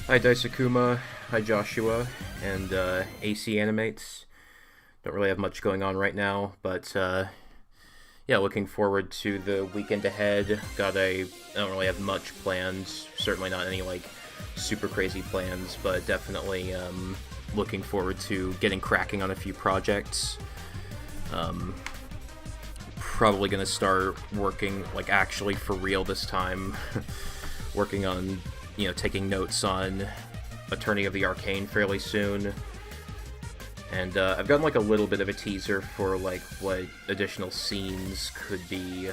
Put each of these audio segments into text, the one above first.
Hi Daisakuma, hi Joshua, and AC Animates. Don't really have much going on right now, but yeah, looking forward to the weekend ahead. I don't really have much plans, certainly not any like super crazy plans, but definitely looking forward to getting cracking on a few projects. Um, Probably gonna start working like actually for real this time, working on taking notes on Attorney of the Arcane fairly soon. And I've gotten like a little bit of a teaser for like what additional scenes could be,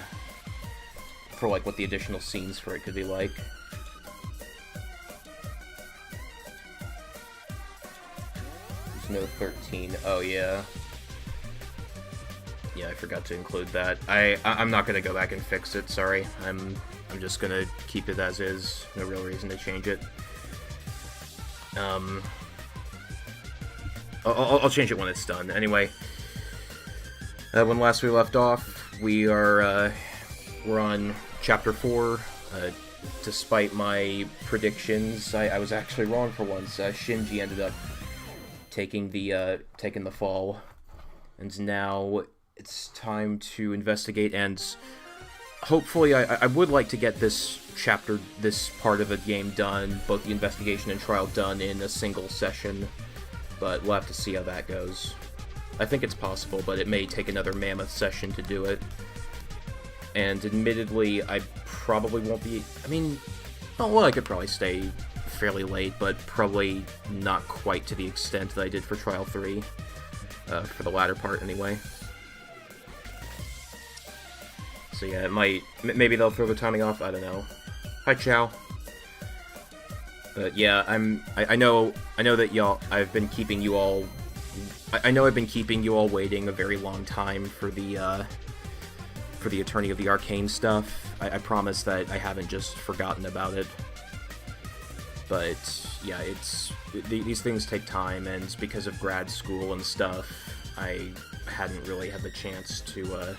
for like what the additional scenes for it could be like. There's no 13. Oh yeah. Yeah, I forgot to include that. I'm not gonna go back and fix it. Sorry, I'm just gonna keep it as is. No real reason to change it. I'll change it when it's done. Anyway, when last we left off, we're on chapter 4. Despite my predictions, I was actually wrong for once. Shinji ended up taking the fall, and now it's time to investigate. And hopefully, I would like to get this part of the game done, both the investigation and trial done in a single session. But we'll have to see how that goes. I think it's possible, but it may take another mammoth session to do it. And admittedly, I probably won't be... I mean, oh, well, I could probably stay fairly late, but probably not quite to the extent that I did for Trial 3. For the latter part, anyway. So yeah, it might... Maybe they'll throw the timing off, I don't know. Hi, Chow. But yeah, I know that y'all. I've been keeping you all. I know I've been keeping you all waiting a very long time for the Attorney of the Arcane stuff. I promise that I haven't just forgotten about it. But yeah, these things take time, and because of grad school and stuff, I hadn't really had the chance to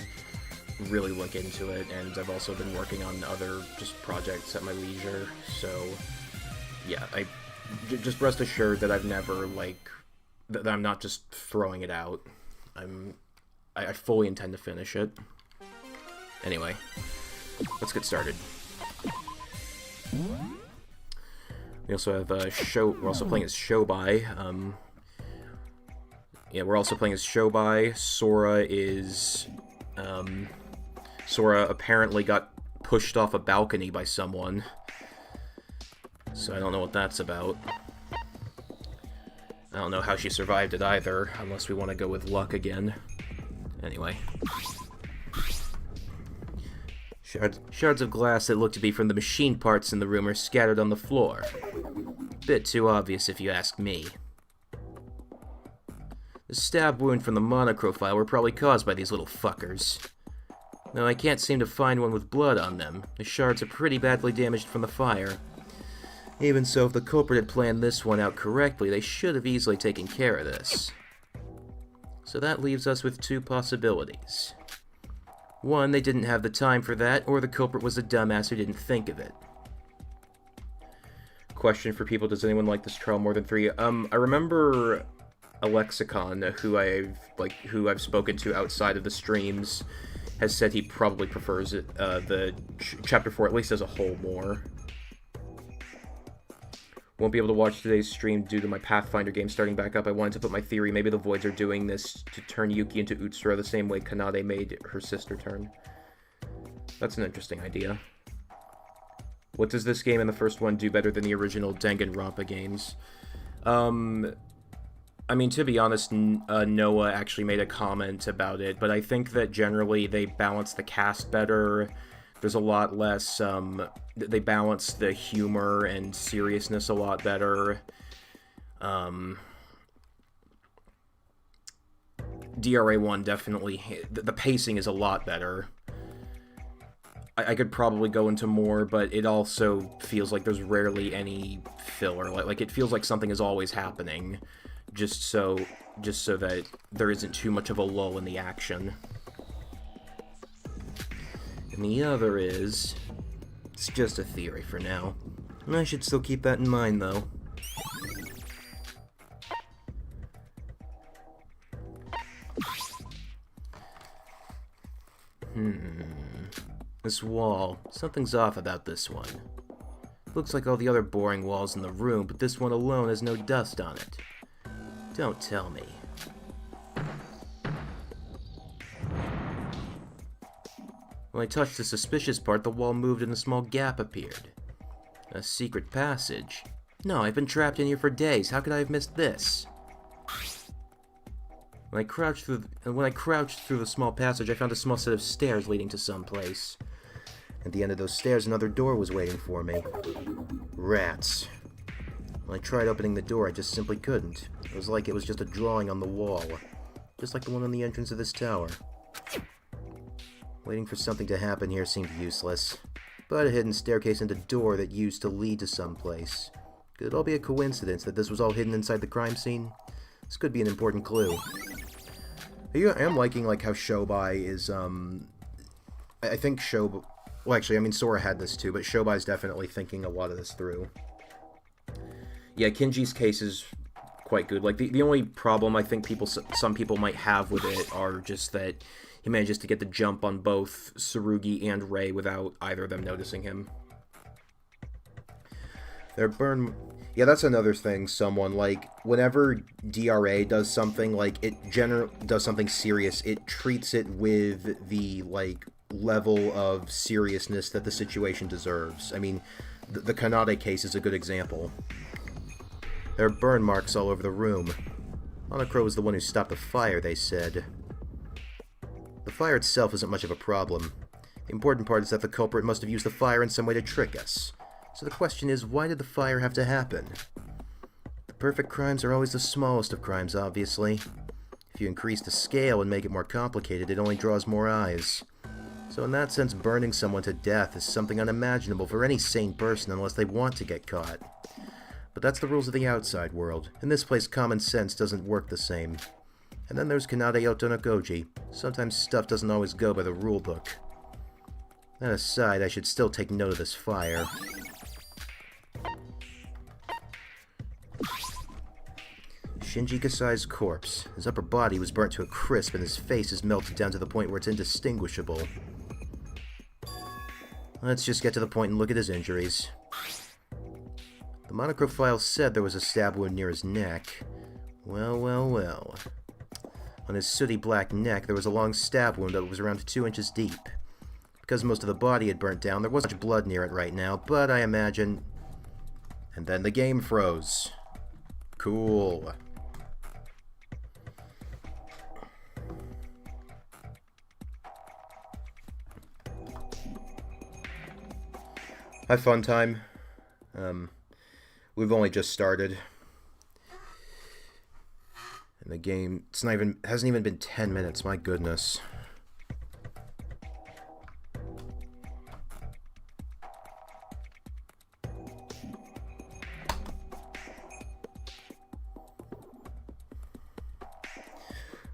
really look into it, and I've also been working on other just projects at my leisure, so. Yeah, just rest assured that I've never, like, that I'm not just throwing it out. I fully intend to finish it. Anyway, let's get started. We also have we're also playing as Shobai. Yeah, we're also playing as Shobai. Sora apparently got pushed off a balcony by someone. So I don't know what that's about. I don't know how she survived it either, unless we want to go with luck again. Anyway. Shards of glass that look to be from the machine parts in the room are scattered on the floor. Bit too obvious if you ask me. The stab wound from the monochrome file were probably caused by these little fuckers. Though I can't seem to find one with blood on them. The shards are pretty badly damaged from the fire. Even so, if the culprit had planned this one out correctly, they should have easily taken care of this. So that leaves us with two possibilities. One, they didn't have the time for that, or the culprit was a dumbass who didn't think of it. Question for people, does anyone like this trial more than 3? I remember a lexicon who I've spoken to outside of the streams has said he probably prefers it, the chapter 4, at least as a whole, more. Won't be able to watch today's stream due to my Pathfinder game starting back up. I wanted to put my theory. Maybe the Voids are doing this to turn Yuki into Utsura the same way Kanade made her sister turn. That's an interesting idea. What does this game and the first one do better than the original Danganronpa games? I mean, to be honest, Noah actually made a comment about it, but I think that generally they balance the cast better. There's a lot less, they balance the humor and seriousness a lot better. DRA1 definitely, the pacing is a lot better. I could probably go into more, but it also feels like there's rarely any filler. Like it feels like something is always happening, just so that there isn't too much of a lull in the action. And the other is, it's just a theory for now. I should still keep that in mind, though. This wall. Something's off about this one. Looks like all the other boring walls in the room, but this one alone has no dust on it. Don't tell me. When I touched the suspicious part, the wall moved and a small gap appeared. A secret passage? No, I've been trapped in here for days. How could I have missed this? When I crouched through the small passage, I found a small set of stairs leading to some place. At the end of those stairs, another door was waiting for me. Rats. When I tried opening the door, I just simply couldn't. It was like it was just a drawing on the wall. Just like the one on the entrance of this tower. Waiting for something to happen here seemed useless. But a hidden staircase and a door that used to lead to someplace. Could it all be a coincidence that this was all hidden inside the crime scene? This could be an important clue. I am liking like how Shobai is, I think Shobai... Well, actually, I mean, Sora had this too, but Shobai's definitely thinking a lot of this through. Yeah, Kinji's case is quite good. Like, the only problem I think some people might have with it are just that he manages to get the jump on both Tsurugi and Rei without either of them noticing him. Yeah, that's another thing, like, whenever DRA does something, like, does something serious, it treats it with the, like, level of seriousness that the situation deserves. I mean, the Kanade case is a good example. There are burn marks all over the room. Monocro was the one who stopped the fire, they said. The fire itself isn't much of a problem. The important part is that the culprit must have used the fire in some way to trick us. So the question is, why did the fire have to happen? The perfect crimes are always the smallest of crimes, obviously. If you increase the scale and make it more complicated, it only draws more eyes. So in that sense, burning someone to death is something unimaginable for any sane person unless they want to get caught. But that's the rules of the outside world. In this place, common sense doesn't work the same. And then there's Kanade Otonogoji. Sometimes stuff doesn't always go by the rulebook. That aside, I should still take note of this fire. Shinji Kasai's corpse. His upper body was burnt to a crisp and his face is melted down to the point where it's indistinguishable. Let's just get to the point and look at his injuries. The Monocro file said there was a stab wound near his neck. Well, well, well. On his sooty black neck, there was a long stab wound that was around 2 inches deep. Because most of the body had burnt down, there wasn't much blood near it right now, but I imagine... And then the game froze. Cool. Have fun time. We've only just started. And the game, hasn't even been 10 minutes, my goodness.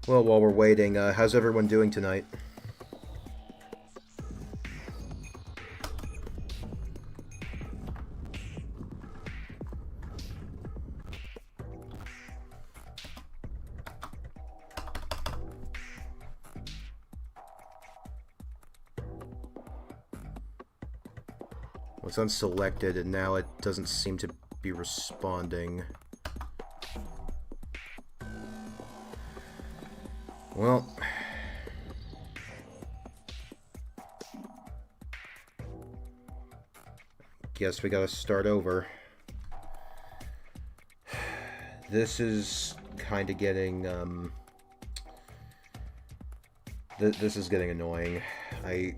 Well, while we're waiting, how's everyone doing tonight? It's unselected, and now it doesn't seem to be responding. Well... Guess we gotta start over. This is kind of getting, This is getting annoying. I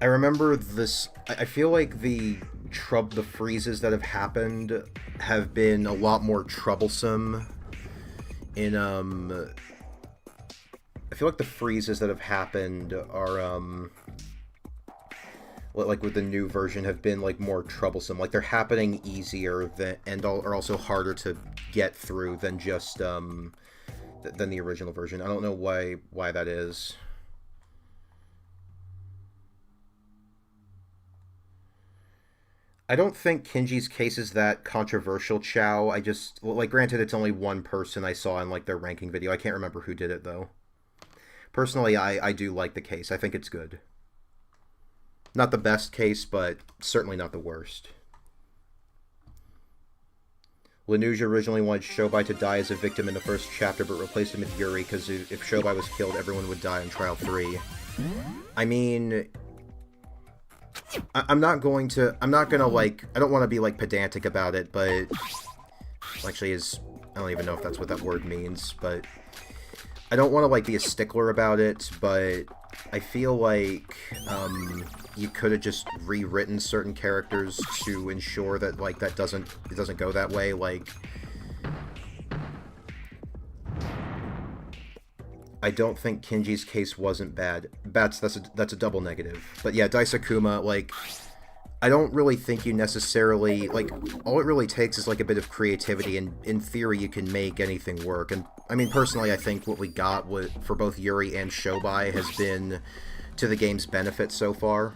remember this... I feel like the freezes that have happened have been a lot more troublesome in, I feel like the freezes that have happened are, like with the new version have been, like, more troublesome. Like, they're happening easier and are also harder to get through than just, than the original version. I don't know why that is. I don't think Kinji's case is that controversial, Chow. I just... Like, granted, it's only one person I saw in, like, their ranking video. I can't remember who did it, though. Personally, I do like the case. I think it's good. Not the best case, but certainly not the worst. Lanuja originally wanted Shobai to die as a victim in the first chapter, but replaced him with Yuri, because if Shobai was killed, everyone would die in Trial 3. I mean... I'm not gonna, like... I don't want to be, like, pedantic about it, but... Actually, I don't even know if that's what that word means, but... I don't want to, like, be a stickler about it, but... I feel like, you could have just rewritten certain characters to ensure that, like, it doesn't go that way, like... I don't think Kinji's case wasn't bad. That's a double negative. But yeah, Daisakuma, like, I don't really think you necessarily, like, all it really takes is, like, a bit of creativity, and in theory you can make anything work. And, I mean, personally, I think what we got for both Yuri and Shobai has been to the game's benefit so far.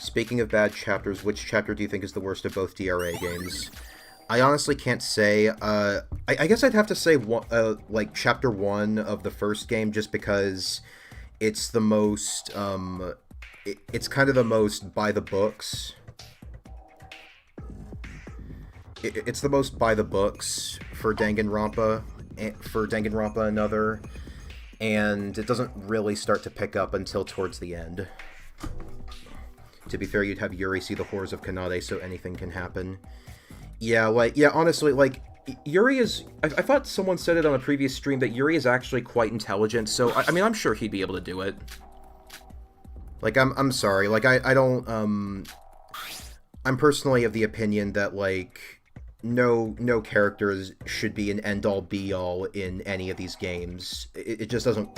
Speaking of bad chapters, which chapter do you think is the worst of both DRA games? I honestly can't say. I guess I'd have to say, like, Chapter 1 of the first game, just because it's the most, it's kind of the most by the books. It's the most by the books for Danganronpa, another, and it doesn't really start to pick up until towards the end. To be fair, you'd have Yuri see the horrors of Kanade, so anything can happen. Yeah, like, yeah, honestly, like, Yuri is... I thought someone said it on a previous stream that Yuri is actually quite intelligent, so, I mean, I'm sure he'd be able to do it. Like, I'm sorry, like, I don't, I'm personally of the opinion that, like, no characters should be an end-all, be-all in any of these games. It just doesn't...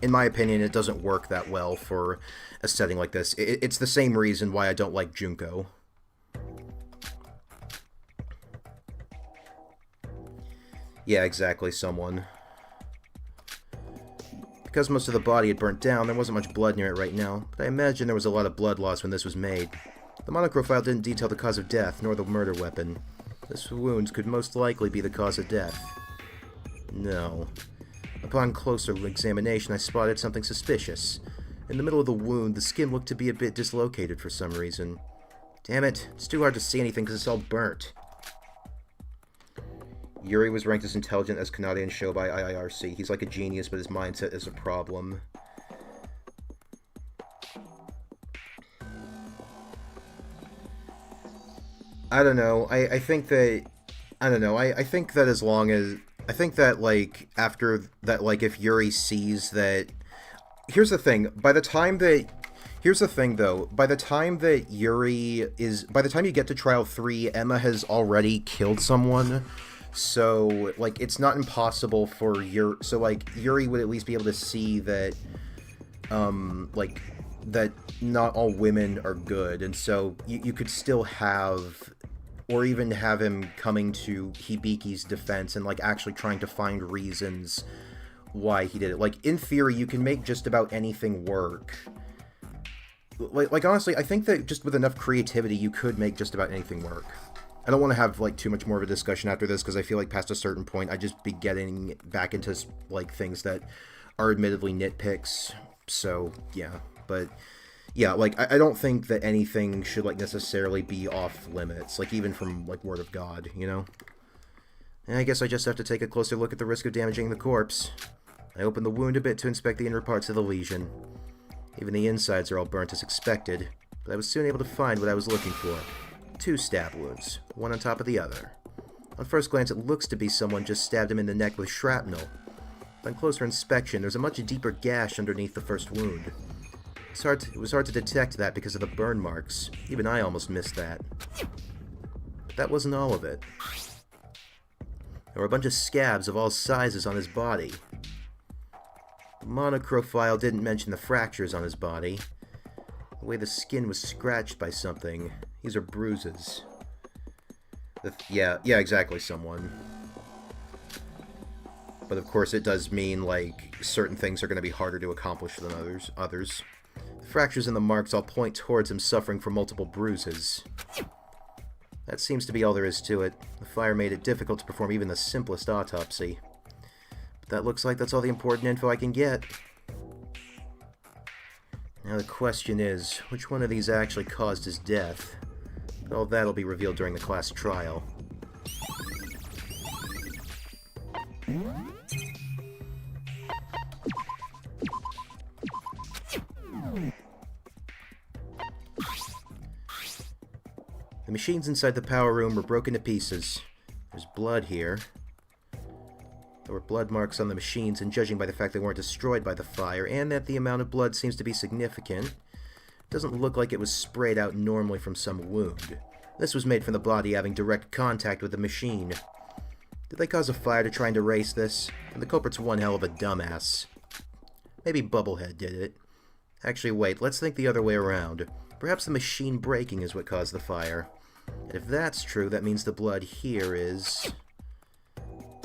in my opinion, it doesn't work that well for a setting like this. It's the same reason why I don't like Junko. Yeah, exactly, someone. Because most of the body had burnt down, there wasn't much blood near it right now, but I imagine there was a lot of blood loss when this was made. The monochrome file didn't detail the cause of death, nor the murder weapon. This wound could most likely be the cause of death. No. Upon closer examination, I spotted something suspicious. In the middle of the wound, the skin looked to be a bit dislocated for some reason. Damn it, it's too hard to see anything because it's all burnt. Yuri was ranked as intelligent as Kanade and Shobai IIRC. He's like a genius, but his mindset is a problem. I don't know. I think that... I don't know. I think that as long as... I think that, like, after that, like, if Yuri sees that... Here's the thing. By the time that... Here's the thing, though. By the time that Yuri is... By the time you get to Trial 3, Emma has already killed someone. So, like, it's not impossible for Yuri... So, like, Yuri would at least be able to see that, like, that not all women are good. And so, you could still have... Or even have him coming to Hibiki's defense and, like, actually trying to find reasons why he did it. Like, in theory, you can make just about anything work. Like, honestly, I think that just with enough creativity, you could make just about anything work. I don't want to have, like, too much more of a discussion after this, because I feel like past a certain point, I'd just be getting back into, like, things that are admittedly nitpicks. So, yeah. But... yeah, like, I don't think that anything should, like, necessarily be off limits, like, even from, like, Word of God, you know? And I guess I just have to take a closer look at the risk of damaging the corpse. I opened the wound a bit to inspect the inner parts of the lesion. Even the insides are all burnt as expected, but I was soon able to find what I was looking for. 2 stab wounds, one on top of the other. On first glance, it looks to be someone just stabbed him in the neck with shrapnel. But on closer inspection, there's a much deeper gash underneath the first wound. It was hard to detect that because of the burn marks. Even I almost missed that. But that wasn't all of it. There were a bunch of scabs of all sizes on his body. The monochrome file didn't mention the fractures on his body. The way the skin was scratched by something. These are bruises. Yeah, exactly, someone. But of course it does mean, like, certain things are going to be harder to accomplish than others. The fractures and the marks all point towards him suffering from multiple bruises. That seems to be all there is to it. The fire made it difficult to perform even the simplest autopsy. But That looks like that's all the important info I can get. Now the question is, which one of these actually caused his death? But all that'll be revealed during the class trial. The machines inside the power room were broken to pieces. There's blood here. There were blood marks on the machines, and judging by the fact they weren't destroyed by the fire, and that the amount of blood seems to be significant, it doesn't look like it was sprayed out normally from some wound. This was made from the body having direct contact with the machine. Did they cause a fire to try and erase this? And the culprit's one hell of a dumbass. Maybe Bubblehead did it. Actually, wait, let's think the other way around. Perhaps the machine breaking is what caused the fire. And if that's true, that means the blood here is...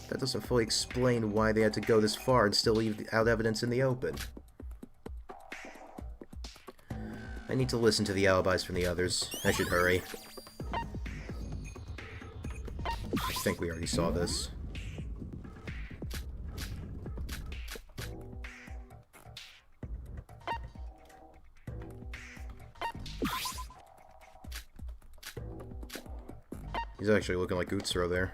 That doesn't fully explain why they had to go this far and still leave out evidence in the open. I need to listen to the alibis from the others. I should hurry. I think we already saw this. He's actually looking like Utsuro there.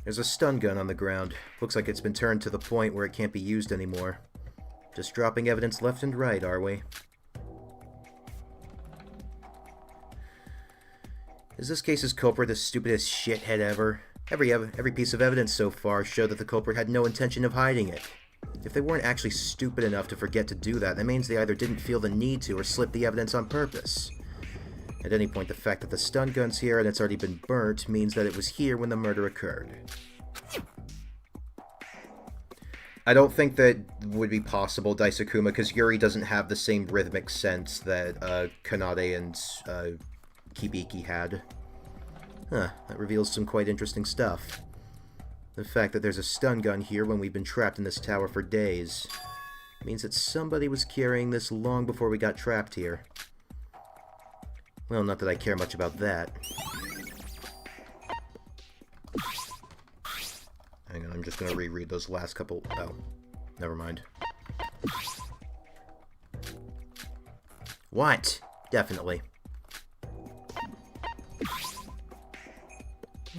There's a stun gun on the ground. Looks like it's been turned to the point where it can't be used anymore. Just dropping evidence left and right, are we? Is this case's culprit the stupidest shithead ever? Every piece of evidence so far showed that the culprit had no intention of hiding it. If they weren't actually stupid enough to forget to do that, that means they either didn't feel the need to or slipped the evidence on purpose. At any point, the fact that the stun gun's here and it's already been burnt means that it was here when the murder occurred. I don't think that would be possible, Daisakuma, because Yuri doesn't have the same rhythmic sense that Kanade and Kibiki had. Huh, that reveals some quite interesting stuff. The fact that there's a stun gun here when we've been trapped in this tower for days means that somebody was carrying this long before we got trapped here. Well, not that I care much about that. Hang on, I'm just gonna reread those last couple... Oh, never mind. What? Definitely.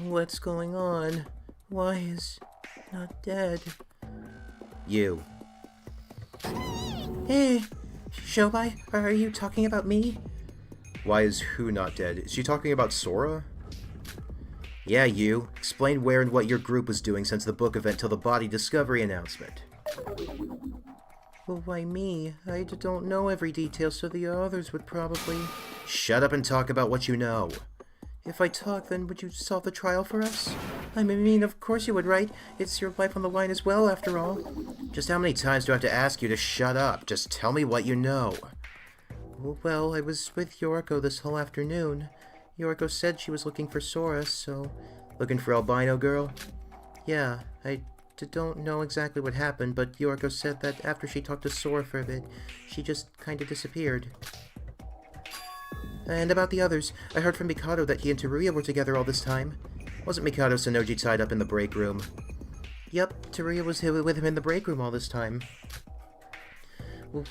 What's going on? Why is not dead? You. Hey, Shobai, are you talking about me? Why is who not dead? Is she talking about Sora? Yeah, you. Explain where and what your group was doing since the book event till the body discovery announcement. Well, why me? I don't know every detail, so the others would probably... Shut up and talk about what you know. If I talk, then would you solve the trial for us? I mean, of course you would, right? It's your life on the line as well, after all. Just how many times do I have to ask you to shut up? Just tell me what you know. Well, I was with Yoriko this whole afternoon. Yoriko said she was looking for Sora, so... Looking for Albino Girl? Yeah, I don't know exactly what happened, but Yoriko said that after she talked to Sora for a bit, she just kinda disappeared. And about the others, I heard from Mikado that he and Teruya were together all this time. Wasn't Mikado Sonoji tied up in the break room? Yep, Teruya was with him in the break room all this time.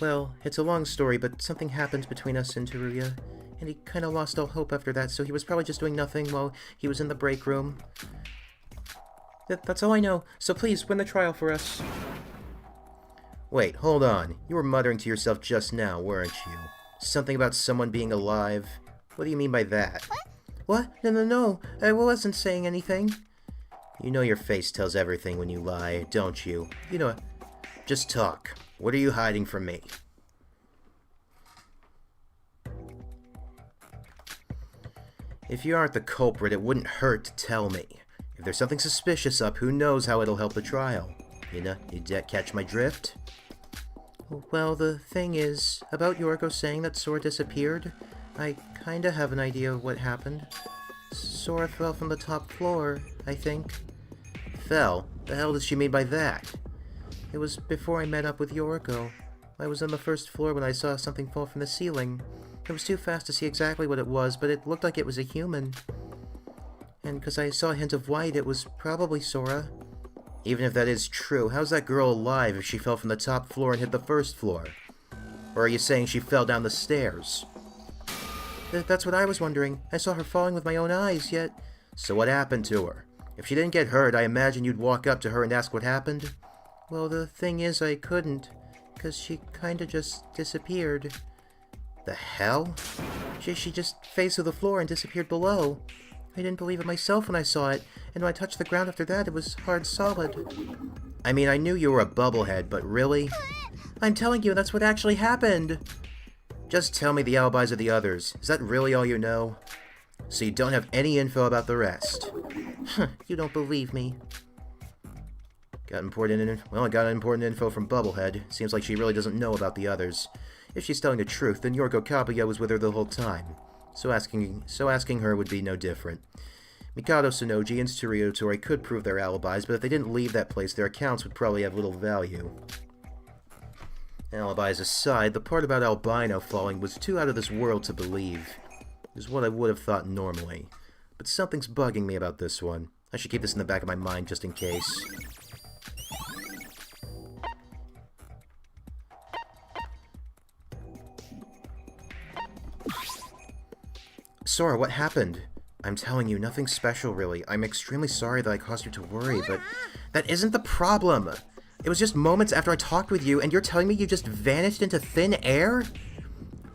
Well, it's a long story, but something happened between us and Teruya, and he kinda lost all hope after that, so he was probably just doing nothing while he was in the break room. That's all I know, so please, win the trial for us. Wait, hold on. You were muttering to yourself just now, weren't you? Something about someone being alive? What do you mean by that? What? No, I wasn't saying anything. You know your face tells everything when you lie, don't you? You know... Just talk. What are you hiding from me? If you aren't the culprit, it wouldn't hurt to tell me. If there's something suspicious up, who knows how it'll help the trial? You know, you catch my drift? Well, the thing is, about Yoriko saying that Sora disappeared, I kinda have an idea of what happened. Sora fell from the top floor, I think. Fell? The hell does she mean by that? It was before I met up with Yoriko. I was on the first floor when I saw something fall from the ceiling. It was too fast to see exactly what it was, but it looked like it was a human. And because I saw a hint of white, it was probably Sora. Even if that is true, how's that girl alive if she fell from the top floor and hit the first floor? Or are you saying she fell down the stairs? That's what I was wondering. I saw her falling with my own eyes, yet... So what happened to her? If she didn't get hurt, I imagine you'd walk up to her and ask what happened. Well, the thing is, I couldn't, because she kinda just disappeared. The hell? She just phased through the floor and disappeared below. I didn't believe it myself when I saw it, and when I touched the ground after that, it was hard solid. I mean, I knew you were a bubblehead, but really? I'm telling you, that's what actually happened! Just tell me the alibis of the others. Is that really all you know? So you don't have any info about the rest? You don't believe me. I got important info from Bubblehead. Seems like she really doesn't know about the others. If she's telling the truth, then Yorgo Kabuya was with her the whole time. So asking her would be no different. Mikado Sonoji and Tsuruyo Tori could prove their alibis, but if they didn't leave that place, their accounts would probably have little value. Alibis aside, the part about Albino falling was too out of this world to believe. It was what I would have thought normally. But something's bugging me about this one. I should keep this in the back of my mind just in case. Sora, what happened? I'm telling you, nothing special really. I'm extremely sorry that I caused you to worry, but that isn't the problem! It was just moments after I talked with you, and you're telling me you just vanished into thin air?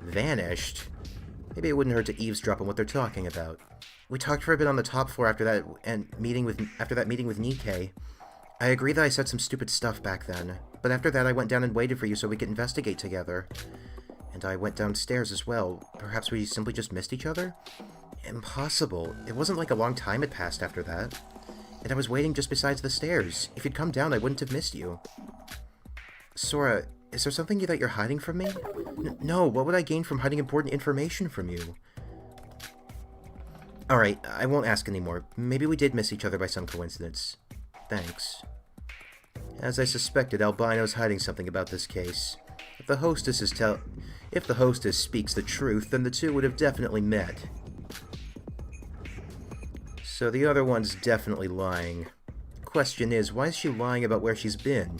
Vanished? Maybe it wouldn't hurt to eavesdrop on what they're talking about. We talked for a bit on the top floor after that meeting with Nikkei. I agree that I said some stupid stuff back then, but after that I went down and waited for you so we could investigate together. And I went downstairs as well. Perhaps we simply just missed each other? Impossible. It wasn't like a long time had passed after that. And I was waiting just beside the stairs. If you'd come down, I wouldn't have missed you. Sora, is there something that you're hiding from me? No, what would I gain from hiding important information from you? Alright, I won't ask anymore. Maybe we did miss each other by some coincidence. Thanks. As I suspected, Albino's hiding something about this case. If the hostess speaks the truth, then the two would have definitely met. So the other one's definitely lying. Question is, why is she lying about where she's been?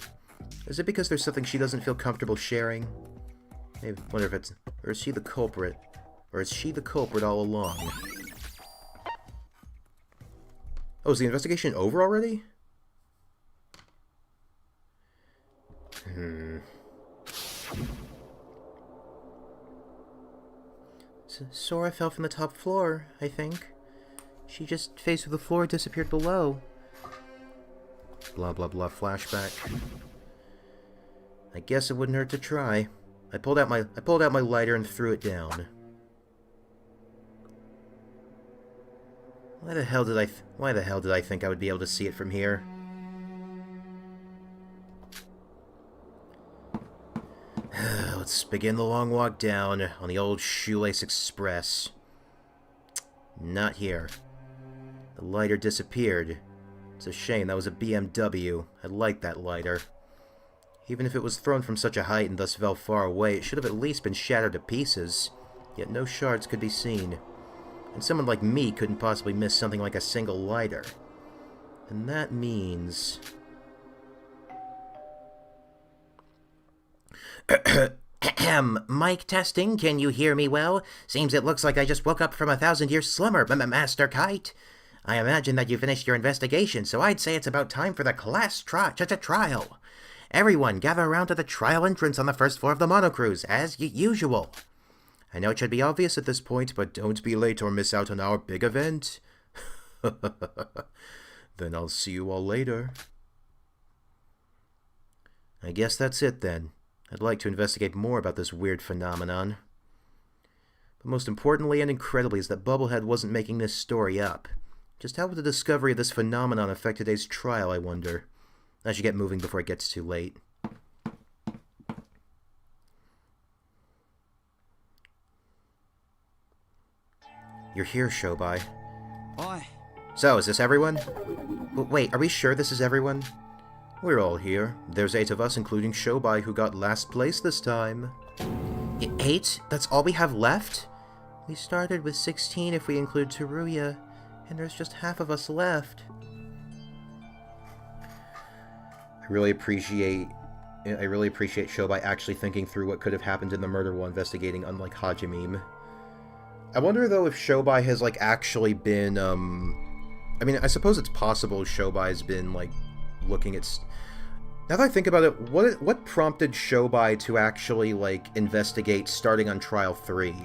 Is it because there's something she doesn't feel comfortable sharing? I wonder if it's... Or is she the culprit? Or is she the culprit all along? Oh, is the investigation over already? Sora fell from the top floor, I think. She just phased through the floor and disappeared below. Blah blah blah flashback. I guess it wouldn't hurt to try. I pulled out my lighter and threw it down. Why the hell did I think I would be able to see it from here? Let's begin the long walk down on the old Shoelace Express. Not here. The lighter disappeared. It's a shame, that was a BMW. I liked that lighter. Even if it was thrown from such a height and thus fell far away, it should have at least been shattered to pieces. Yet no shards could be seen. And someone like me couldn't possibly miss something like a single lighter. And that means... Mic testing, can you hear me well? Seems it looks like I just woke up from 1,000-year slumber, Master Kite. I imagine that you finished your investigation, so I'd say it's about time for the class trial. Everyone, gather around to the trial entrance on the first floor of the monocruise, as usual. I know it should be obvious at this point, but don't be late or miss out on our big event. Then I'll see you all later. I guess that's it then. I'd like to investigate more about this weird phenomenon. But most importantly and incredibly is that Bubblehead wasn't making this story up. Just how would the discovery of this phenomenon affect today's trial, I wonder? I should get moving before it gets too late. You're here, Shobai. Oi. So, is this everyone? Wait, are we sure this is everyone? We're all here. There's 8 of us, including Shobai, who got last place this time. 8? That's all we have left? We started with 16 if we include Teruya, and there's just half of us left. I really appreciate Shobai actually thinking through what could have happened in the murder while investigating, unlike Hajime. I wonder, though, if Shobai has, like, actually been, I mean, I suppose it's possible Shobai's been, like, looking at... Now that I think about it, what prompted Shobai to actually, like, investigate starting on Trial 3?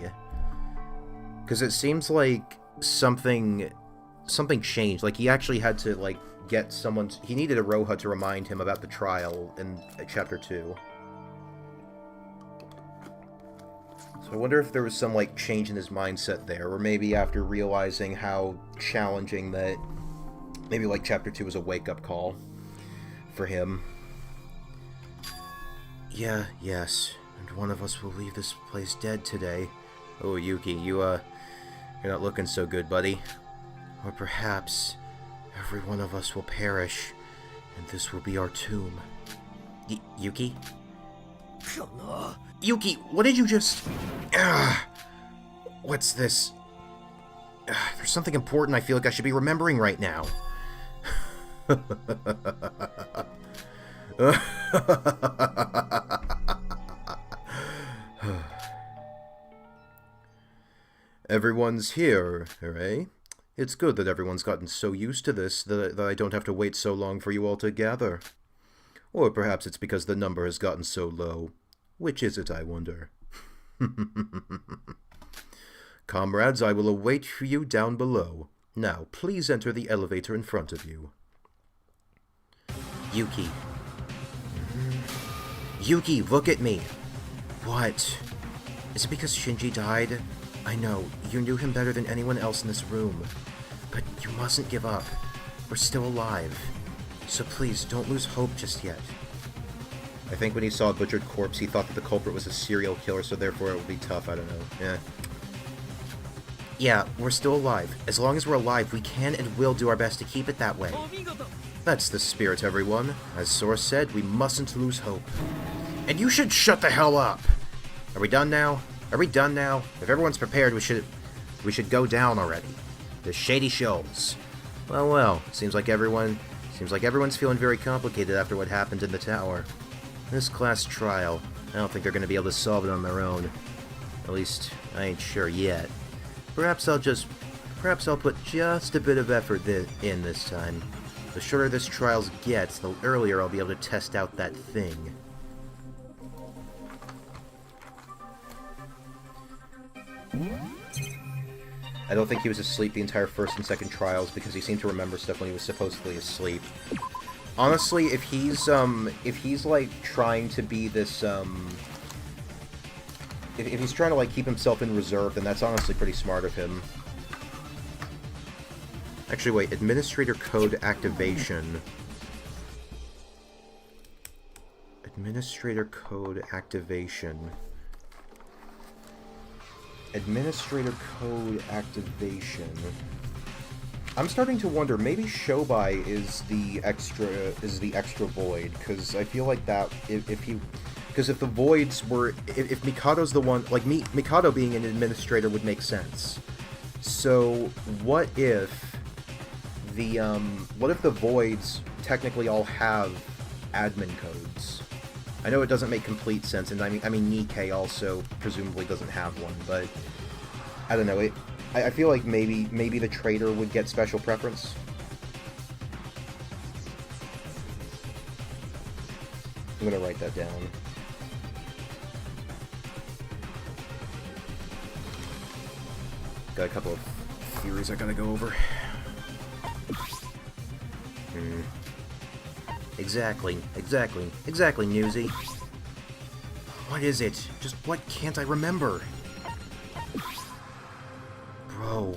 Because it seems like something changed. Like, he actually had to, like, get someone... He needed a Roha to remind him about the trial in Chapter 2. So I wonder if there was some, like, change in his mindset there, or maybe after realizing how challenging that... Maybe, like, Chapter 2 was a wake-up call for him. Yes. And one of us will leave this place dead today. Oh, Yuki, you're not looking so good, buddy. Or perhaps every one of us will perish, and this will be our tomb. Yuki? Yuki, what did you just... What's this? There's something important I feel like I should be remembering right now. Everyone's here, eh? It's good that everyone's gotten so used to this that I don't have to wait so long for you all to gather. Or perhaps it's because the number has gotten so low. Which is it, I wonder? Comrades, I will await for you down below. Now, please enter the elevator in front of you. Yuki. Yuki, look at me. What? Is it because Shinji died? I know, you knew him better than anyone else in this room. But you mustn't give up. We're still alive. So please, don't lose hope just yet. I think when he saw a butchered corpse, he thought that the culprit was a serial killer, so therefore it would be tough, I don't know. Yeah, we're still alive. As long as we're alive, we can and will do our best to keep it that way. That's the spirit, everyone. As Sora said, we mustn't lose hope. And you should shut the hell up! Are we done now? If everyone's prepared, we should go down already. The Shady Shoals. Well, seems like everyone's feeling very complicated after what happened in the tower. This class trial, I don't think they're going to be able to solve it on their own. At least, I ain't sure yet. Perhaps I'll put just a bit of effort in this time. The shorter this trial gets, the earlier I'll be able to test out that thing. I don't think he was asleep the entire first and second trials because he seemed to remember stuff when he was supposedly asleep. Honestly, if he's like trying to be this if he's trying to like keep himself in reserve, then that's honestly pretty smart of him. Actually, wait, administrator code activation. Administrator code activation. Administrator code activation. I'm starting to wonder, maybe Shobai is the extra void, because I feel like that if the voids were if Mikado's the one, like Mikado being an administrator would make sense. So what if the voids technically all have admin codes? I know it doesn't make complete sense, and I mean Nikkei also presumably doesn't have one, but I don't know. I feel like maybe the trader would get special preference. I'm gonna write that down. Got a couple of theories I gotta go over. Exactly, Newsy. What is it? Just what can't I remember? Bro.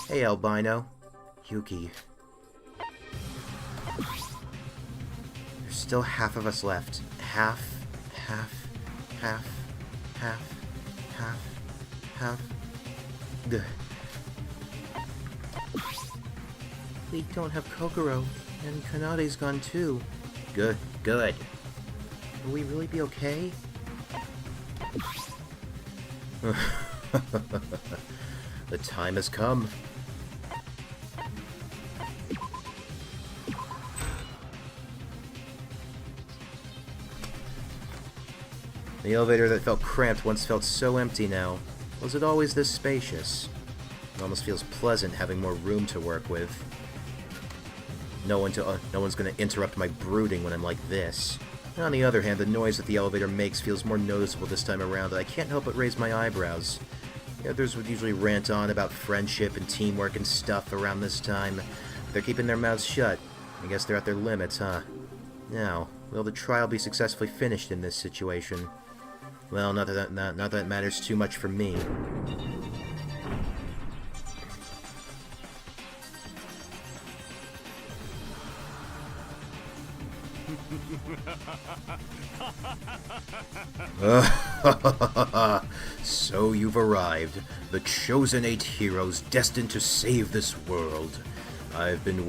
Hey, Albino. Yuki. There's still half of us left. Half. Ugh. We don't have Kokoro, And Kanade's gone too. Good, good. Will we really be okay? The time has come. The elevator that felt cramped once felt so empty now. Was it always this spacious? It almost feels pleasant having more room to work with. No one's gonna interrupt my brooding when I'm like this. On the other hand, the noise that the elevator makes feels more noticeable this time around, and I can't help but raise my eyebrows. The others would usually rant on about friendship and teamwork and stuff around this time. They're keeping their mouths shut. I guess they're at their limits, huh? Now, will the trial be successfully finished in this situation? Well, not that it matters too much for me. So you've arrived, the chosen 8 heroes destined to save this world. I have been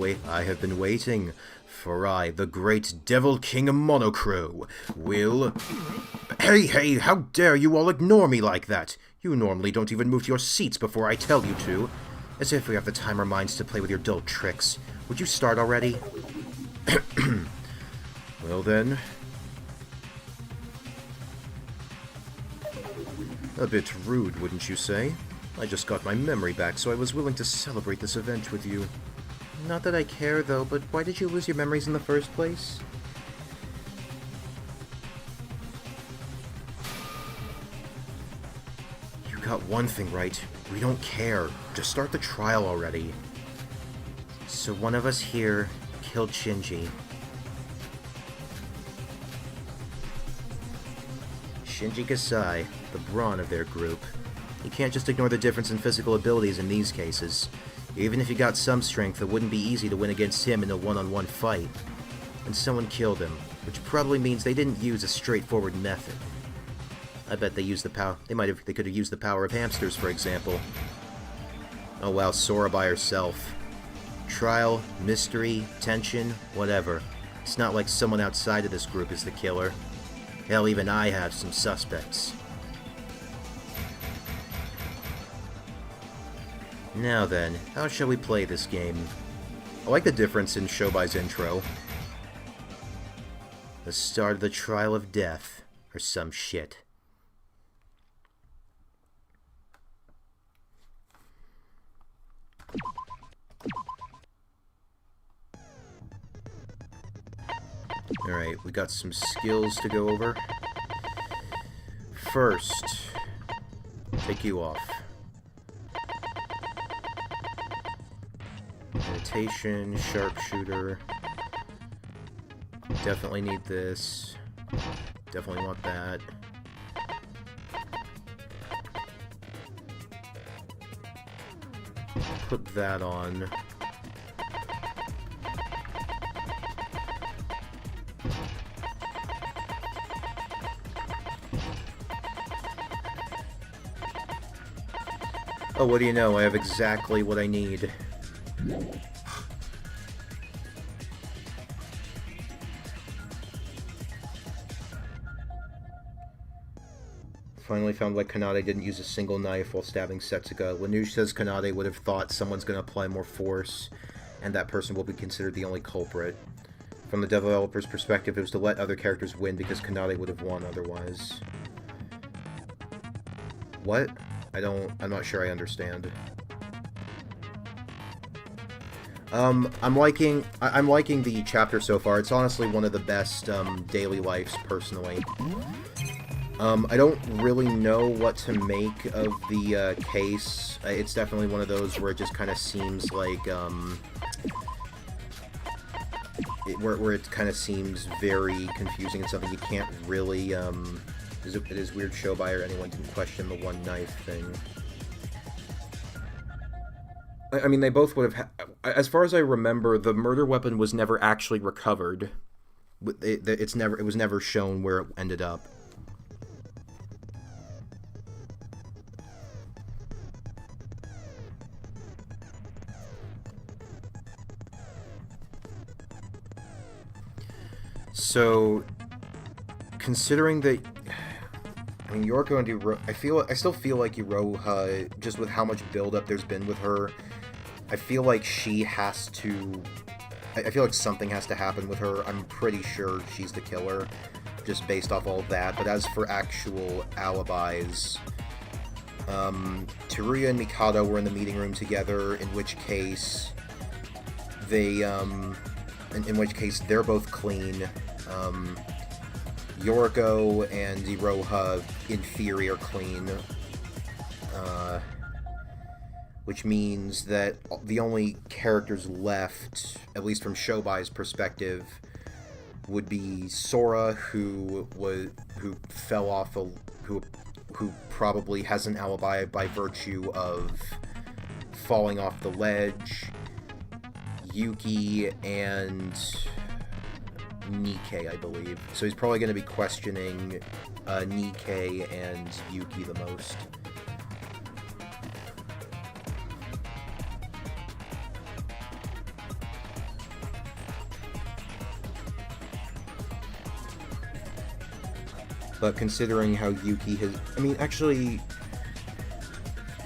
waiting, for I, the great Devil King Monocro, will... Hey, how dare you all ignore me like that? You normally don't even move to your seats before I tell you to. As if we have the time or minds to play with your dull tricks. Would you start already? Well then... A bit rude, wouldn't you say? I just got my memory back, so I was willing to celebrate this event with you. Not that I care, though, but why did you lose your memories in the first place? You got one thing right. We don't care. Just start the trial already. So one of us here killed Shinji. Shinji Kasai, the brawn of their group. You can't just ignore the difference in physical abilities in these cases. Even if you got some strength, it wouldn't be easy to win against him in a one-on-one fight. And someone killed him, which probably means they didn't use a straightforward method. I bet they used the power. They could have used the power of hamsters, for example. Oh wow, Sora by herself. Trial, mystery, tension, whatever. It's not like someone outside of this group is the killer. Hell, even I have some suspects. Now then, how shall we play this game? I like the difference in Shobai's intro. The start of the trial of death, or some shit. Alright, we got some skills to go over. First, take you off. Meditation, sharpshooter. Definitely need this. Definitely want that. Put that on. Oh, what do you know? I have exactly what I need. Finally found why Kanade didn't use a single knife while stabbing Setsuga. Lanuge says Kanade would have thought someone's going to apply more force, and that person will be considered the only culprit. From the developer's perspective, it was to let other characters win because Kanade would have won otherwise. What? I'm not sure I understand. I'm liking the chapter so far. It's honestly one of the best, daily lives, personally. I don't really know what to make of the, case. It's definitely one of those where it just kind of seems like, where it kind of seems very confusing and something you can't really, it is weird Shobai or anyone can question the one knife thing. I mean, they both would have... As far as I remember, the murder weapon was never actually recovered. It was never shown where it ended up. So, considering that, I mean, Yoriko and I still feel like Iroha, just with how much build-up there's been with her, I feel like she has to, I feel like something has to happen with her. I'm pretty sure she's the killer, just based off all of that. But as for actual alibis, Teruya and Mikado were in the meeting room together, in which case they, in which case they're both clean. Yoriko and Iroha, in theory, are clean. Which means that the only characters left, at least from Shobai's perspective, would be Sora, who fell off who probably has an alibi by virtue of falling off the ledge, Yuki, and Nikkei, I believe. So he's probably going to be questioning Nikkei and Yuki the most. But considering how Yuki has... I mean, actually...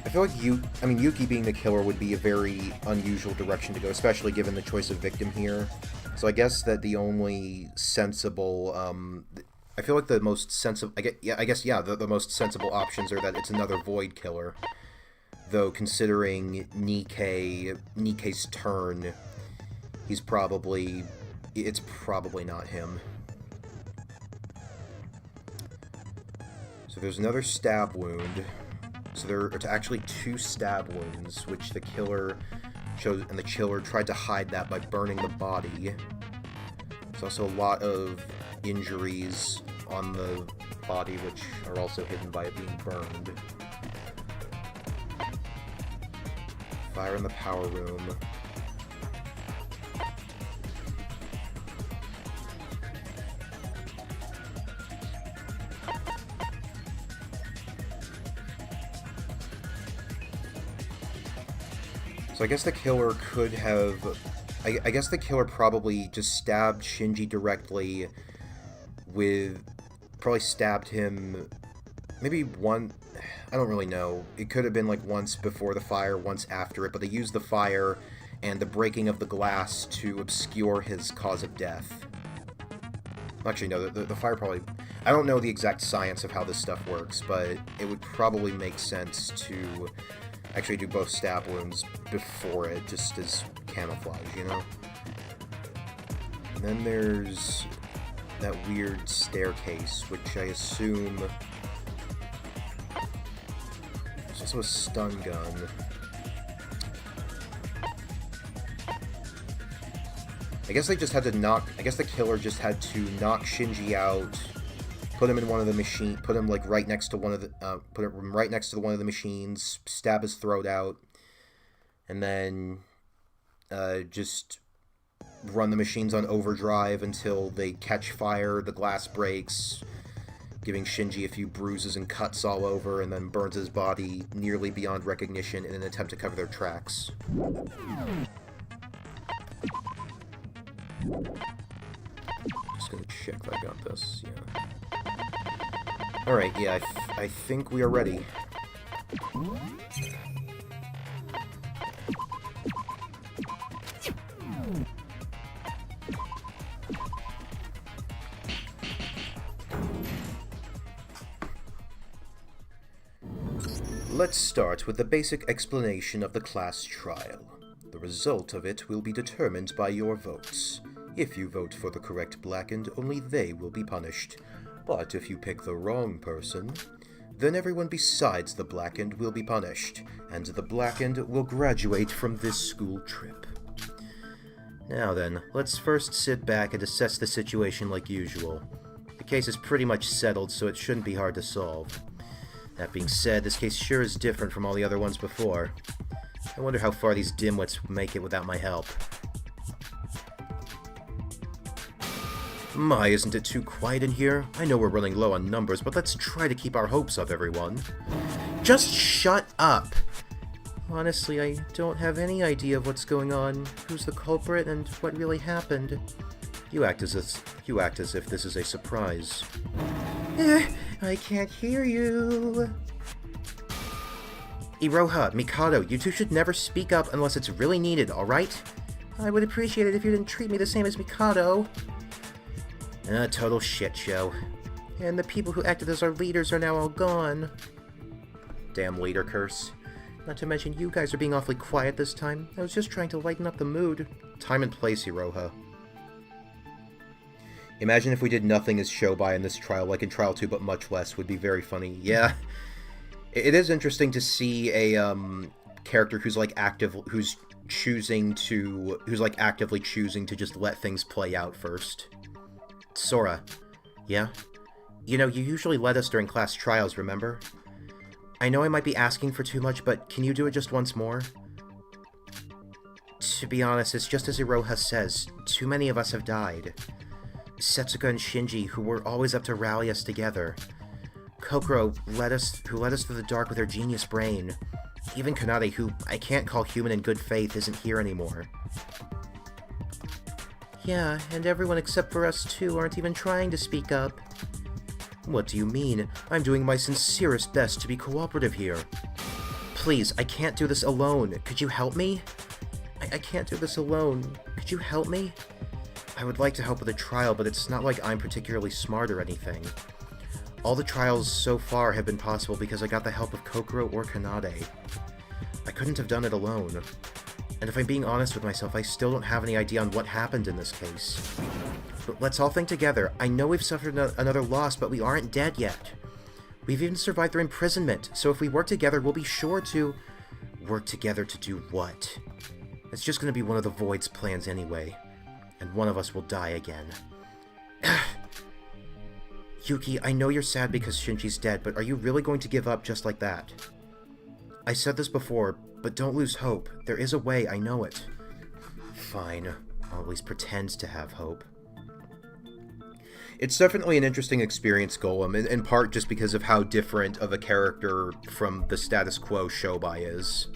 I feel like Yuki being the killer would be a very unusual direction to go, especially given the choice of victim here. So I guess that the only sensible... I feel like the most sensible... the most sensible options are that it's another Void killer. Though, considering Nikkei's turn, it's probably not him. So there's another stab wound. So there are actually 2 stab wounds, which the killer chose, and the killer tried to hide that by burning the body. There's also a lot of injuries on the body, which are also hidden by it being burned. Fire in the power room. So I guess the killer could have... I guess the killer probably just stabbed Shinji directly with... Probably stabbed him... Maybe one... I don't really know. It could have been like once before the fire, once after it, but they used the fire and the breaking of the glass to obscure his cause of death. Actually, no, the fire probably... I don't know the exact science of how this stuff works, but it would probably make sense to... actually do both stab wounds before it, just as camouflage, you know? And then there's that weird staircase, which I assume... There's also a stun gun. I guess they just had to knock... I guess the killer just had to knock Shinji out, put him in one of the machine, put him like right next to one of the, put him right next to one of the machines, stab his throat out, and then just run the machines on overdrive until they catch fire, the glass breaks, giving Shinji a few bruises and cuts all over, and then burns his body nearly beyond recognition in an attempt to cover their tracks. Just gonna check that I got this, yeah. Alright, yeah, I think we are ready. Let's start with the basic explanation of the class trial. The result of it will be determined by your votes. If you vote for the correct blackened, only they will be punished. But if you pick the wrong person, then everyone besides the blackened will be punished, and the blackened will graduate from this school trip. Now then, let's first sit back and assess the situation like usual. The case is pretty much settled, so it shouldn't be hard to solve. That being said, this case sure is different from all the other ones before. I wonder how far these dimwits make it without my help. My, isn't it too quiet in here? I know we're running low on numbers, but let's try to keep our hopes up, everyone. Just shut up! Honestly, I don't have any idea of what's going on, who's the culprit, and what really happened. You act as if this is a surprise. I can't hear you. Iroha, Mikado, you two should never speak up unless it's really needed, alright? I would appreciate it if you didn't treat me the same as Mikado. A total shit show. And the people who acted as our leaders are now all gone. Damn leader curse. Not to mention you guys are being awfully quiet this time. I was just trying to lighten up the mood. Time and place, Iroha. Imagine if we did nothing as Shobai in this trial, like in Trial 2, but much less. Would be very funny. Yeah. It is interesting to see a character who's like actively choosing to just let things play out first. Sora. Yeah? You know, you usually let us during class trials, remember? I know I might be asking for too much, but can you do it just once more? To be honest, it's just as Iroha says, too many of us have died. Setsuka and Shinji, who were always up to rally us together. Kokoro, who led us through the dark with her genius brain. Even Kanade, who I can't call human in good faith, isn't here anymore. Yeah, and everyone except for us two aren't even trying to speak up. What do you mean? I'm doing my sincerest best to be cooperative here. Please, I can't do this alone. Could you help me? I can't do this alone. Could you help me? I would like to help with the trial, but it's not like I'm particularly smart or anything. All the trials so far have been possible because I got the help of Kokoro or Kanade. I couldn't have done it alone. And if I'm being honest with myself, I still don't have any idea on what happened in this case. But let's all think together. I know we've suffered another loss, but we aren't dead yet. We've even survived their imprisonment, so if we work together, we'll be sure to... Work together to do what? It's just going to be one of the Void's plans anyway. And one of us will die again. Yuki, I know you're sad because Shinji's dead, but are you really going to give up just like that? I said this before, but don't lose hope. There is a way, I know it. Fine. I'll at least pretend to have hope. It's definitely an interesting experience, Golem, in part just because of how different of a character from the status quo Shobai is.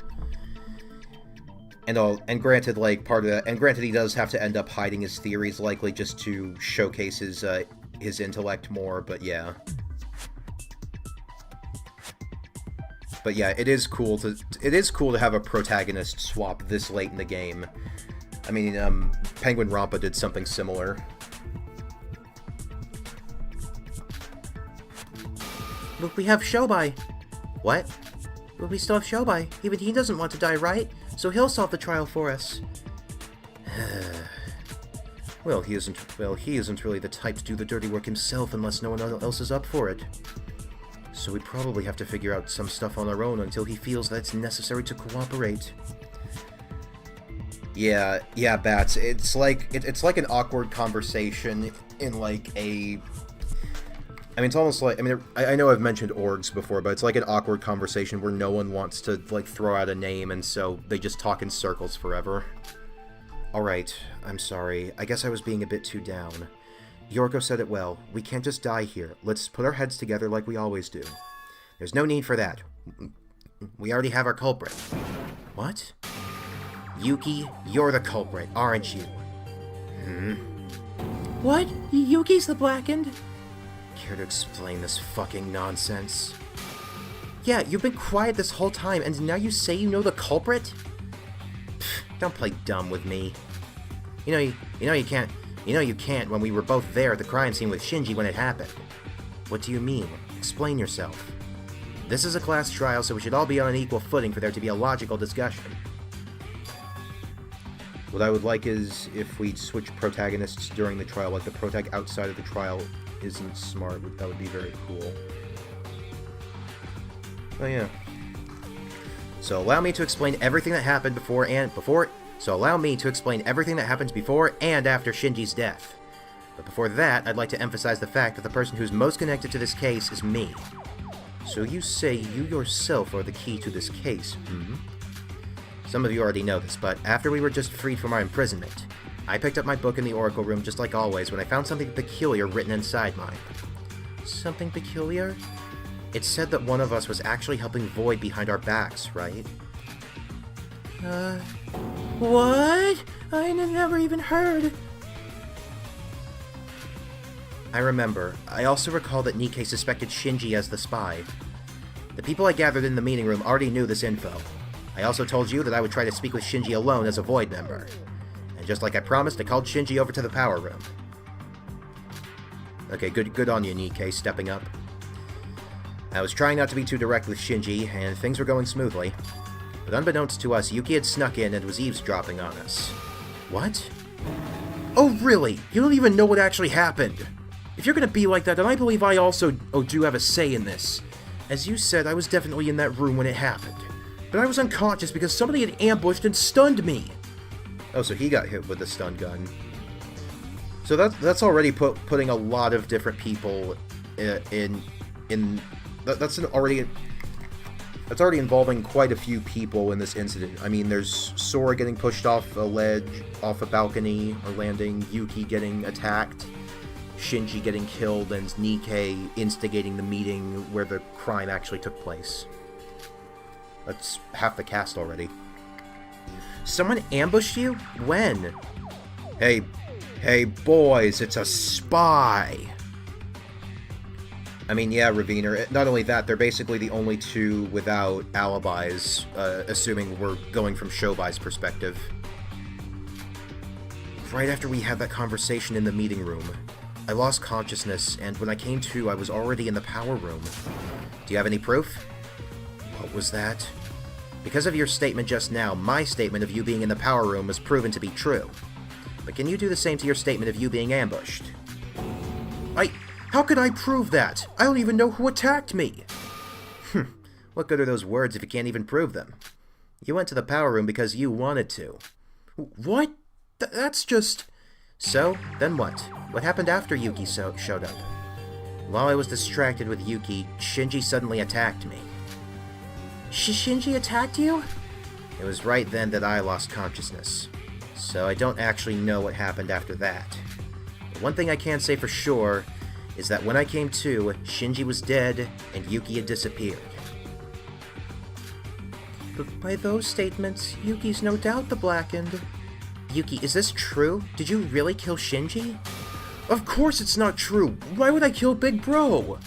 And granted, like, granted he does have to end up hiding his theories, likely just to showcase his intellect more, but yeah. But yeah, it is cool to have a protagonist swap this late in the game. I mean, Danganronpa did something similar. Look, we have Shobai. What? But we still have Shobai. Even he doesn't want to die, right? So he'll solve the trial for us. Well, he isn't really the type to do the dirty work himself unless no one else is up for it. So we probably have to figure out some stuff on our own until he feels that it's necessary to cooperate. Yeah, Bats. It's like an awkward conversation in like a... I mean, it's almost like... I mean, I know I've mentioned orgs before, but it's like an awkward conversation where no one wants to, like, throw out a name, and so they just talk in circles forever. Alright, I'm sorry. I guess I was being a bit too down. Yorko said it well. We can't just die here. Let's put our heads together like we always do. There's no need for that. We already have our culprit. What? Yuki, you're the culprit, aren't you? What? Yuki's the blackened? Care to explain this fucking nonsense? Yeah, you've been quiet this whole time, and now you say you know the culprit? Don't play dumb with me. You know you can't when we were both there at the crime scene with Shinji when it happened. What do you mean? Explain yourself. This is a class trial, so we should all be on an equal footing for there to be a logical discussion. What I would like is if we switch protagonists during the trial, like the protag outside of the trial isn't smart. That would be very cool. Oh yeah. So allow me to explain everything that happened before and after Shinji's death. But before that, I'd like to emphasize the fact that the person who's most connected to this case is me. So you say you yourself are the key to this case, Some of you already know this, but after we were just freed from our imprisonment, I picked up my book in the Oracle Room just like always when I found something peculiar written inside mine. Something peculiar? It said that one of us was actually helping Void behind our backs, right? What? I never even heard. I remember. I also recall that Nikkei suspected Shinji as the spy. The people I gathered in the meeting room already knew this info. I also told you that I would try to speak with Shinji alone as a Void member. And just like I promised, I called Shinji over to the power room. Okay, good on you, Nikkei, stepping up. I was trying not to be too direct with Shinji, and things were going smoothly. But unbeknownst to us, Yuki had snuck in and was eavesdropping on us. What? Oh, really? You don't even know what actually happened? If you're gonna be like that, then I believe I also do have a say in this. As you said, I was definitely in that room when it happened. But I was unconscious because somebody had ambushed and stunned me. Oh, so he got hit with the stun gun. So that's already putting a lot of different people in that's already involving quite a few people in this incident. I mean, there's Sora getting pushed off a ledge, off a balcony or landing, Yuki getting attacked, Shinji getting killed, and Nikkei instigating the meeting where the crime actually took place. That's half the cast already. Someone ambushed you? When? Hey boys, it's a spy! I mean, yeah, Raviner. Not only that, they're basically the only two without alibis, assuming we're going from Shoubai's perspective. Right after we had that conversation in the meeting room, I lost consciousness, and when I came to, I was already in the power room. Do you have any proof? What was that? Because of your statement just now, my statement of you being in the power room was proven to be true. But can you do the same to your statement of you being ambushed? How could I prove that? I don't even know who attacked me! What good are those words if you can't even prove them? You went to the power room because you wanted to. What? That's just... So, then what? What happened after Yuki showed up? While I was distracted with Yuki, Shinji suddenly attacked me. Shinji attacked you? It was right then that I lost consciousness. So I don't actually know what happened after that. But one thing I can say for sure is that when I came to, Shinji was dead and Yuki had disappeared. But by those statements, Yuki's no doubt the Blackened. Yuki, is this true? Did you really kill Shinji? Of course it's not true! Why would I kill Big Bro?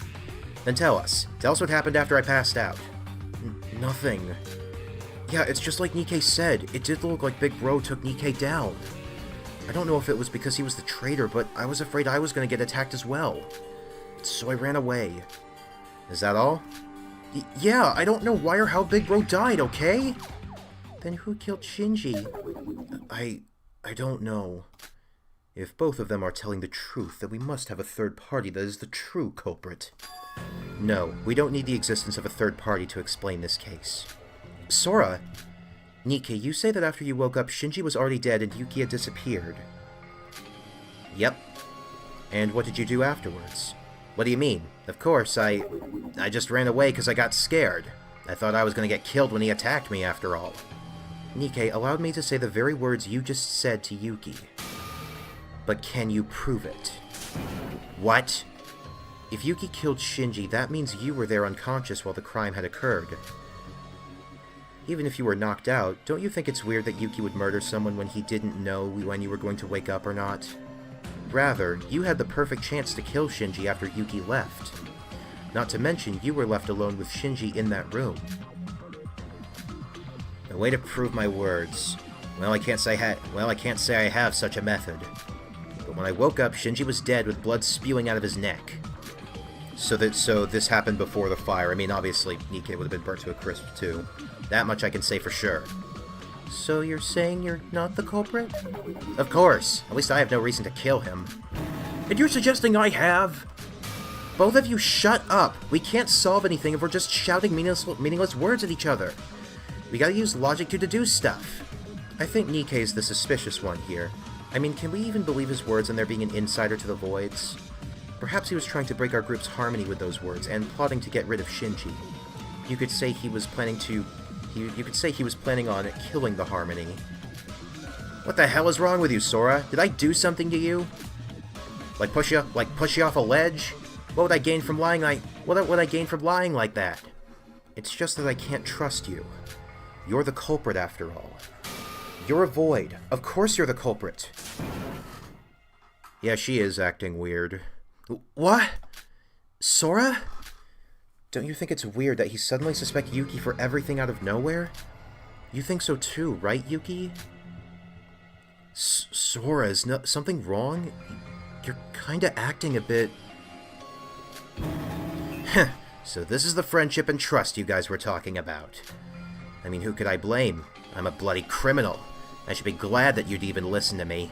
Then tell us. Tell us what happened after I passed out. Nothing. Yeah, it's just like Nikkei said. It did look like Big Bro took Nikkei down. I don't know if it was because he was the traitor, but I was afraid I was going to get attacked as well. So I ran away. Is that all? Yeah, I don't know why or how Big Bro died, okay? Then who killed Shinji? I don't know. If both of them are telling the truth, then we must have a third party that is the true culprit. No, we don't need the existence of a third party to explain this case. Sora! Nikkei, you say that after you woke up, Shinji was already dead and Yuki had disappeared. Yep. And what did you do afterwards? What do you mean? Of course, I just ran away because I got scared. I thought I was going to get killed when he attacked me, after all. Nikkei allowed me to say the very words you just said to Yuki. But can you prove it? What? If Yuki killed Shinji, that means you were there unconscious while the crime had occurred. Even if you were knocked out, don't you think it's weird that Yuki would murder someone when he didn't know when you were going to wake up or not? Rather, you had the perfect chance to kill Shinji after Yuki left. Not to mention, you were left alone with Shinji in that room. A way to prove my words. Well, I can't say I have such a method. But when I woke up, Shinji was dead with blood spewing out of his neck. So this happened before the fire. I mean, obviously, Nikkei would have been burnt to a crisp, too. That much I can say for sure. So you're saying you're not the culprit? Of course. At least I have no reason to kill him. And you're suggesting I have? Both of you shut up! We can't solve anything if we're just shouting meaningless words at each other. We gotta use logic to deduce stuff. I think Nikkei's the suspicious one here. I mean, can we even believe his words on there being an insider to the Voids? Perhaps he was trying to break our group's harmony with those words, and plotting to get rid of Shinji. You could say he was planning on killing the Harmony. What the hell is wrong with you, Sora? Did I do something to you? Like push you off a ledge? What would I gain from lying like that? It's just that I can't trust you. You're the culprit after all. You're a Void. Of course you're the culprit. Yeah, she is acting weird. What? Sora? Don't you think it's weird that he suddenly suspects Yuki for everything out of nowhere? You think so too, right, Yuki? Sora, is something wrong? You're kinda acting a bit... So this is the friendship and trust you guys were talking about. I mean, who could I blame? I'm a bloody criminal. I should be glad that you'd even listen to me.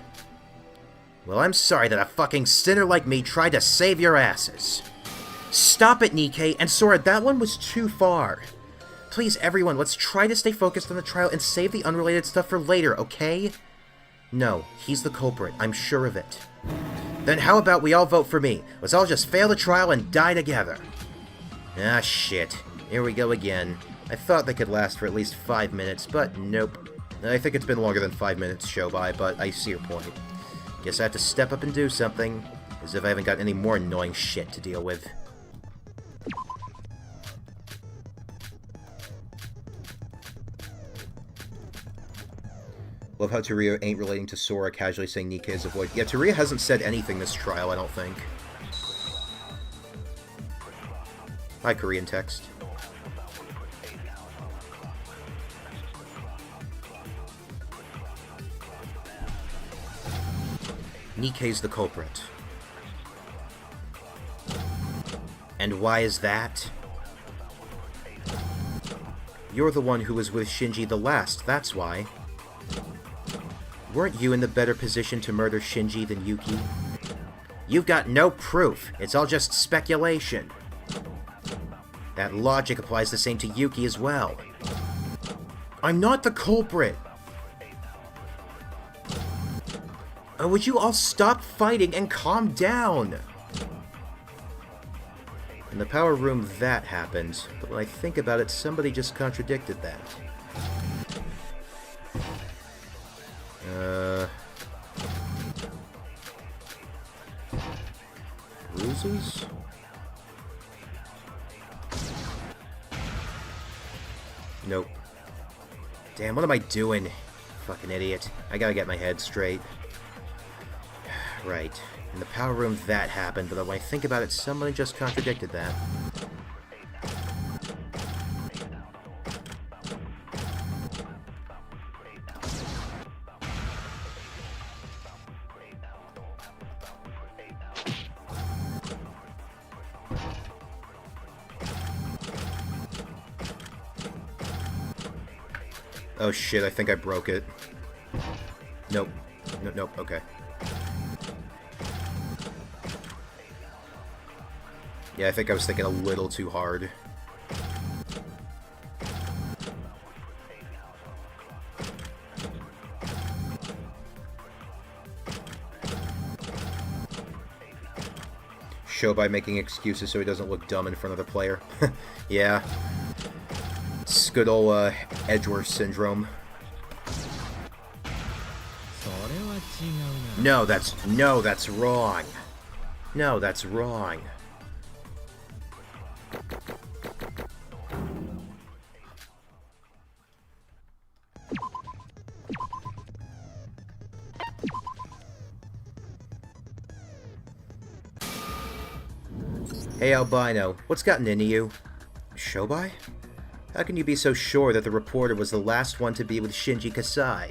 Well, I'm sorry that a fucking sinner like me tried to save your asses. Stop it, Nikke, and Sora, that one was too far. Please, everyone, let's try to stay focused on the trial and save the unrelated stuff for later, okay? No, he's the culprit, I'm sure of it. Then how about we all vote for me? Let's all just fail the trial and die together. Ah, shit. Here we go again. I thought they could last for at least 5 minutes, but nope. I think it's been longer than 5 minutes, Shobai, but I see your point. Guess I have to step up and do something, as if I haven't got any more annoying shit to deal with. Love how Taria ain't relating to Sora, casually saying Nikke is a void. Yeah, Taria hasn't said anything this trial, I don't think. Hi, Korean text. Nikke's the culprit. And why is that? You're the one who was with Shinji the last, that's why. Weren't you in the better position to murder Shinji than Yuki? You've got no proof. It's all just speculation. That logic applies the same to Yuki as well. I'm not the culprit! Would you all stop fighting and calm down? In the power room, that happened. But when I think about it, somebody just contradicted that. Bruises? Nope. Damn, what am I doing? Fucking idiot. I gotta get my head straight. Right. In the power room, that happened, but when I think about it, somebody just contradicted that. Oh shit, I think I broke it. Nope. Nope, okay. Yeah, I think I was thinking a little too hard. Show by making excuses so he doesn't look dumb in front of the player. Yeah. It's good old Edgeworth syndrome. No, that's wrong. No, that's wrong. Hey Albino, what's gotten into you? Shobai? How can you be so sure that the reporter was the last one to be with Shinji Kasai?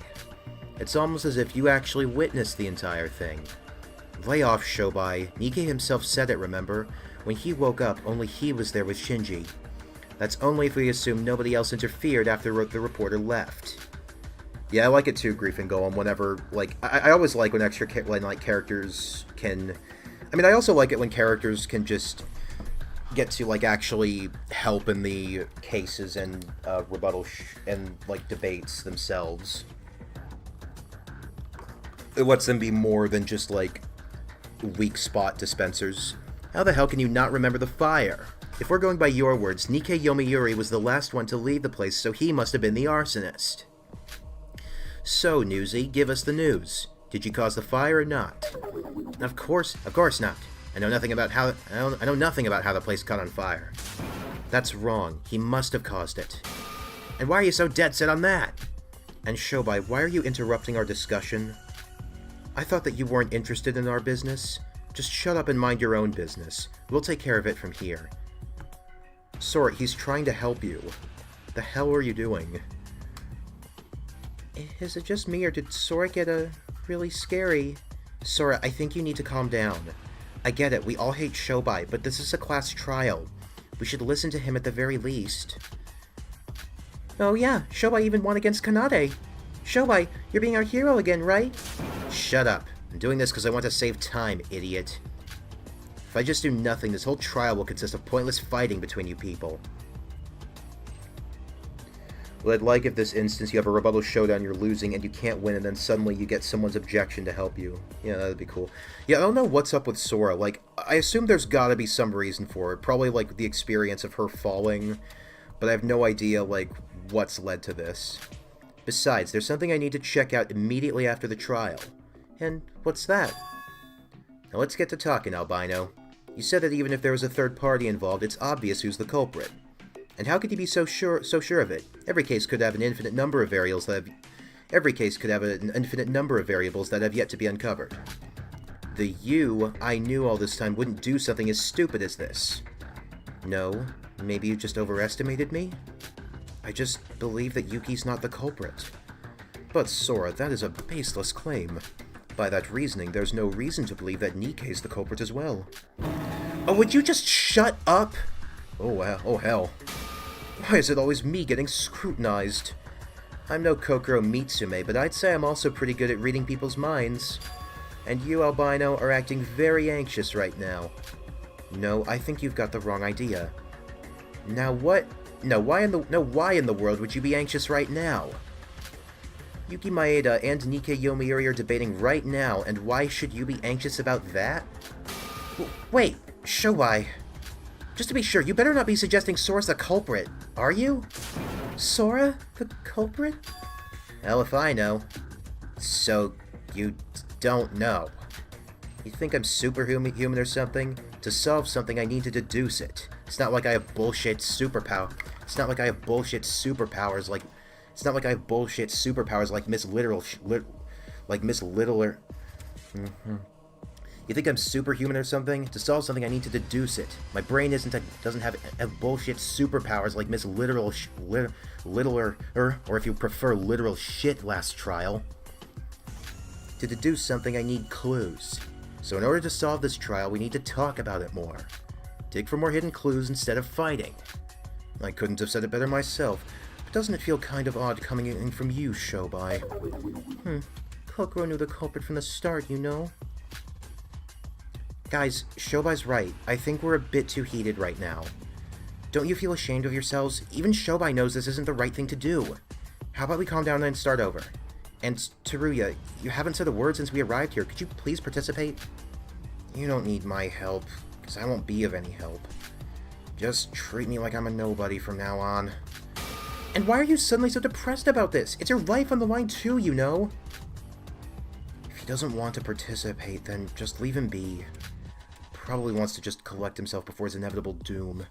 It's almost as if you actually witnessed the entire thing. Lay off, Shobai. Nikke himself said it, remember? When he woke up, only he was there with Shinji. That's only if we assume nobody else interfered after the reporter left. Yeah, I like it too, Grief and Golem, whenever, like, I always like when characters can... I mean, I also like it when characters can just get to, like, actually help in the cases and rebuttal and, like, debates themselves. It lets them be more than just, like, weak spot dispensers. How the hell can you not remember the fire? If we're going by your words, Nikke Yomiuri was the last one to leave the place, so he must have been the arsonist. So, Newsy, give us the news. Did you cause the fire or not? Of course not. I know nothing about how the place caught on fire. That's wrong. He must have caused it. And why are you so dead set on that? And Shobai, why are you interrupting our discussion? I thought that you weren't interested in our business. Just shut up and mind your own business. We'll take care of it from here. Sora, he's trying to help you. The hell are you doing? Is it just me, or did Sora get really scary? Sora, I think you need to calm down. I get it, we all hate Shobai, but this is a class trial. We should listen to him at the very least. Oh yeah, Shobai even won against Kanade. Shobai, you're being our hero again, right? Shut up. I'm doing this because I want to save time, idiot. If I just do nothing, this whole trial will consist of pointless fighting between you people. Well, I'd like if this instance you have a rebuttal showdown, you're losing, and you can't win, and then suddenly you get someone's objection to help you. Yeah, that'd be cool. Yeah, I don't know what's up with Sora. Like, I assume there's gotta be some reason for it. Probably, like, the experience of her falling. But I have no idea, like, what's led to this. Besides, there's something I need to check out immediately after the trial. And what's that? Now let's get to talking, Albino. You said that even if there was a third party involved, it's obvious who's the culprit. And how could you be so sure of it? Every case could have an infinite number of variables that have yet to be uncovered. The you I knew all this time wouldn't do something as stupid as this. No, maybe you just overestimated me? I just believe that Yuki's not the culprit. But Sora, that is a baseless claim. By that reasoning, there's no reason to believe that Nikkei's the culprit as well. Oh, would you just shut up? Oh, well, oh hell. Why is it always me getting scrutinized? I'm no Kokoro Mitsume, but I'd say I'm also pretty good at reading people's minds. And you, Albino, are acting very anxious right now. No, I think you've got the wrong idea. Now what? No, why in the world would you be anxious right now? Yuki Maeda and Nikkei Yomiuri are debating right now, and why should you be anxious about that? Wait, Shobai. Just to be sure, you better not be suggesting Sora's the culprit, are you? Sora? The culprit? Hell if I know. So, you don't know. You think I'm superhuman or something? To solve something, I need to deduce it. It's not like I have bullshit superpower. It's not like I have bullshit superpowers like... It's not like I have bullshit superpowers like Miss Littler... You think I'm superhuman or something? To solve something, I need to deduce it. My brain doesn't have bullshit superpowers like Miss Littler, or if you prefer, literal shit last trial. To deduce something, I need clues. So in order to solve this trial, we need to talk about it more. Dig for more hidden clues instead of fighting. I couldn't have said it better myself, but doesn't it feel kind of odd coming in from you, Shobai? Kokoro knew the culprit from the start, you know? Guys, Shobai's right. I think we're a bit too heated right now. Don't you feel ashamed of yourselves? Even Shobai knows this isn't the right thing to do. How about we calm down and start over? And Teruya, you haven't said a word since we arrived here. Could you please participate? You don't need my help, because I won't be of any help. Just treat me like I'm a nobody from now on. And why are you suddenly so depressed about this? It's your life on the line too, you know? If he doesn't want to participate, then just leave him be. Probably wants to just collect himself before his inevitable doom.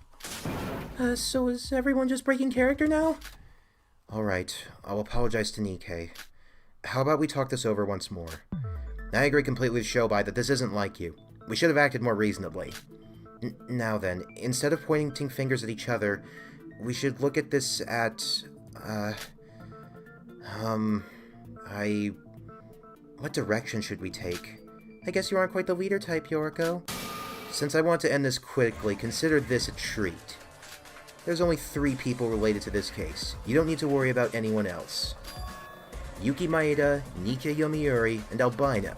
So is everyone just breaking character now? Alright, I'll apologize to Nikkei. How about we talk this over once more? I agree completely with Shobai that this isn't like you. We should have acted more reasonably. Now then, instead of pointing fingers at each other, we should look at this at... What direction should we take? I guess you aren't quite the leader type, Yoriko. Since I want to end this quickly, consider this a treat. There's only 3 people related to this case. You don't need to worry about anyone else. Yuki Maeda, Nikkei Yomiuri, and Albino.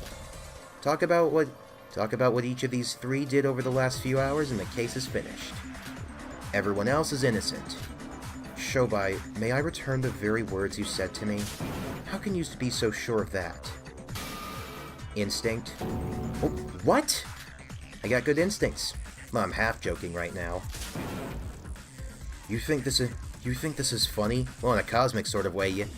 Talk about what each of these 3 did over the last few hours, and the case is finished. Everyone else is innocent. Shobai, may I return the very words you said to me? How can you be so sure of that? Instinct? Oh, what? I got good instincts. Well, I'm half joking right now. You think this is funny? Well, in a cosmic sort of way, yes.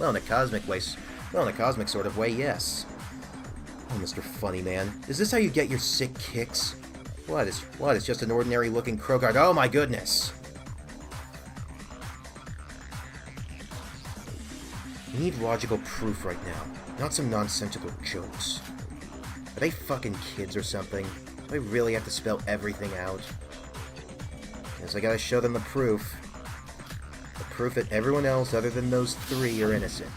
Oh, Mr. Funny Man. Is this how you get your sick kicks? What? It's just an ordinary-looking crow guard. Oh my goodness! We need logical proof right now, not some nonsensical jokes. Are they fucking kids or something? Do I really have to spell everything out? Guess I gotta show them the proof. The proof that everyone else other than those three are innocent.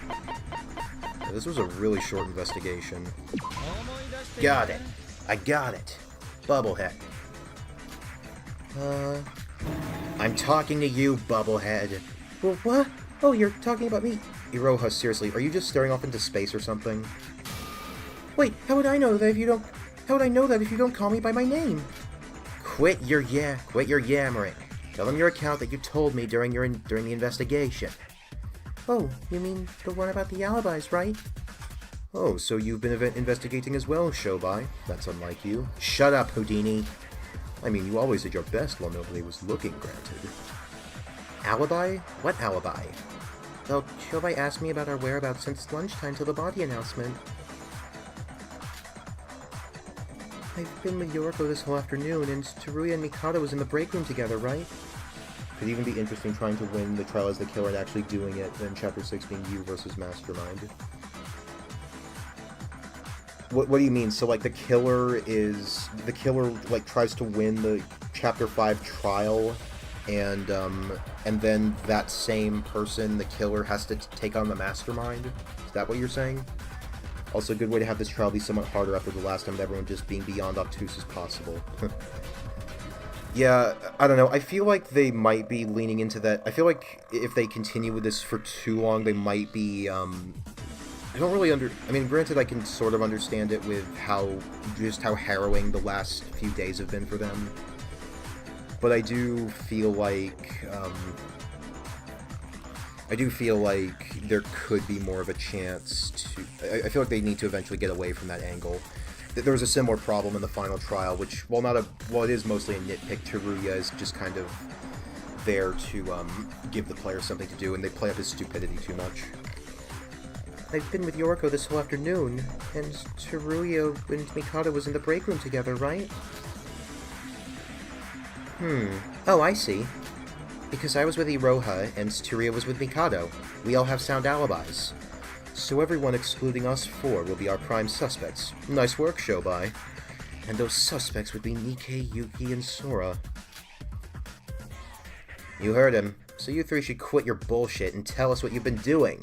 Yeah, this was a really short investigation. Got it. I got it. Bubblehead. I'm talking to you, Bubblehead. Well, what? Oh, you're talking about me. Iroha, seriously, are you just staring off into space or something? Wait, how would I know that if you don't... How would I know that if you don't call me by my name? Quit your yammering. Tell them your account that you told me during the investigation. Oh, you mean the one about the alibis, right? Oh, so you've been investigating as well, Shobai. That's unlike you. Shut up, Houdini. I mean, you always did your best while nobody was looking, granted. Alibi? What alibi? Well, Shobai asked me about our whereabouts since lunchtime till the body announcement. I've been with Yoriko this whole afternoon, and Teruya and Mikado was in the break room together, right? Could even be interesting trying to win the trial as the killer and actually doing it, then Chapter 6 being you versus Mastermind. What do you mean? So, like, the killer, like, tries to win the Chapter 5 trial, and then that same person, the killer, has to take on the Mastermind? Is that what you're saying? Also, a good way to have this trial be somewhat harder after the last time with everyone just being beyond obtuse as possible. Yeah, I don't know. I feel like they might be leaning into that. I feel like if they continue with this for too long, they might be, I don't really I mean, granted, I can sort of understand it with just how harrowing the last few days have been for them. But I do feel like, there could be more of a chance to... I feel like they need to eventually get away from that angle. There was a similar problem in the final trial, which, while it is mostly a nitpick, Teruya is just kind of there to give the player something to do, and they play up his stupidity too much. I've been with Yoriko this whole afternoon, and Teruya and Mikado was in the break room together, right? Oh, I see. Because I was with Iroha, and Teruya was with Mikado. We all have sound alibis. So everyone excluding us four will be our prime suspects. Nice work, Shobai. And those suspects would be Nikkei, Yuki, and Sora. You heard him. So you three should quit your bullshit and tell us what you've been doing.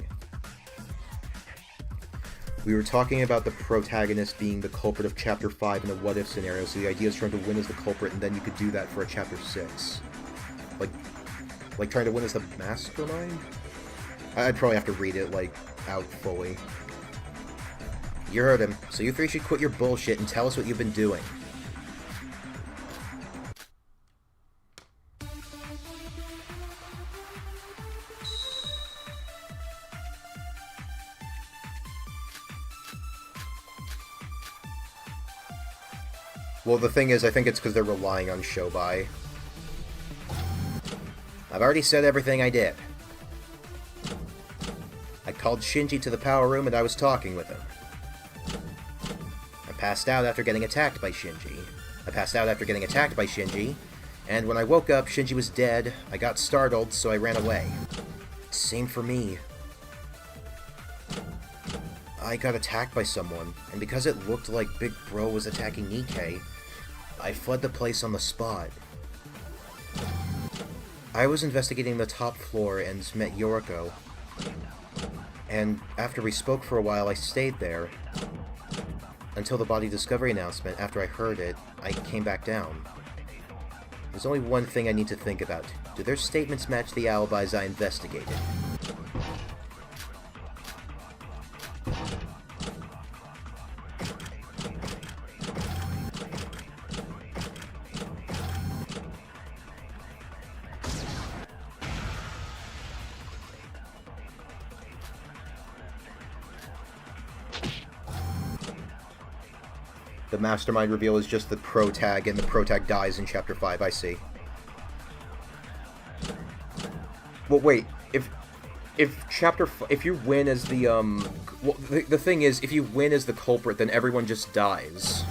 We were talking about the protagonist being the culprit of Chapter 5 in a what-if scenario, so the idea is trying to win as the culprit, and then you could do that for a Chapter 6. Like trying to win as the mastermind? I'd probably have to read it, out fully. You heard him, so you three should quit your bullshit and tell us what you've been doing. Well, the thing is, I think it's because they're relying on Shobai. I've already said everything I did. I called Shinji to the power room and I was talking with him. I passed out after getting attacked by Shinji. And when I woke up, Shinji was dead. I got startled, so I ran away. Same for me. I got attacked by someone, and because it looked like Big Bro was attacking Nikkei, I fled the place on the spot. I was investigating the top floor and met Yoriko. And after we spoke for a while, I stayed there. Until the body discovery announcement. After I heard it, I came back down. There's only one thing I need to think about. Do their statements match the alibis I investigated? The mastermind reveal is just the protag, and the protag dies in Chapter 5, I see. Well, wait, if you win as the, well, the thing is, if you win as the culprit, then everyone just dies.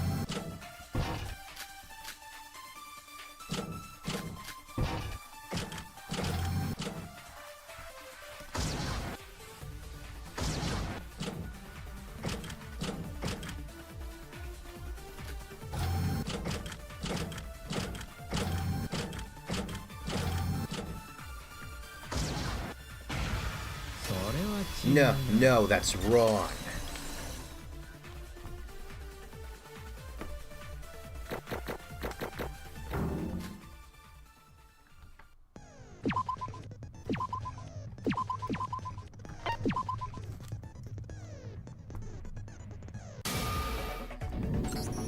No, that's wrong.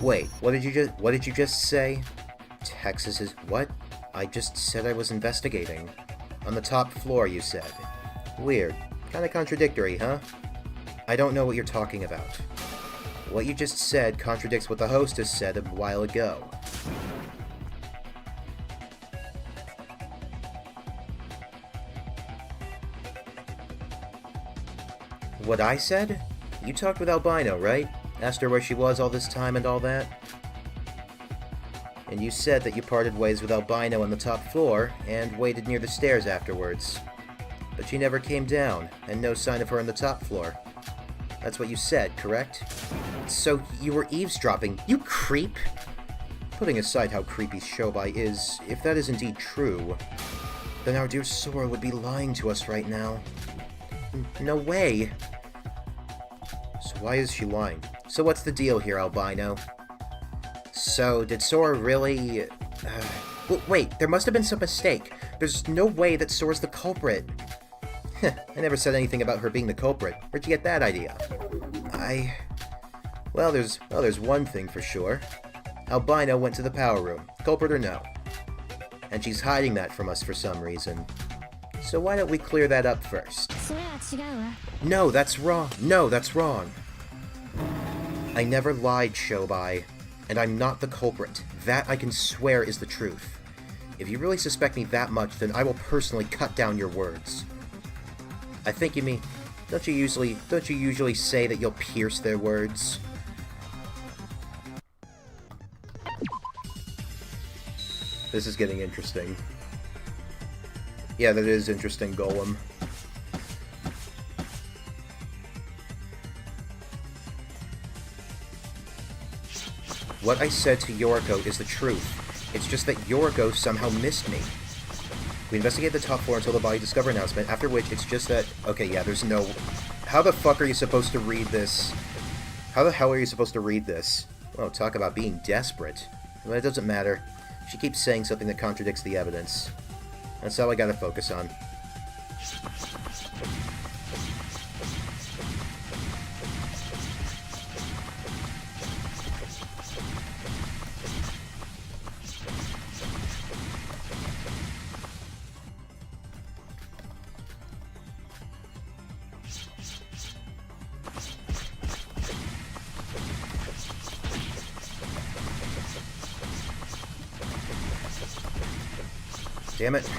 Wait, what did you just say? Texas is what? I just said I was investigating. On the top floor, you said. Weird. Kinda contradictory, huh? I don't know what you're talking about. What you just said contradicts what the hostess said a while ago. What I said? You talked with Albino, right? Asked her where she was all this time and all that? And you said that you parted ways with Albino on the top floor and waited near the stairs afterwards. But she never came down, and no sign of her on the top floor. That's what you said, correct? So you were eavesdropping, you creep! Putting aside how creepy Shobai is, if that is indeed true, then our dear Sora would be lying to us right now. No way! So why is she lying? So what's the deal here, Albino? So, did Sora really... wait, there must have been some mistake. There's no way that Sora's the culprit. I never said anything about her being the culprit. Where'd you get that idea? Well, there's one thing for sure. Albino went to the power room, culprit or no. And she's hiding that from us for some reason. So why don't we clear that up first? No, that's wrong. No, that's wrong. I never lied, Shobai. And I'm not the culprit. That I can swear is the truth. If you really suspect me that much, then I will personally cut down your words. I think you mean... Don't you usually say that you'll pierce their words? This is getting interesting. Yeah, that is interesting, Golem. What I said to Yoriko is the truth. It's just that Yoriko somehow missed me. We investigate the top floor until the body discover announcement, after which it's just that... Okay, yeah, there's no... How the fuck are you supposed to read this? How the hell are you supposed to read this? Oh, talk about being desperate. Well, it doesn't matter. She keeps saying something that contradicts the evidence. That's all I gotta focus on. Damn it.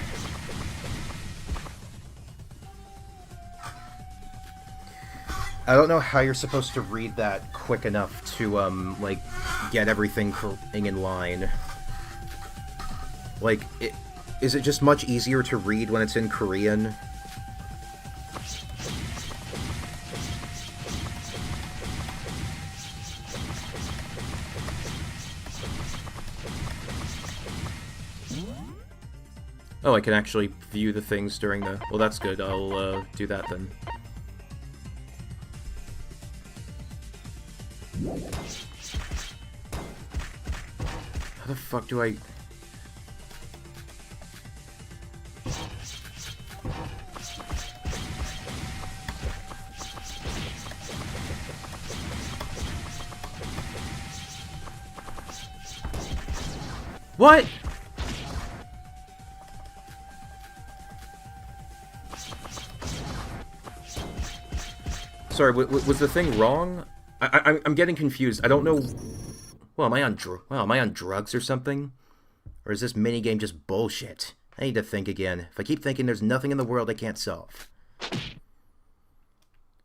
I don't know how you're supposed to read that quick enough to, like, get everything in line. Like, is it just much easier to read when it's in Korean? Oh, I can actually view the things during the... Well, that's good. I'll, do that then. How the fuck do I... What?! Sorry, was the thing wrong? I'm getting confused. I don't know... Well, am I on drugs or something? Or is this minigame just bullshit? I need to think again. If I keep thinking, there's nothing in the world I can't solve.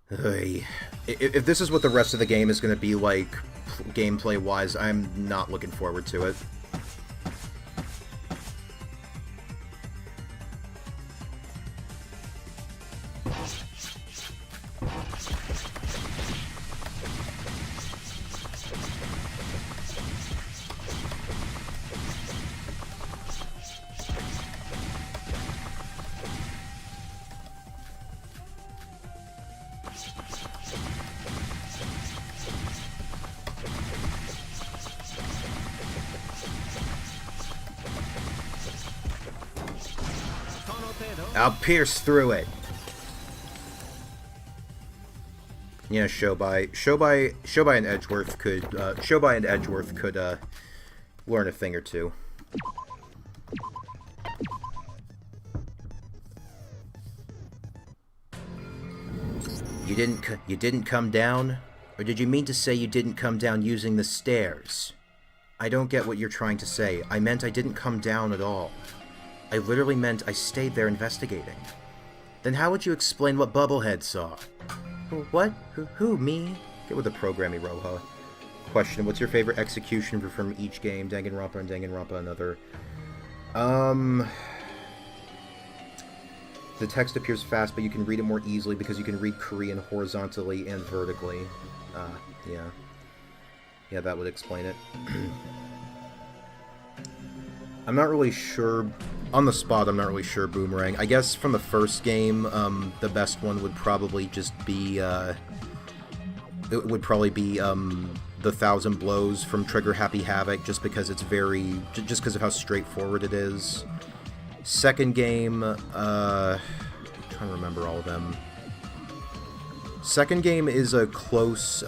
If this is what the rest of the game is going to be like, gameplay-wise, I'm not looking forward to it. I'll pierce through it. Yeah, Shobai and Edgeworth could learn a thing or two. You didn't come down? Or did you mean to say you didn't come down using the stairs? I don't get what you're trying to say. I meant I didn't come down at all. I literally meant I stayed there investigating. Then how would you explain what Bubblehead saw? What? Who, me? Get with the program, Iroha. Question, what's your favorite execution from each game? Danganronpa and Danganronpa another. The text appears fast, but you can read it more easily because you can read Korean horizontally and vertically. Yeah. Yeah, that would explain it. I'm not really sure... On the spot, I'm not really sure, Boomerang. I guess from the first game, the best one would probably just be, it would probably be, the 1,000 Blows from Trigger Happy Havoc, just because it's very... just because of how straightforward it is. Second game, I'm trying to remember all of them. Second game is a close,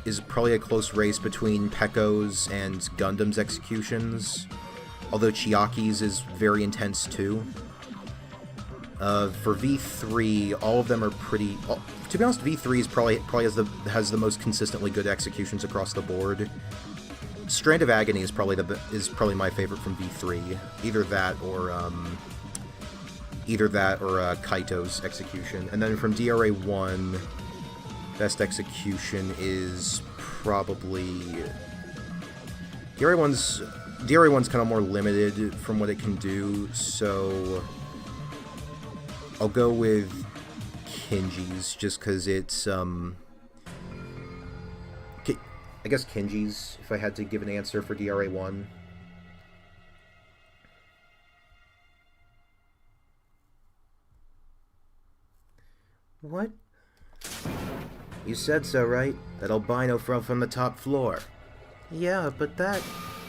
is probably a close race between Pekko's and Gundam's executions. Although Chiaki's is very intense too. For V3, all of them are pretty... to be honest, V3 is probably has the most consistently good executions across the board. Strand of Agony is probably my favorite from V3. Either that or Kaito's execution. And then from DRA1, best execution is probably... DRA1's kind of more limited from what it can do, so I'll go with Kinji's just because it's, I guess Kinji's, if I had to give an answer for DRA1. What? You said so, right? That albino from the top floor. Yeah, but that...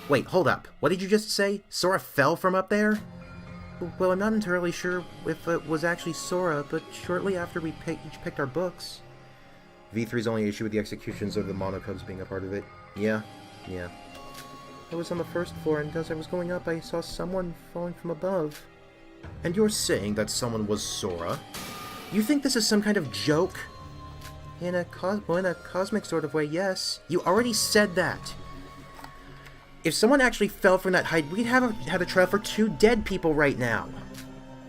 Wait, hold up. What did you just say? Sora fell from up there? Well, I'm not entirely sure if it was actually Sora, but shortly after we each picked our books... V3's only issue with the executions of the Monocubs being a part of it. Yeah. I was on the first floor, and as I was going up, I saw someone falling from above. And you're saying that someone was Sora? You think this is some kind of joke? In a cosmic sort of way, yes. You already said that. If someone actually fell from that height, we'd have had a trial for 2 dead people right now.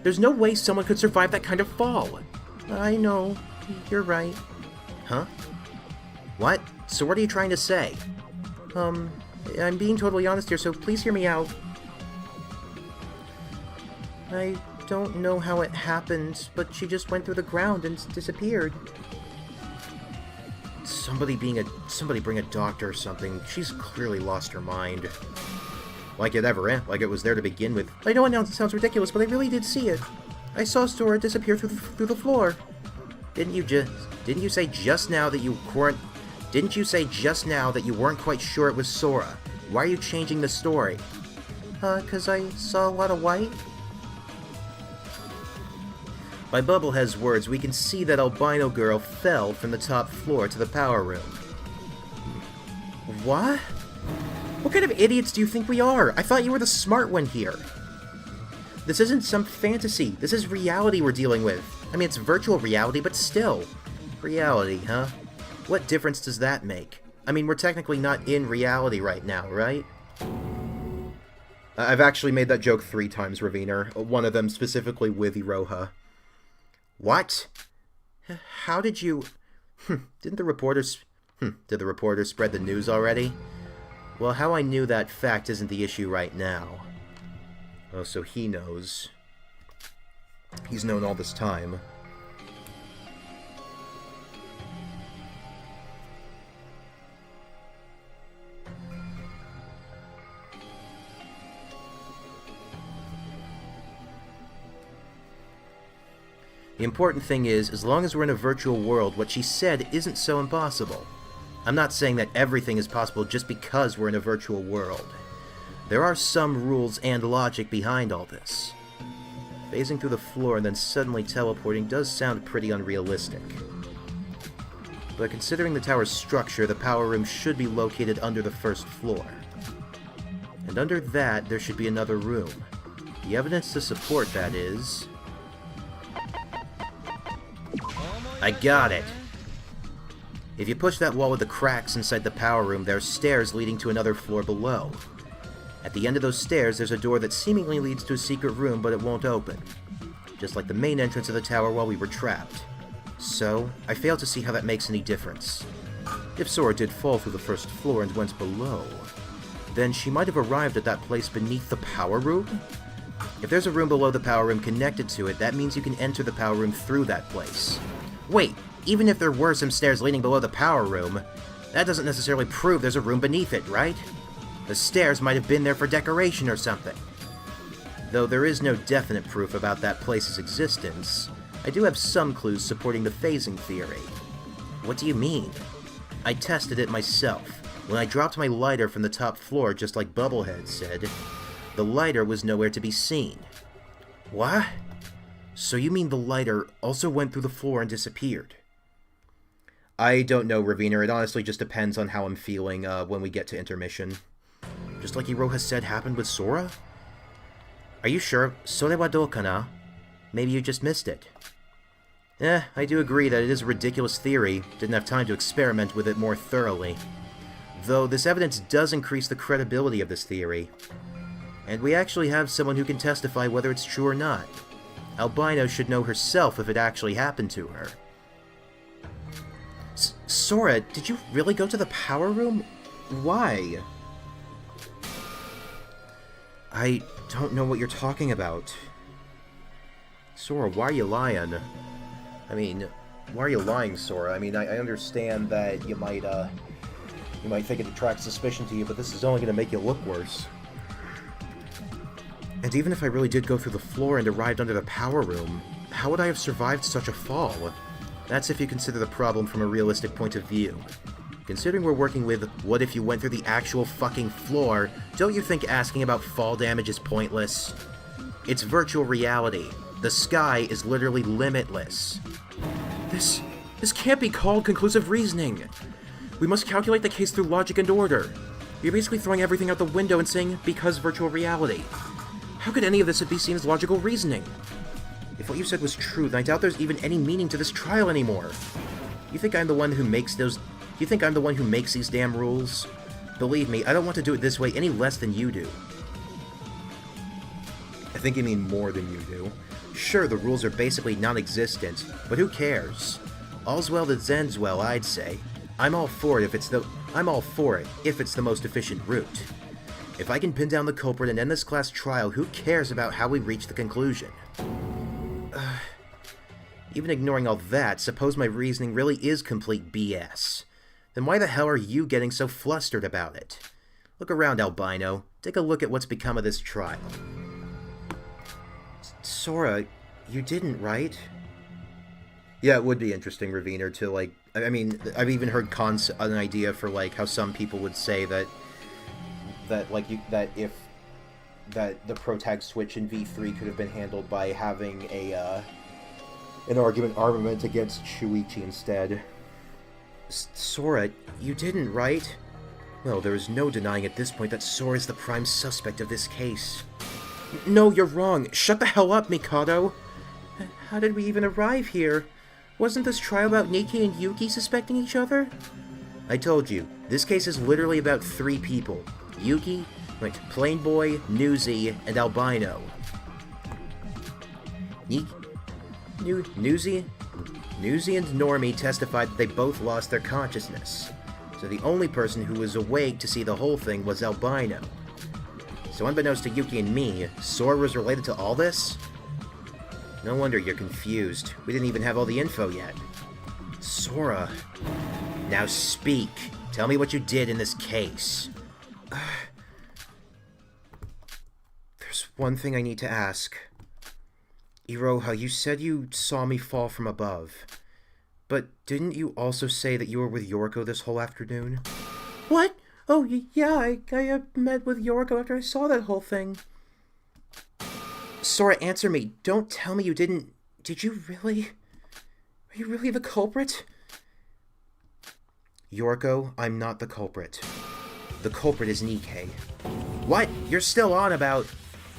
There's no way someone could survive that kind of fall. I know. You're right. Huh? What? So what are you trying to say? I'm being totally honest here, so please hear me out. I don't know how it happened, but she just went through the ground and disappeared. Somebody bring a doctor or something. She's clearly lost her mind. Like it was there to begin with. I know it sounds ridiculous, but I really did see it. I saw Sora disappear through the floor. Didn't you say just now that you weren't quite sure it was Sora? Why are you changing the story? 'Cause I saw a lot of white. By Bubblehead's words, we can see that albino girl fell from the top floor to the power room. What? What kind of idiots do you think we are? I thought you were the smart one here. This isn't some fantasy. This is reality we're dealing with. I mean, it's virtual reality, but still. Reality, huh? What difference does that make? I mean, we're technically not in reality right now, right? I've actually made that joke 3 times, Raviner. One of them specifically with Iroha. What? How did you... Did the reporters spread the news already? Well, how I knew that fact isn't the issue right now. Oh, so he knows. He's known all this time. The important thing is, as long as we're in a virtual world, what she said isn't so impossible. I'm not saying that everything is possible just because we're in a virtual world. There are some rules and logic behind all this. Phasing through the floor and then suddenly teleporting does sound pretty unrealistic. But considering the tower's structure, the power room should be located under the first floor. And under that, there should be another room. The evidence to support that is... I got it! If you push that wall with the cracks inside the power room, there are stairs leading to another floor below. At the end of those stairs, there's a door that seemingly leads to a secret room, but it won't open. Just like the main entrance of the tower while we were trapped. So, I fail to see how that makes any difference. If Sora did fall through the first floor and went below, then she might have arrived at that place beneath the power room? If there's a room below the power room connected to it, that means you can enter the power room through that place. Wait, even if there were some stairs leading below the power room, that doesn't necessarily prove there's a room beneath it, right? The stairs might have been there for decoration or something. Though there is no definite proof about that place's existence, I do have some clues supporting the phasing theory. What do you mean? I tested it myself. When I dropped my lighter from the top floor, just like Bubblehead said, the lighter was nowhere to be seen. What? So you mean the lighter also went through the floor and disappeared? I don't know, Raviner. It honestly just depends on how I'm feeling when we get to intermission. Just like Iroha said happened with Sora? Are you sure? Sore wa dou kana? Maybe you just missed it. I do agree that it is a ridiculous theory. Didn't have time to experiment with it more thoroughly. Though this evidence does increase the credibility of this theory. And we actually have someone who can testify whether it's true or not. Albino should know herself if it actually happened to her. Sora, did you really go to the power room? Why? I don't know what you're talking about. Sora, why are you lying? I mean, why are you lying, Sora? I mean, I understand that you might think it attracts suspicion to you, but this is only going to make you look worse. And even if I really did go through the floor and arrived under the power room, how would I have survived such a fall? That's if you consider the problem from a realistic point of view. Considering we're working with what if you went through the actual fucking floor, don't you think asking about fall damage is pointless? It's virtual reality. The sky is literally limitless. This can't be called conclusive reasoning. We must calculate the case through logic and order. You're basically throwing everything out the window and saying, because virtual reality. How could any of this be seen as logical reasoning? If what you said was true, then I doubt there's even any meaning to this trial anymore. You think I'm the one who makes these damn rules? Believe me, I don't want to do it this way any less than you do. I think you mean more than you do. Sure, the rules are basically non-existent, but who cares? All's well that ends well, I'd say. I'm all for it if it's the most efficient route. If I can pin down the culprit and end this class trial, who cares about how we reach the conclusion? Even ignoring all that, suppose my reasoning really is complete BS. Then why the hell are you getting so flustered about it? Look around, Albino. Take a look at what's become of this trial. Sora, you didn't, right? Yeah, it would be interesting, Raviner, to, like... I mean, I've even heard an idea for, like, how some people would say that if the protag switch in V3 could have been handled by having an armament against Shuichi instead. Sora, you didn't, right? Well, there is no denying at this point that Sora is the prime suspect of this case. No, you're wrong. Shut the hell up, Mikado. How did we even arrive here? Wasn't this trial about Nikki and Yuki suspecting each other? I told you, this case is literally about 3 people. Yuki, Plain Boy, Newsy, and Albino. Newsy and Normie testified that they both lost their consciousness, so the only person who was awake to see the whole thing was Albino. So unbeknownst to Yuki and me, Sora was related to all this? No wonder you're confused. We didn't even have all the info yet. Sora. Now speak. Tell me what you did in this case. There's one thing I need to ask. Iroha, you said you saw me fall from above. But didn't you also say that you were with Yoriko this whole afternoon? What? Oh, yeah, I met with Yoriko after I saw that whole thing. Sora, answer me. Don't tell me you didn't... Did you really... Are you really the culprit? Yorko, I'm not the culprit. The culprit is Nikke. What? You're still on about...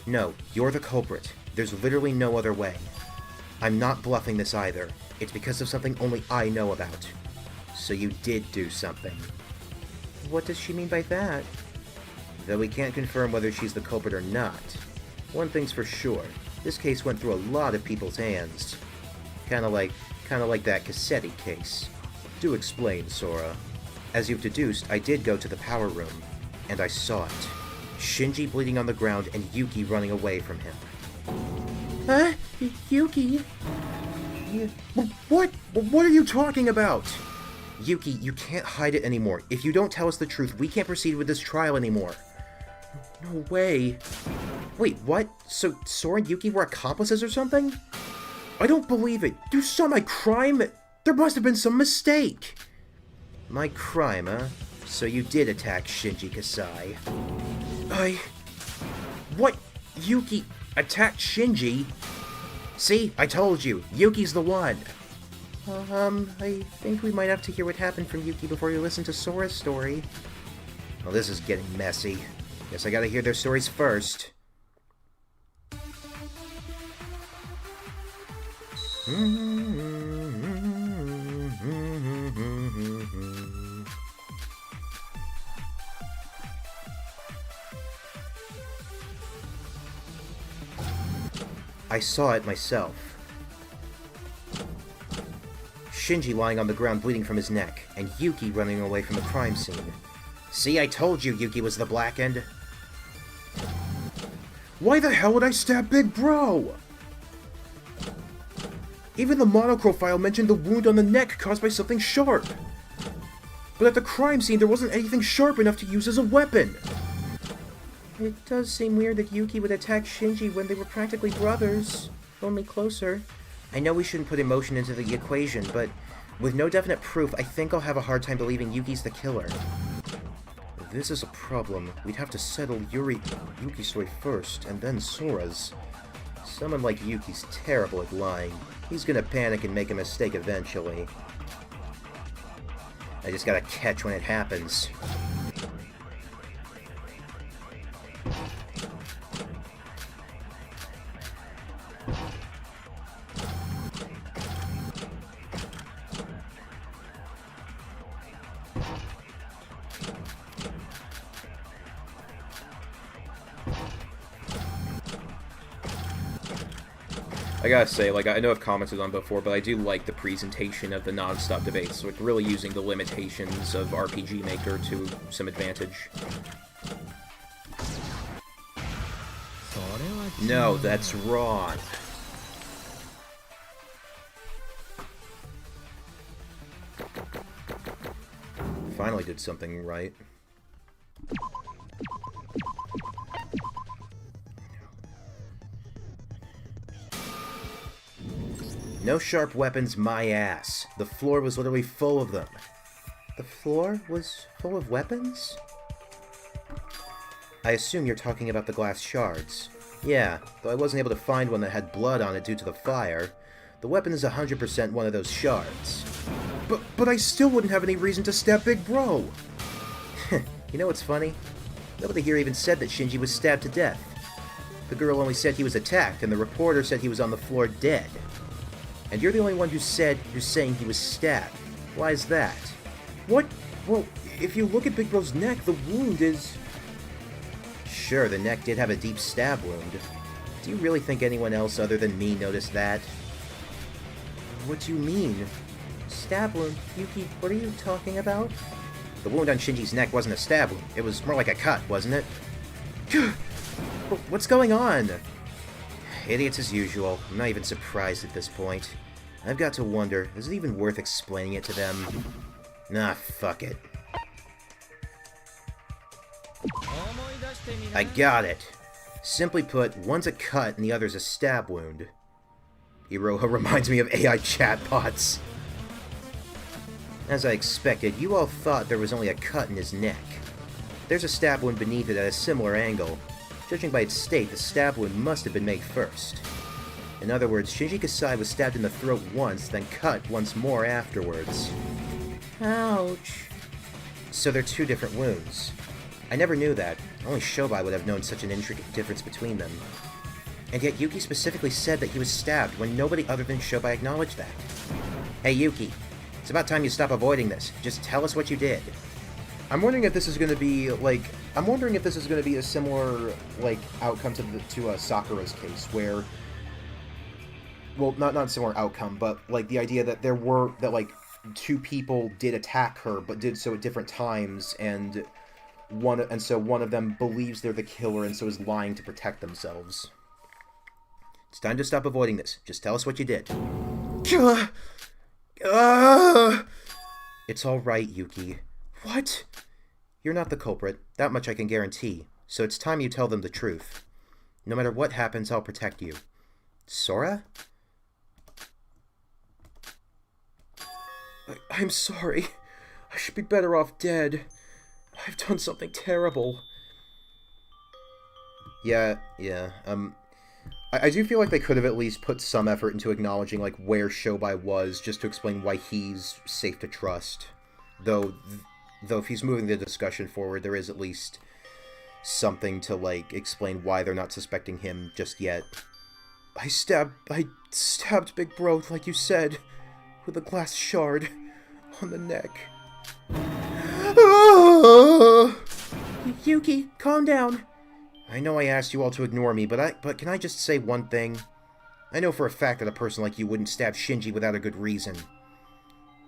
No, you're the culprit. There's literally no other way. I'm not bluffing this either. It's because of something only I know about. So you did do something. What does she mean by that? Though we can't confirm whether she's the culprit or not. One thing's for sure. This case went through a lot of people's hands. Kinda like that Cassetti case. Do explain, Sora. As you've deduced, I did go to the power room, and I saw it. Shinji bleeding on the ground and Yuki running away from him. Huh? Yuki? What? What are you talking about? Yuki, you can't hide it anymore. If you don't tell us the truth, we can't proceed with this trial anymore. No way. Wait, what? So Sora and Yuki were accomplices or something? I don't believe it. You saw my crime? There must have been some mistake. My crime, huh? So you did attack Shinji Kasai. What? Yuki attacked Shinji? See? I told you. Yuki's the one. I think we might have to hear what happened from Yuki before we listen to Sora's story. Well, this is getting messy. Guess I gotta hear their stories first. I saw it myself. Shinji lying on the ground bleeding from his neck, and Yuki running away from the crime scene. See, I told you Yuki was the Black End. Why the hell would I stab Big Bro? Even the monochrome file mentioned the wound on the neck caused by something sharp. But at the crime scene, there wasn't anything sharp enough to use as a weapon. It does seem weird that Yuki would attack Shinji when they were practically brothers, only closer. I know we shouldn't put emotion into the equation, but with no definite proof, I think I'll have a hard time believing Yuki's the killer. If this is a problem, we'd have to settle Yuki's story first, and then Sora's. Someone like Yuki's terrible at lying. He's gonna panic and make a mistake eventually. I just gotta catch when it happens. I gotta say, like, I know I've commented on before, but I do like the presentation of the non-stop debates, like, really using the limitations of RPG Maker to some advantage. No, that's wrong. Finally did something right. No sharp weapons, my ass. The floor was literally full of them. The floor was full of weapons? I assume you're talking about the glass shards. Yeah, though I wasn't able to find one that had blood on it due to the fire. The weapon is 100% one of those shards. But I still wouldn't have any reason to stab Big Bro! You know what's funny? Nobody here even said that Shinji was stabbed to death. The girl only said he was attacked, and the reporter said he was on the floor dead. And you're the only one who said you're saying he was stabbed. Why is that? What? Well, if you look at Big Bro's neck, the wound is... Sure, the neck did have a deep stab wound. Do you really think anyone else other than me noticed that? What do you mean? Stab wound? Yuki, what are you talking about? The wound on Shinji's neck wasn't a stab wound. It was more like a cut, wasn't it? What's going on? Idiots as usual. I'm not even surprised at this point. I've got to wonder, is it even worth explaining it to them? Nah, fuck it. I got it. Simply put, one's a cut and the other's a stab wound. Iroha reminds me of AI chatbots. As I expected, you all thought there was only a cut in his neck. There's a stab wound beneath it at a similar angle. Judging by its state, the stab wound must have been made first. In other words, Shinji Kasai was stabbed in the throat once, then cut once more afterwards. Ouch. So they're two different wounds. I never knew that. Only Shobai would have known such an intricate difference between them. And yet Yuki specifically said that he was stabbed when nobody other than Shobai acknowledged that. Hey Yuki, it's about time you stop avoiding this. Just tell us what you did. I'm wondering if this is going to be, like... I'm wondering if this is going to be a similar, like, outcome to Sakura's case, where... Well, not similar outcome, but, like, the idea that that, two people did attack her, but did so at different times, and so one of them believes they're the killer, and so is lying to protect themselves. It's time to stop avoiding this. Just tell us what you did. It's alright, Yuki. What? You're not the culprit. That much I can guarantee. So it's time you tell them the truth. No matter what happens, I'll protect you. Sora? I'm sorry. I should be better off dead. I've done something terrible. Yeah. I do feel like they could have at least put some effort into acknowledging, like, where Shobai was, just to explain why he's safe to trust. Though if he's moving the discussion forward, there is at least something to, like, explain why they're not suspecting him just yet. I stabbed Big Bro, like you said, with a glass shard on the neck. Yuki, calm down. I know I asked you all to ignore me, but can I just say one thing? I know for a fact that a person like you wouldn't stab Shinji without a good reason.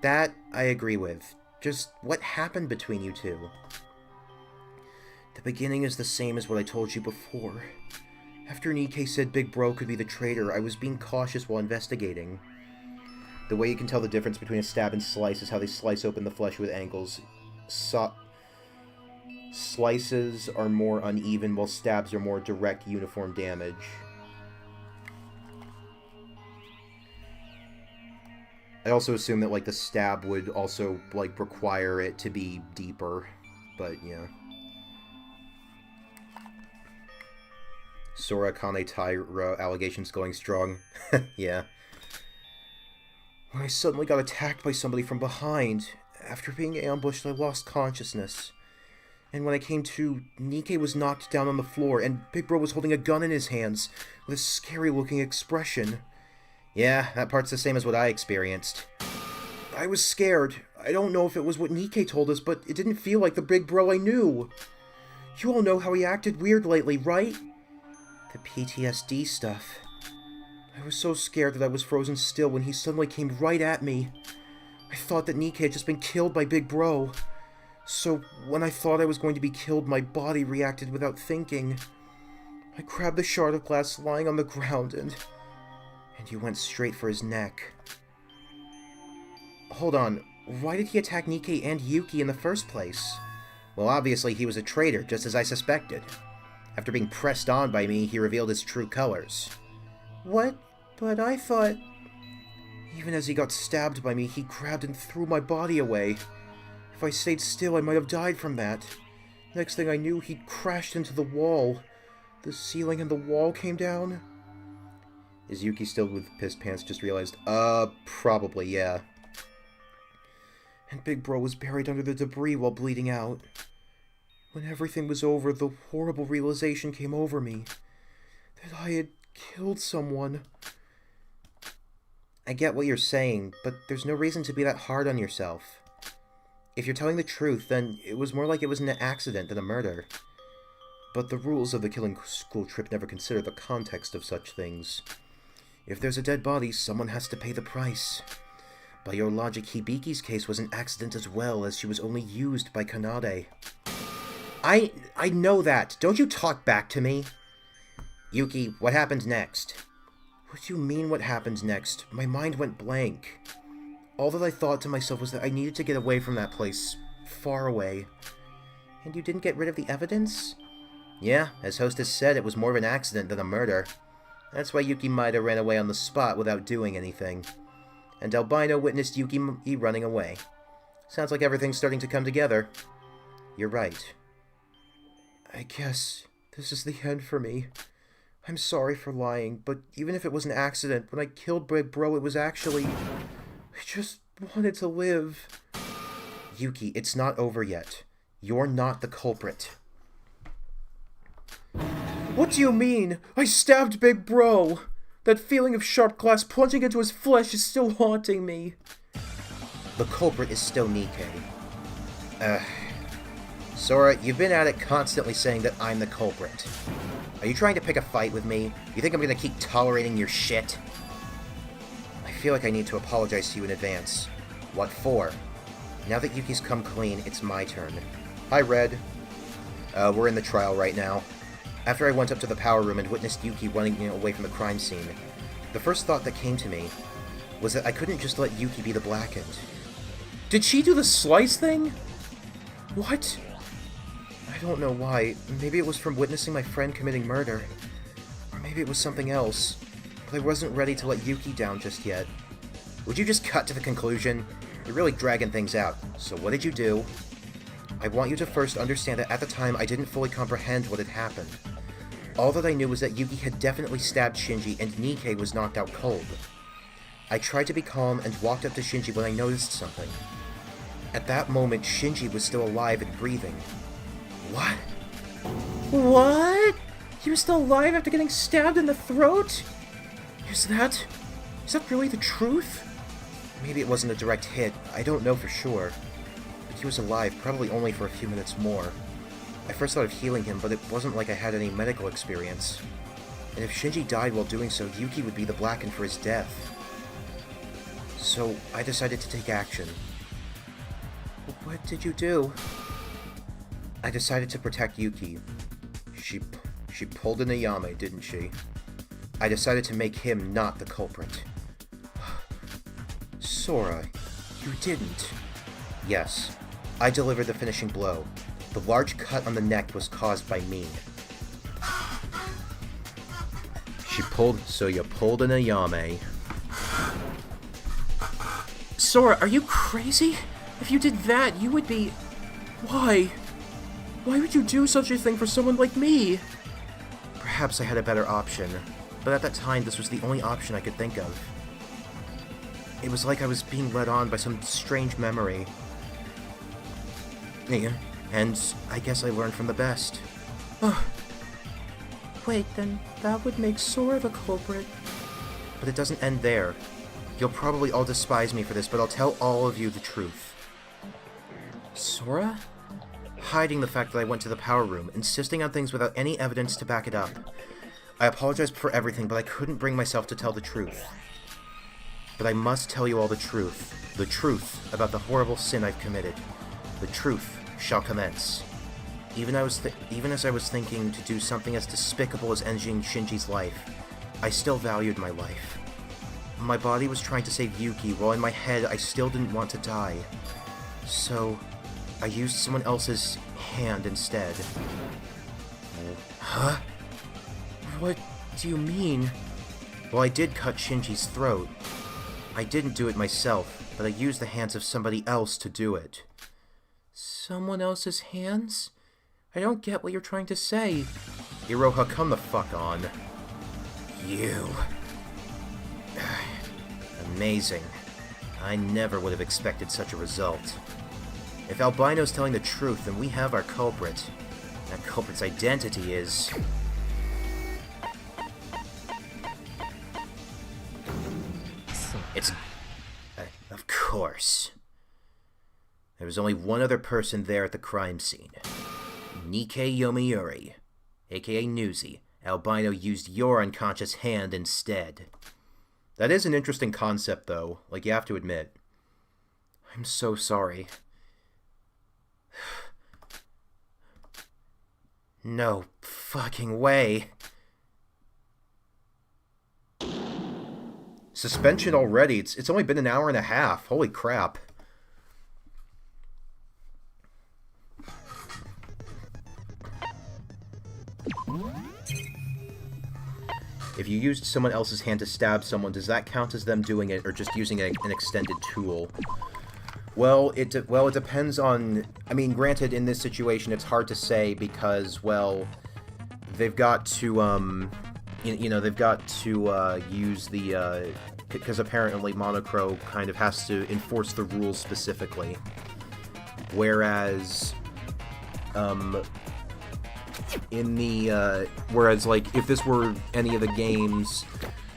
That I agree with. Just what happened between you two? The beginning is the same as what I told you before. After Nikkei said Big Bro could be the traitor, I was being cautious while investigating. The way you can tell the difference between a stab and slice is how they slice open the flesh with angles. Slices are more uneven, while stabs are more direct, uniform damage. I also assume that, like, the stab would also, like, require it to be deeper. But, yeah. Sora Kane Taira allegations going strong. Yeah. When I suddenly got attacked by somebody from behind, after being ambushed, I lost consciousness. And when I came to, Nikkei was knocked down on the floor, and Big Bro was holding a gun in his hands, with a scary-looking expression. Yeah, that part's the same as what I experienced. I was scared. I don't know if it was what Nikkei told us, but it didn't feel like the Big Bro I knew. You all know how he acted weird lately, right? The PTSD stuff. I was so scared that I was frozen still when he suddenly came right at me. I thought that Nikkei had just been killed by Big Bro. So, when I thought I was going to be killed, my body reacted without thinking. I grabbed the shard of glass lying on the ground, and he went straight for his neck. Hold on, why did he attack Nikkei and Yuki in the first place? Well, obviously he was a traitor, just as I suspected. After being pressed on by me, he revealed his true colors. What? But I thought... Even as he got stabbed by me, he grabbed and threw my body away. If I stayed still, I might have died from that. Next thing I knew, he crashed into the wall. The ceiling and the wall came down. Is Yuki still with pissed pants? Just realized. Probably, yeah. And Big Bro was buried under the debris while bleeding out. When everything was over, the horrible realization came over me. That I had killed someone. I get what you're saying, but there's no reason to be that hard on yourself. If you're telling the truth, then it was more like it was an accident than a murder. But the rules of the killing school trip never consider the context of such things. If there's a dead body, someone has to pay the price. By your logic, Hibiki's case was an accident as well, as she was only used by Kanade. I know that. Don't you talk back to me. Yuki, what happened next? What do you mean, what happened next? My mind went blank. All that I thought to myself was that I needed to get away from that place. Far away. And you didn't get rid of the evidence? Yeah, as Hostess said, it was more of an accident than a murder. That's why Yuki might have ran away on the spot without doing anything. And Albino witnessed Yuki running away. Sounds like everything's starting to come together. You're right. I guess This is the end for me. I'm sorry for lying, but even if it was an accident, when I killed Big Bro, it was actually... I just wanted to live. Yuki, it's not over yet. You're not the culprit. What do you mean? I stabbed Big Bro! That feeling of sharp glass plunging into his flesh is still haunting me. The culprit is still Nikkei. Sora, you've been at it constantly saying that I'm the culprit. Are you trying to pick a fight with me? You think I'm gonna keep tolerating your shit? I feel like I need to apologize to you in advance. What for? Now that Yuki's come clean, it's my turn. Hi, Red. We're in the trial right now. After I went up to the power room and witnessed Yuki running away from the crime scene, the first thought that came to me was that I couldn't just let Yuki be the blackened. Did she do the slice thing? What? I don't know why. Maybe it was from witnessing my friend committing murder. Or maybe it was something else. But I wasn't ready to let Yuki down just yet. Would you just cut to the conclusion? You're really dragging things out. So what did you do? I want you to first understand that at the time I didn't fully comprehend what had happened. All that I knew was that Yuki had definitely stabbed Shinji and Nikkei was knocked out cold. I tried to be calm and walked up to Shinji when I noticed something. At that moment, Shinji was still alive and breathing. What? What? He was still alive after getting stabbed in the throat? Is that really the truth? Maybe it wasn't a direct hit, I don't know for sure. But he was alive, probably only for a few minutes more. I first thought of healing him, but it wasn't like I had any medical experience. And if Shinji died while doing so, Yuki would be the blackened for his death. So, I decided to take action. What did you do? I decided to protect Yuki. She pulled an Ayame, didn't she? I decided to make him not the culprit. Sora, you didn't. Yes, I delivered the finishing blow. The large cut on the neck was caused by me. So you pulled an Ayame. Sora, are you crazy? If you did that, you would be... Why? Why would you do such a thing for someone like me? Perhaps I had a better option, but at that time this was the only option I could think of. It was like I was being led on by some strange memory. Yeah, and I guess I learned from the best. Oh. Wait, then that would make Sora the culprit. But it doesn't end there. You'll probably all despise me for this, but I'll tell all of you the truth. Sora? Hiding the fact that I went to the power room, insisting on things without any evidence to back it up. I apologized for everything, but I couldn't bring myself to tell the truth. But I must tell you all the truth about the horrible sin I've committed. The truth shall commence. Even as I was thinking to do something as despicable as ending Shinji's life, I still valued my life. My body was trying to save Yuki, while in my head I still didn't want to die. So, I used someone else's hand instead. Huh? What do you mean? Well, I did cut Shinji's throat. I didn't do it myself, but I used the hands of somebody else to do it. Someone else's hands? I don't get what you're trying to say. Iroha, come the fuck on. You. Amazing. I never would have expected such a result. If Albino's telling the truth, then we have our culprit. That culprit's identity is... It's... of course. There was only one other person there at the crime scene. Nikkei Yomiuri, aka Newsy. Albino used your unconscious hand instead. That is an interesting concept, though, like you have to admit. I'm so sorry. No fucking way. Suspension already? It's only been an hour and a half. Holy crap. If you used someone else's hand to stab someone, does that count as them doing it, or just using an extended tool? Well, it depends on... I mean, granted, in this situation, it's hard to say because, well, they've got to, they've got to use the, because apparently Monochrome kind of has to enforce the rules specifically. Whereas, like, if this were any of the games,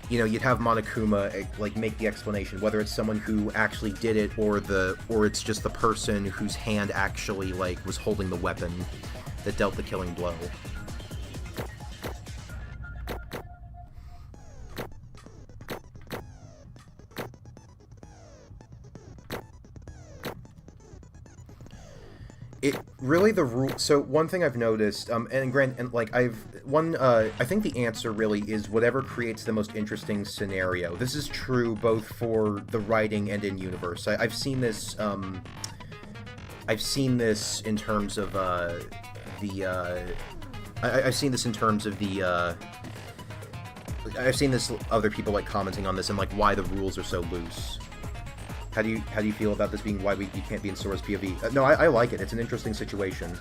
you'd have Monokuma, like, make the explanation, whether it's someone who actually did it, or it's just the person whose hand actually, like, was holding the weapon that dealt the killing blow. It really the rule. So one thing I've noticed, I think the answer really is whatever creates the most interesting scenario. This is true both for the writing and in universe. I've seen this. I've seen this in terms of I've seen this in terms of I've seen this other people like commenting on this and like why the rules are so loose. How do you feel about this being why you can't be in Sora's POV? No, I like it. It's an interesting situation.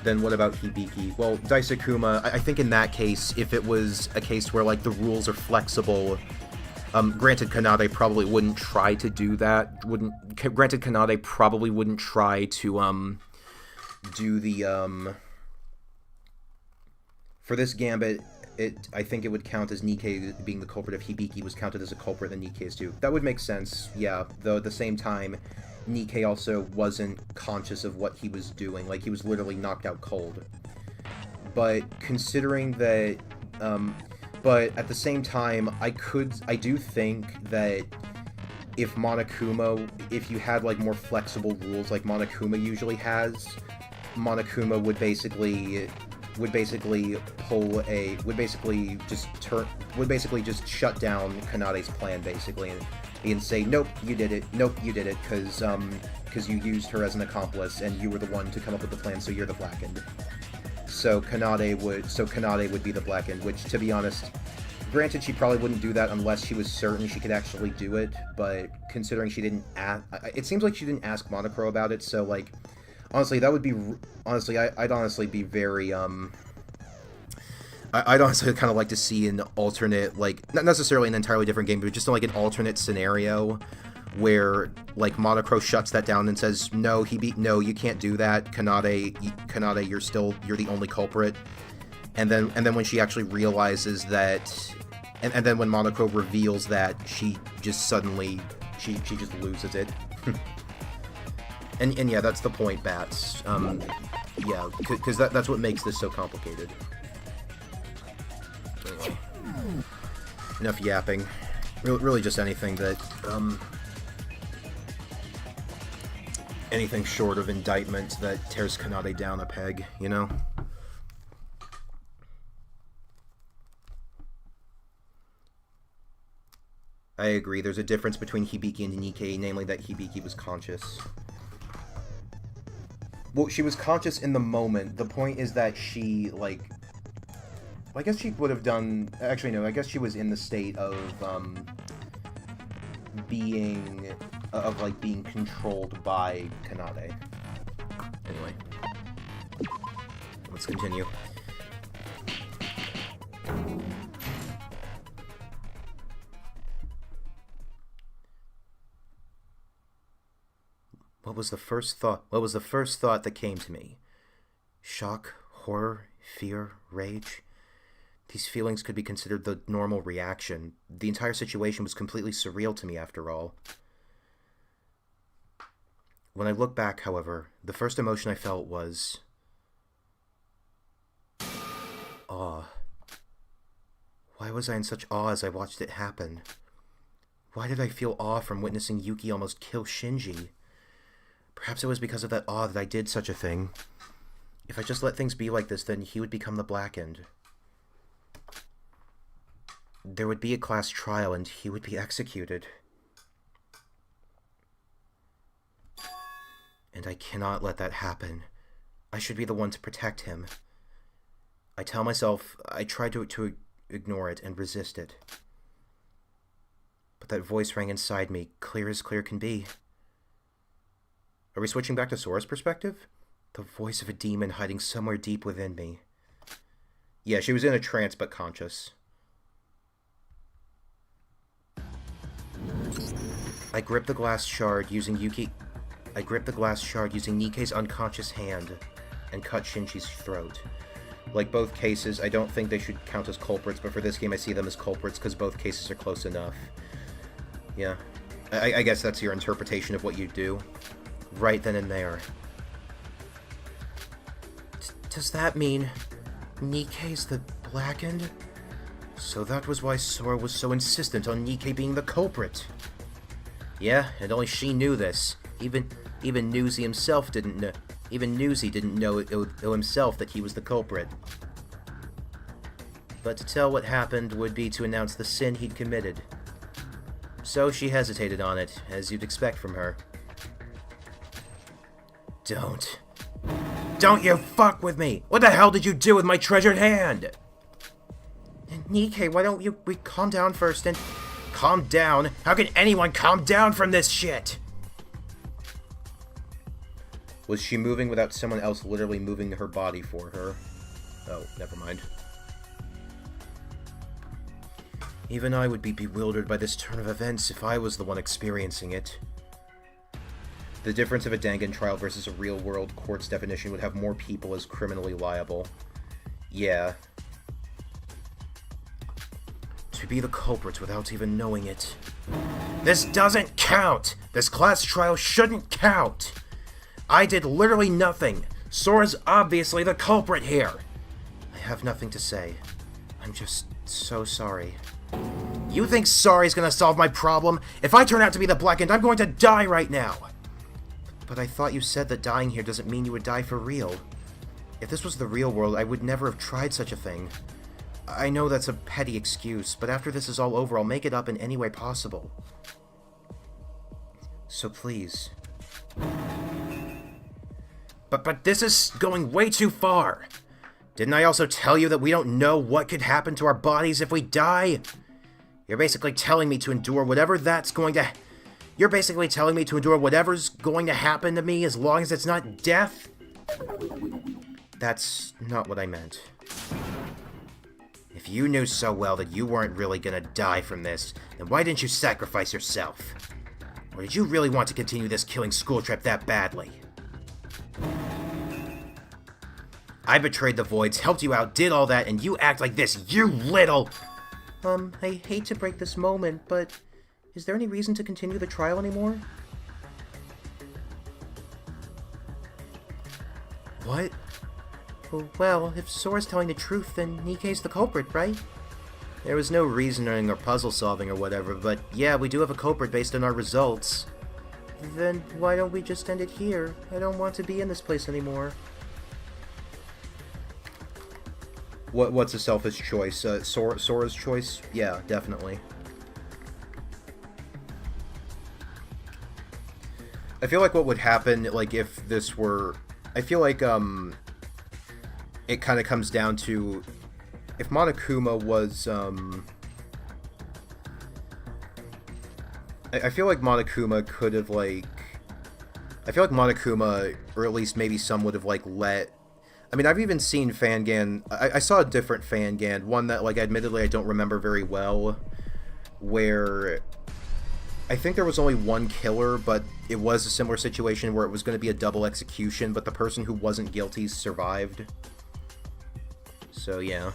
Then what about Hibiki? Well, Daisakuma, I think in that case, if it was a case where like the rules are flexible, granted Kanade probably wouldn't try to do that. Granted Kanade probably wouldn't try to do the for this gambit. I think it would count as Nikkei being the culprit if Hibiki was counted as a culprit, then Nikkei is too. That would make sense, yeah, though at the same time, Nikkei also wasn't conscious of what he was doing, like he was literally knocked out cold. But considering that, but at the same time, I do think that if you had like more flexible rules like Monokuma usually has, Monokuma would basically just shut down Kanade's plan basically and say nope you did it because you used her as an accomplice and you were the one to come up with the plan, so you're the blackened. So Kanade would be the blackened, which to be honest, granted she probably wouldn't do that unless she was certain she could actually do it, but considering she didn't it seems like she didn't ask Monochrome about it, so like honestly, that would be... Honestly, I'd honestly be very, I'd honestly kind of like to see an alternate, like, not necessarily an entirely different game, but just like an alternate scenario where, like, Monochrome shuts that down and says, no, no, you can't do that, Kanade, you're the only culprit. And then when she actually realizes that... And then when Monochrome reveals that, she just suddenly... She just loses it. And yeah, that's the point, Bats. Yeah, because that's what makes this so complicated. Anyway. Enough yapping. Really just anything that, anything short of indictment that tears Kanade down a peg, you know? I agree, there's a difference between Hibiki and Nikkei, namely that Hibiki was conscious. Well, she was conscious in the moment. The point is that she, like... I guess she would have done... Actually, no, I guess she was in the state of, being controlled by Kanade. Anyway. Let's continue. What was the first thought that came to me? Shock, horror, fear, rage? These feelings could be considered the normal reaction. The entire situation was completely surreal to me after all. When I look back, however, the first emotion I felt was... awe. Why was I in such awe as I watched it happen? Why did I feel awe from witnessing Yuki almost kill Shinji? Perhaps it was because of that awe that I did such a thing. If I just let things be like this, then he would become the blackened. There would be a class trial, and he would be executed. And I cannot let that happen. I should be the one to protect him. I tell myself I try to ignore it and resist it. But that voice rang inside me, clear as clear can be. Are we switching back to Sora's perspective? The voice of a demon hiding somewhere deep within me. Yeah, she was in a trance but conscious. I gripped the glass shard using Nikkei's unconscious hand and cut Shinji's throat. Like both cases, I don't think they should count as culprits, but for this game I see them as culprits because both cases are close enough. Yeah. I guess that's your interpretation of what you do. Right then and there. Does that mean Nikkei's the Blackened? So that was why Sora was so insistent on Nikkei being the culprit. Yeah, and only she knew this. Even Newsy himself didn't know. Even Newsy didn't know himself that he was the culprit. But to tell what happened would be to announce the sin he'd committed. So she hesitated on it, as you'd expect from her. Don't you fuck with me! What the hell did you do with my treasured hand? Nikkei, why don't we calm down first and... Calm down? How can anyone calm down from this shit? Was she moving without someone else literally moving her body for her? Oh, never mind. Even I would be bewildered by this turn of events if I was the one experiencing it. The difference of a Dangan trial versus a real-world court's definition would have more people as criminally liable. Yeah. To be the culprit without even knowing it. This doesn't count! This class trial shouldn't count! I did literally nothing! Sora's obviously the culprit here! I have nothing to say. I'm just so sorry. You think sorry's gonna solve my problem? If I turn out to be the Blackened, I'm going to die right now! But I thought you said that dying here doesn't mean you would die for real. If this was the real world, I would never have tried such a thing. I know that's a petty excuse, but after this is all over, I'll make it up in any way possible. So please. But this is going way too far. Didn't I also tell you that we don't know what could happen to our bodies if we die? You're basically telling me to endure whatever's going to happen to me as long as it's not death? That's not what I meant. If you knew so well that you weren't really gonna die from this, then why didn't you sacrifice yourself? Or did you really want to continue this killing school trip that badly? I betrayed the Voids, helped you out, did all that, and you act like this, you little... I hate to break this moment, but is there any reason to continue the trial anymore? What? Well, if Sora's telling the truth, then Nikkei's the culprit, right? There was no reasoning or puzzle solving or whatever, but yeah, we do have a culprit based on our results. Then why don't we just end it here? I don't want to be in this place anymore. What's a selfish choice? Sora's choice? Yeah, definitely. I feel like what would happen, like, if this were... I feel like, it kind of comes down to... If Monokuma was, I feel like Monokuma could have, like... I feel like Monokuma, or at least maybe some would have, like, let... I mean, I've even seen Fangan... I saw a different Fangan, one that, like, admittedly I don't remember very well, where... I think there was only one killer, but it was a similar situation where it was going to be a double execution, but the person who wasn't guilty survived. So, yeah.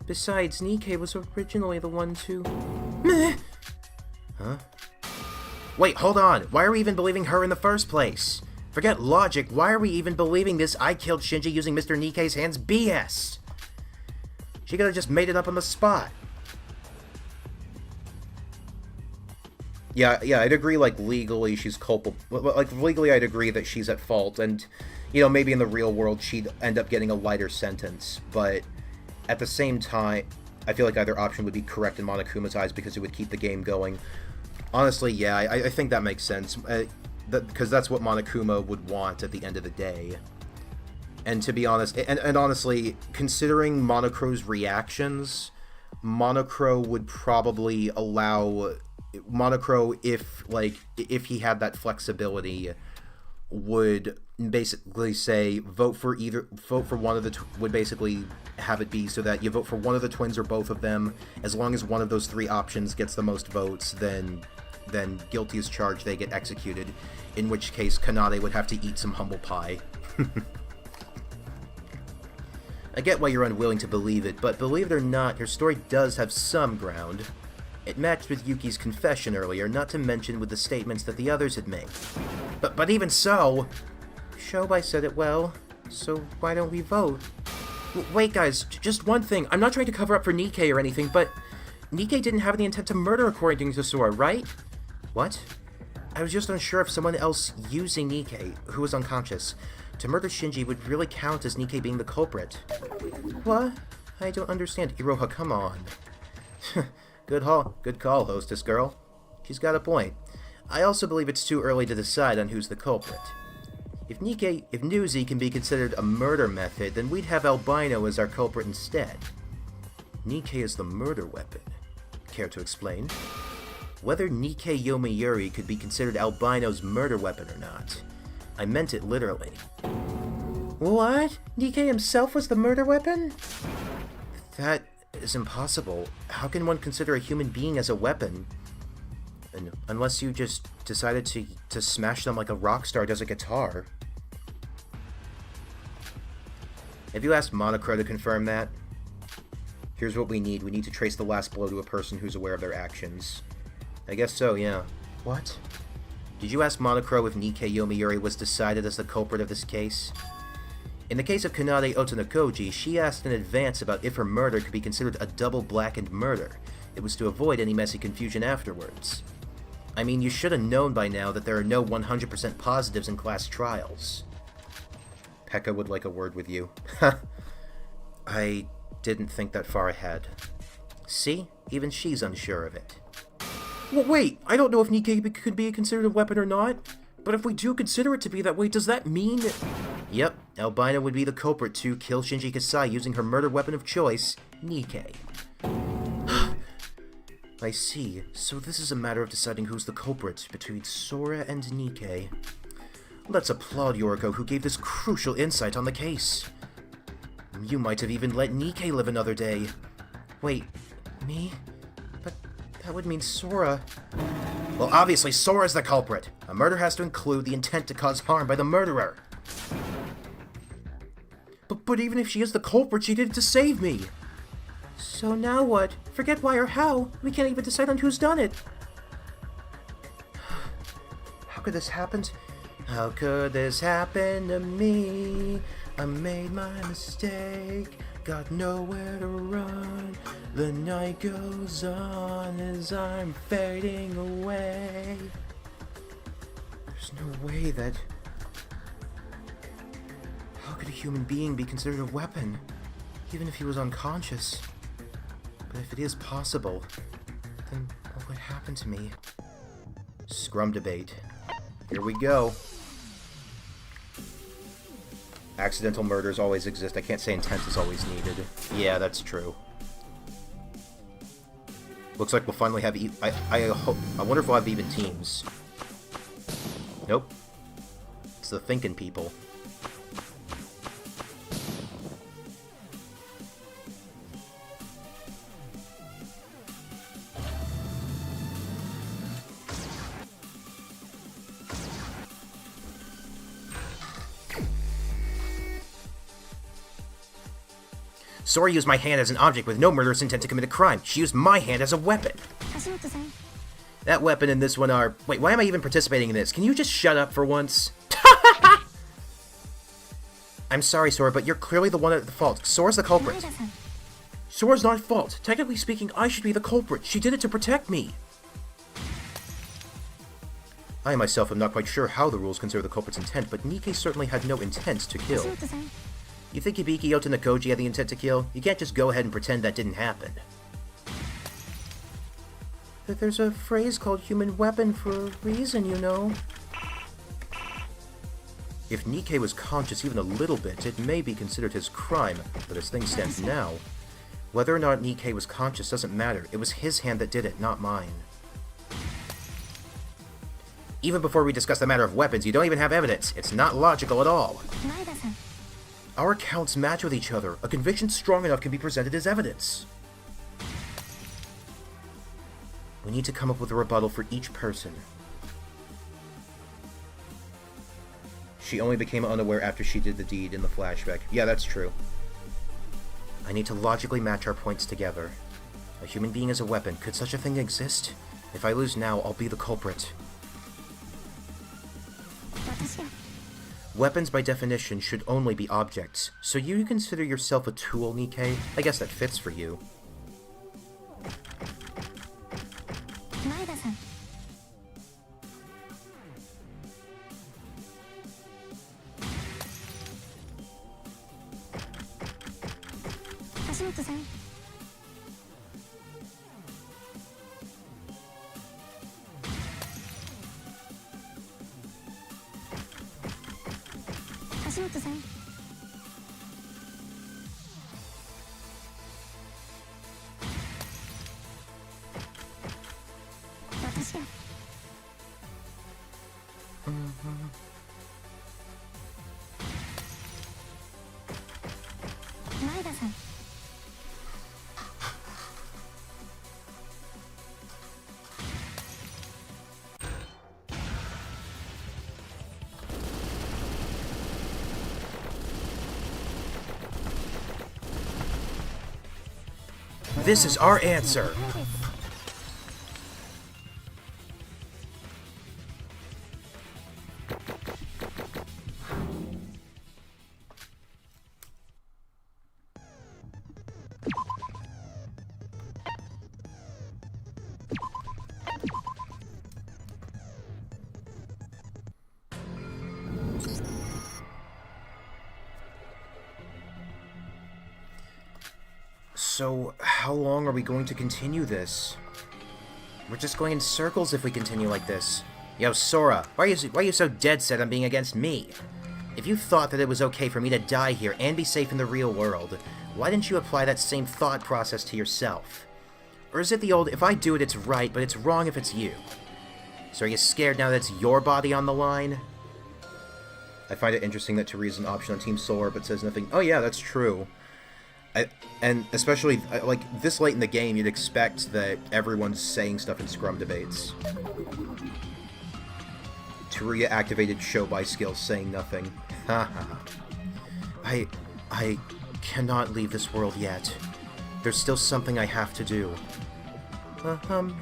Besides, Nikkei was originally the one to... Huh? Wait, hold on! Why are we even believing her in the first place? Forget logic, why are we even believing this I killed Shinji using Mr. Nikkei's hands BS? She could have just made it up on the spot. Yeah, I'd agree, like, legally she's culpable. Like, legally I'd agree that she's at fault, and, you know, maybe in the real world she'd end up getting a lighter sentence, but at the same time, I feel like either option would be correct in Monokuma's eyes because it would keep the game going. Honestly, yeah, I think that makes sense, because that's what Monokuma would want at the end of the day. And to be honest, and honestly, considering Monocro's reactions, Monocro would probably allow... Monocro, if he had that flexibility, would basically say vote for one of the would basically have it be so that you vote for one of the twins or both of them. As long as one of those three options gets the most votes, then guilty as charged, they get executed. In which case, Kanade would have to eat some humble pie. I get why you're unwilling to believe it, but believe it or not, your story does have some ground. It matched with Yuki's confession earlier, not to mention with the statements that the others had made. But even so... Shobai said it well, so why don't we vote? Wait guys, just one thing. I'm not trying to cover up for Nikkei or anything, but... Nikkei didn't have any intent to murder according to Sora, right? What? I was just unsure if someone else using Nikkei, who was unconscious, to murder Shinji would really count as Nikkei being the culprit. What? I don't understand. Iroha, come on. Good call, hostess girl. She's got a point. I also believe it's too early to decide on who's the culprit. If Newsy can be considered a murder method, then we'd have Albino as our culprit instead. Nikkei is the murder weapon. Care to explain? Whether Nikkei Yomiuri could be considered Albino's murder weapon or not. I meant it literally. What? Nikkei himself was the murder weapon? That is impossible. How can one consider a human being as a weapon? Unless you just decided to smash them like a rock star does a guitar. Have you asked Monocro to confirm that? Here's what we need. We need to trace the last blow to a person who's aware of their actions. I guess so, yeah. What? Did you ask Monocro if Nikkei Yomiuri was decided as the culprit of this case? In the case of Kanade Otonokoji, she asked in advance about if her murder could be considered a double blackened murder. It was to avoid any messy confusion afterwards. I mean, you should have known by now that there are no 100% positives in class trials. Pekka would like a word with you. I didn't think that far ahead. See? Even she's unsure of it. Well, wait! I don't know if Nikkei could be considered a weapon or not, but if we do consider it to be that way, does that mean that... Yep, Albino would be the culprit to kill Shinji Kasai using her murder weapon of choice, Nikkei. I see. So this is a matter of deciding who's the culprit between Sora and Nikkei. Let's applaud Yoriko, who gave this crucial insight on the case. You might have even let Nikkei live another day. Wait, me? But that would mean Sora. Well, obviously Sora's the culprit. A murder has to include the intent to cause harm by the murderer. But even if she is the culprit, she did it to save me. So now what? Forget why or how. We can't even decide on who's done it. How could this happen? How could this happen to me? I made my mistake, got nowhere to run. The night goes on as I'm fading away. There's no way that... How could a human being be considered a weapon, even if he was unconscious? But if it is possible, then what would happen to me? Scrum debate. Here we go. Accidental murders always exist. I can't say intent is always needed. Yeah, that's true. Looks like we'll finally have... I wonder if we'll have even teams. Nope. It's the thinking people. Sora used my hand as an object with no murderous intent to commit a crime. She used my hand as a weapon. That weapon and this one are... Wait, why am I even participating in this? Can you just shut up for once? I'm sorry, Sora, but you're clearly the one at the fault. Sora's the culprit. Sora's not at fault. Technically speaking, I should be the culprit. She did it to protect me. I myself am not quite sure how the rules consider the culprit's intent, but Nikkei certainly had no intent to kill. You think Hibiki Otonokoji had the intent to kill? You can't just go ahead and pretend that didn't happen. There's a phrase called human weapon for a reason, you know. If Nikkei was conscious even a little bit, it may be considered his crime, but as things stand now, whether or not Nikkei was conscious doesn't matter. It was his hand that did it, not mine. Even before we discuss the matter of weapons, you don't even have evidence. It's not logical at all. Our accounts match with each other. A conviction strong enough can be presented as evidence. We need to come up with a rebuttal for each person. She only became unaware after she did the deed in the flashback. Yeah, that's true. I need to logically match our points together. A human being is a weapon. Could such a thing exist? If I lose now, I'll be the culprit. Weapons, by definition, should only be objects. So you consider yourself a tool, Nikkei? I guess that fits for you. This is our answer. So, how long are we going to continue this? We're just going in circles if we continue like this. Yo, Sora, why are you so dead set on being against me? If you thought that it was okay for me to die here and be safe in the real world, why didn't you apply that same thought process to yourself? Or is it the old, if I do it, it's right, but it's wrong if it's you? So are you scared now that it's your body on the line? I find it interesting that Teresa's an option on Team Sora, but says nothing. Oh yeah, that's true. And especially, like, this late in the game, you'd expect that everyone's saying stuff in scrum debates. Terea activated show by skills saying nothing. Haha. I cannot leave this world yet. There's still something I have to do.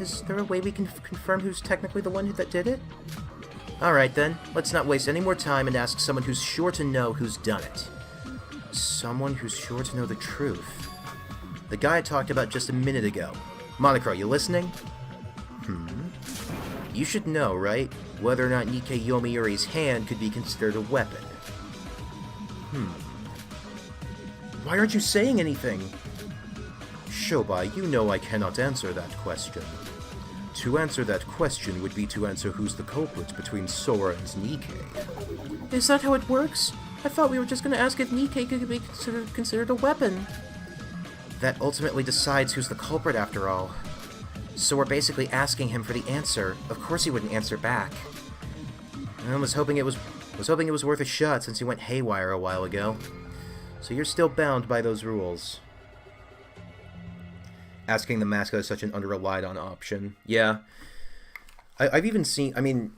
Is there a way we can confirm who's technically the one that did it? Alright then, let's not waste any more time and ask someone who's sure to know who's done it. Someone who's sure to know the truth. The guy I talked about just a minute ago. Monocro, you listening? You should know, right? Whether or not Nikkei Yomiuri's hand could be considered a weapon. Why aren't you saying anything? Shobai, you know I cannot answer that question. To answer that question would be to answer who's the culprit between Sora and Nikkei. Is that how it works? I thought we were just going to ask if Nikkei could be considered a weapon. That ultimately decides who's the culprit after all. So we're basically asking him for the answer. Of course he wouldn't answer back. I was hoping it was worth a shot since he went haywire a while ago. So you're still bound by those rules. Asking the mascot is such an under-relied on option. Yeah. I've even seen, I mean,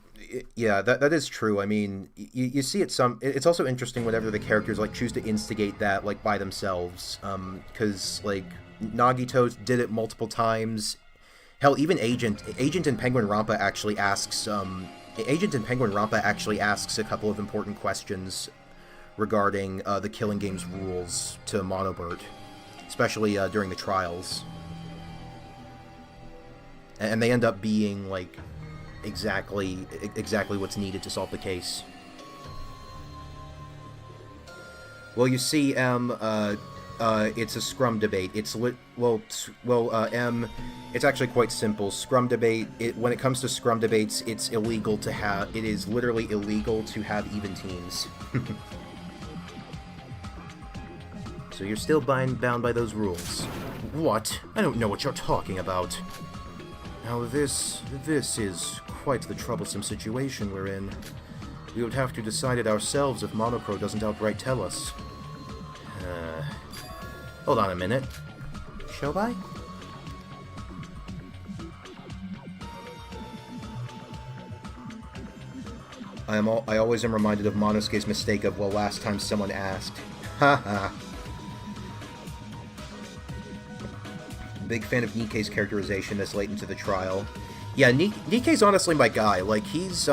yeah, that is true. I mean, you see it some, it's also interesting whenever the characters, like, choose to instigate that, like, by themselves. Because, like, Nagito did it multiple times. Hell, even Agent in Penguin Rampa actually asks, Agent in Penguin Rampa actually asks a couple of important questions regarding the Killing Games rules to Monobert, especially during the trials. And they end up being, like, exactly what's needed to solve the case. Well, you see, it's a scrum debate. It's it's actually quite simple. Scrum debate, when it comes to scrum debates, it is literally illegal to have even teams. So you're still bound by those rules. What? I don't know what you're talking about. Now this is quite the troublesome situation we're in. We would have to decide it ourselves if Monocro doesn't outright tell us. Hold on a minute. Shobai? I always am reminded of Monosuke's mistake of, well, last time someone asked. Haha. Big fan of Nikkei's characterization this late into the trial. Yeah, Nikkei's honestly my guy. Like, he's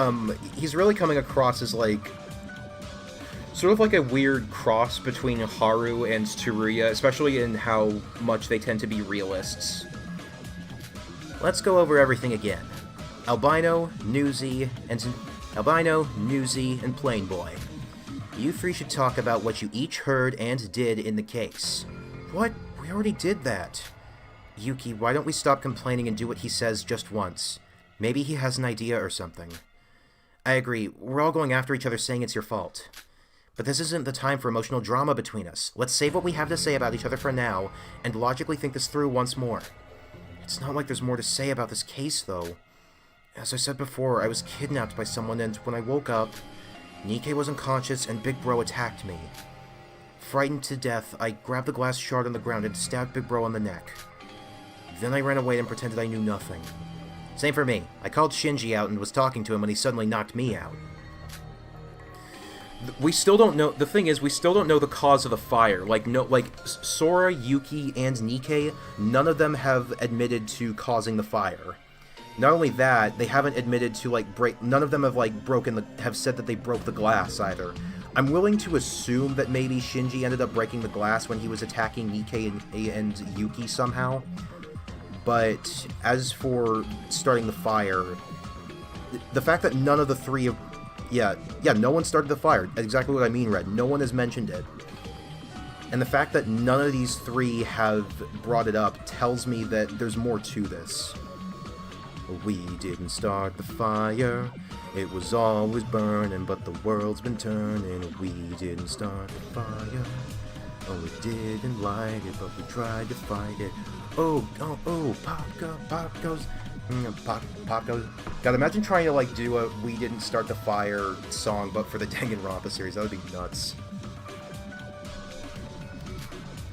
really coming across as, like, sort of like a weird cross between Haru and Tsuruya, especially in how much they tend to be realists. Let's go over everything again. Albino, Newsy, and Plain Boy. You three should talk about what you each heard and did in the case. What? We already did that. Yuki, why don't we stop complaining and do what he says just once? Maybe he has an idea or something. I agree. We're all going after each other saying it's your fault. But this isn't the time for emotional drama between us. Let's save what we have to say about each other for now, and logically think this through once more. It's not like there's more to say about this case, though. As I said before, I was kidnapped by someone, and when I woke up, Nikkei was unconscious and Big Bro attacked me. Frightened to death, I grabbed the glass shard on the ground and stabbed Big Bro on the neck. Then I ran away and pretended I knew nothing. Same for me. I called Shinji out and was talking to him when he suddenly knocked me out. We still don't know. The thing is, we still don't know the cause of the fire. Like Sora, Yuki, and Nikkei, none of them have admitted to causing the fire. Not only that, they haven't admitted to, like, none of them have, like, have said that they broke the glass, either. I'm willing to assume that maybe Shinji ended up breaking the glass when he was attacking Nikkei and Yuki somehow. But as for starting the fire, the fact that none of the three of... Yeah, no one started the fire. Exactly what I mean, Red. No one has mentioned it. And the fact that none of these three have brought it up tells me that there's more to this. We didn't start the fire, it was always burning, but the world's been turning. We didn't start the fire, oh, we didn't light it, but we tried to fight it. Oh, pop goes. God, imagine trying to, like, do a We Didn't Start the Fire song, but for the Danganronpa series. That would be nuts.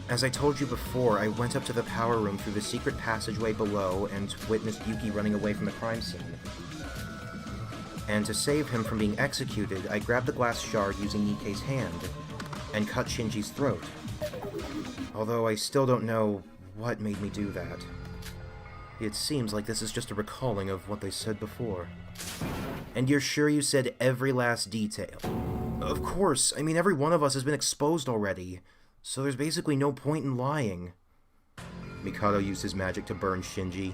As I told you before, I went up to the power room through the secret passageway below and witnessed Yuki running away from the crime scene. And to save him from being executed, I grabbed the glass shard using Nikkei's hand and cut Shinji's throat. Although I still don't know what made me do that. It seems like this is just a recalling of what they said before. And you're sure you said every last detail? Of course, I mean, every one of us has been exposed already. So there's basically no point in lying. Mikado used his magic to burn Shinji.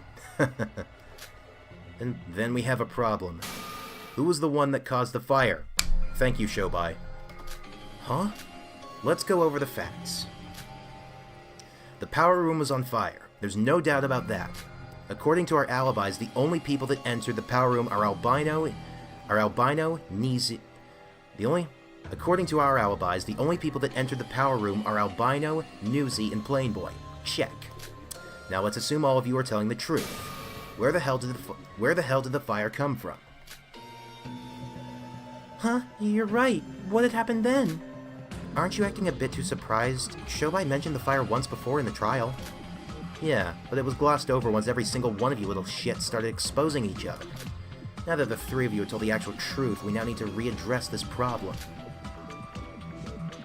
And then we have a problem. Who was the one that caused the fire? Thank you, Shobai. Huh? Let's go over the facts. The power room was on fire. There's no doubt about that. According to our alibis, the only people that entered the power room are Albino, Nizi... According to our alibis, the only people that entered the power room are Albino, Newsy, and Plain Boy. Check. Now let's assume all of you are telling the truth. Where the hell did the fire come from? Huh? You're right. What had happened then? Aren't you acting a bit too surprised? Shobai mentioned the fire once before in the trial. Yeah, but it was glossed over once every single one of you little shits started exposing each other. Now that the three of you have told the actual truth, we now need to readdress this problem.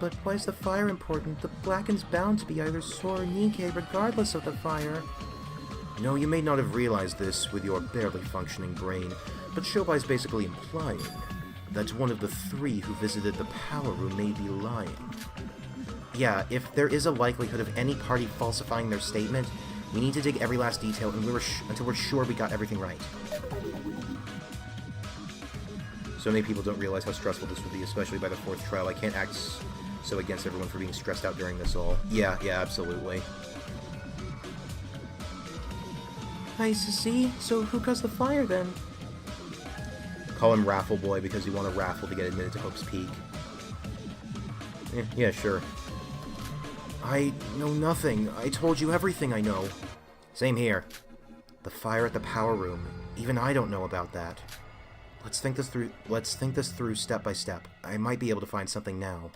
But why is the fire important? The Blacken's bound to be either Sora or Nikkei regardless of the fire. No, you may not have realized this with your barely functioning brain, but Shobai's basically implying that one of the three who visited the power room may be lying. Yeah, if there is a likelihood of any party falsifying their statement, we need to dig every last detail until we're sure we got everything right. So many people don't realize how stressful this would be, especially by the fourth trial. I can't act so against everyone for being stressed out during this all. Yeah, absolutely. I see. So who caused the fire then? Call him Raffle Boy because you want a raffle to get admitted to Hope's Peak. Yeah, sure. I know nothing. I told you everything I know. Same here. The fire at the power room. Even I don't know about that. Let's think this through step by step. I might be able to find something now.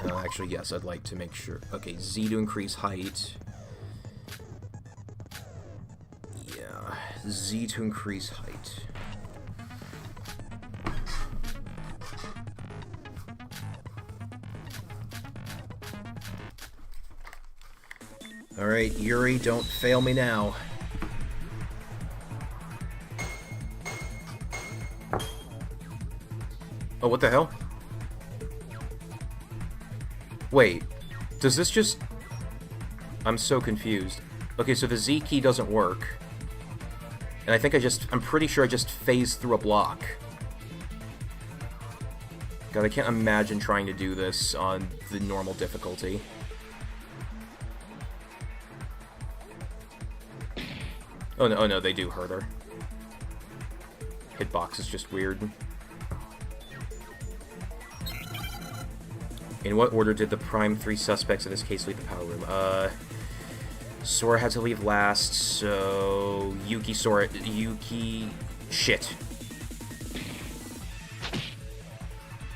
Actually, yes, I'd like to make sure. Okay, Z to increase height. Yeah, Z to increase height. Alright, Yuri, don't fail me now. Oh, what the hell? Wait, does this just... I'm so confused. Okay, so the Z key doesn't work. And I think I'm pretty sure I just phased through a block. God, I can't imagine trying to do this on the normal difficulty. Oh no, they do hurt her. Hitbox is just weird. In what order did the prime 3 suspects in this case leave the power room? Sora had to leave last, so... Shit.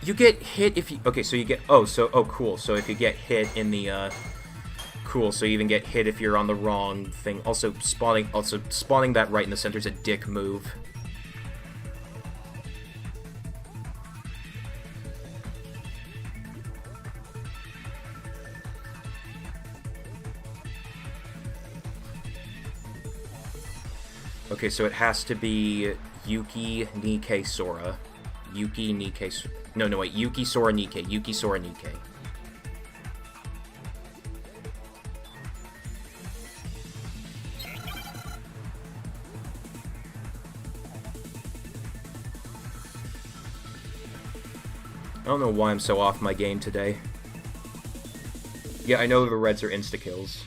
You get hit if you... Okay, so you get... Oh, cool. So if you get hit in the, Cool, so you even get hit if you're on the wrong thing. Also, spawning that right in the center is a dick move. Okay, so it has to be Yuki, Nikke, Sora. Yuki, Nikke... No, wait. Yuki, Sora, Nikke. Yuki, Sora, Nikke. I don't know why I'm so off my game today. Yeah, I know the reds are insta-kills.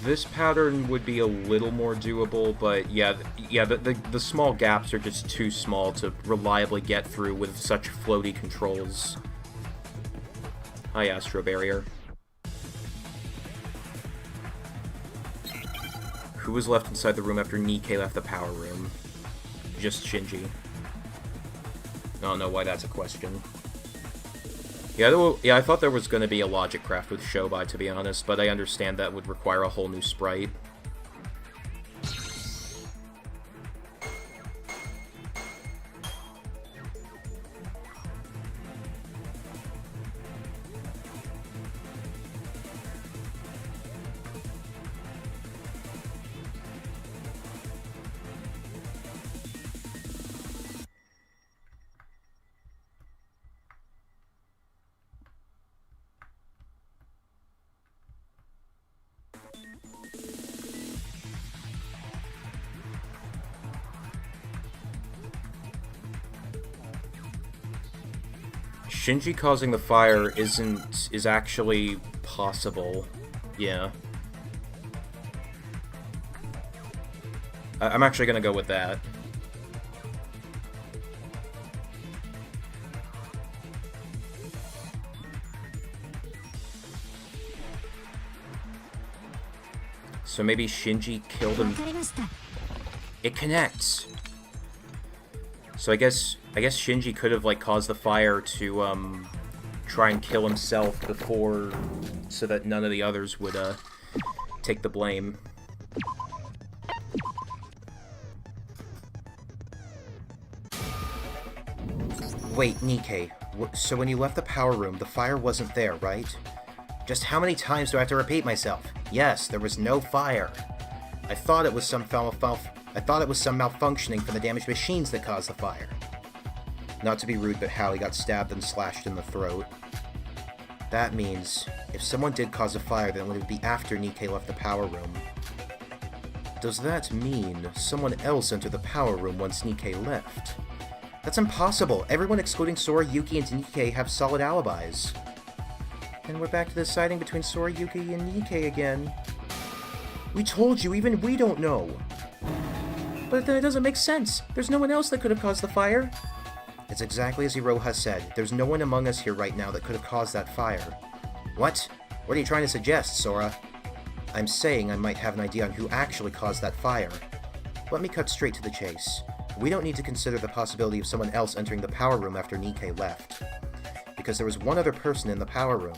This pattern would be a little more doable, but yeah, the small gaps are just too small to reliably get through with such floaty controls. Hi, Astro Barrier. Who was left inside the room after Nikke left the power room? Just Shinji. I don't know why that's a question. Yeah, I thought there was going to be a logic craft with Shobai, to be honest, but I understand that would require a whole new sprite. Shinji causing the fire is actually possible. Yeah. I'm actually gonna go with that. So maybe Shinji killed him. It connects. So I guess Shinji could have, like, caused the fire to, try and kill himself before, so that none of the others would, take the blame. Wait, Nikke, so when you left the power room, the fire wasn't there, right? Just how many times do I have to repeat myself? Yes, there was no fire. I thought it was some malfunctioning from the damaged machines that caused the fire. Not to be rude, but Hallie got stabbed and slashed in the throat. That means, if someone did cause a fire, then it would be after Nikke left the power room. Does that mean someone else entered the power room once Nikke left? That's impossible. Everyone excluding Sora, Yuki, and Nikkei have solid alibis. And we're back to the sighting between Sora, Yuki, and Nikkei again. We told you, even we don't know. But then it doesn't make sense. There's no one else that could have caused the fire. It's exactly as Iroha said. There's no one among us here right now that could have caused that fire. What? What are you trying to suggest, Sora? I'm saying I might have an idea on who actually caused that fire. Let me cut straight to the chase. We don't need to consider the possibility of someone else entering the power room after Nikkei left. Because there was one other person in the power room.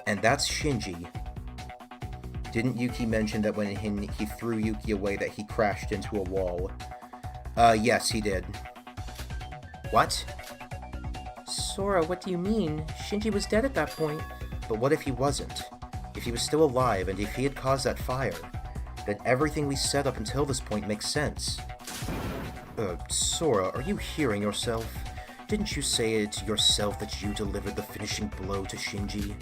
And that's Shinji. Didn't Yuki mention that when he threw Yuki away that he crashed into a wall? Yes, he did. What? Sora, what do you mean? Shinji was dead at that point. But what if he wasn't? If he was still alive, and if he had caused that fire, then everything we said up until this point makes sense. Sora, are you hearing yourself? Didn't you say it yourself that you delivered the finishing blow to Shinji?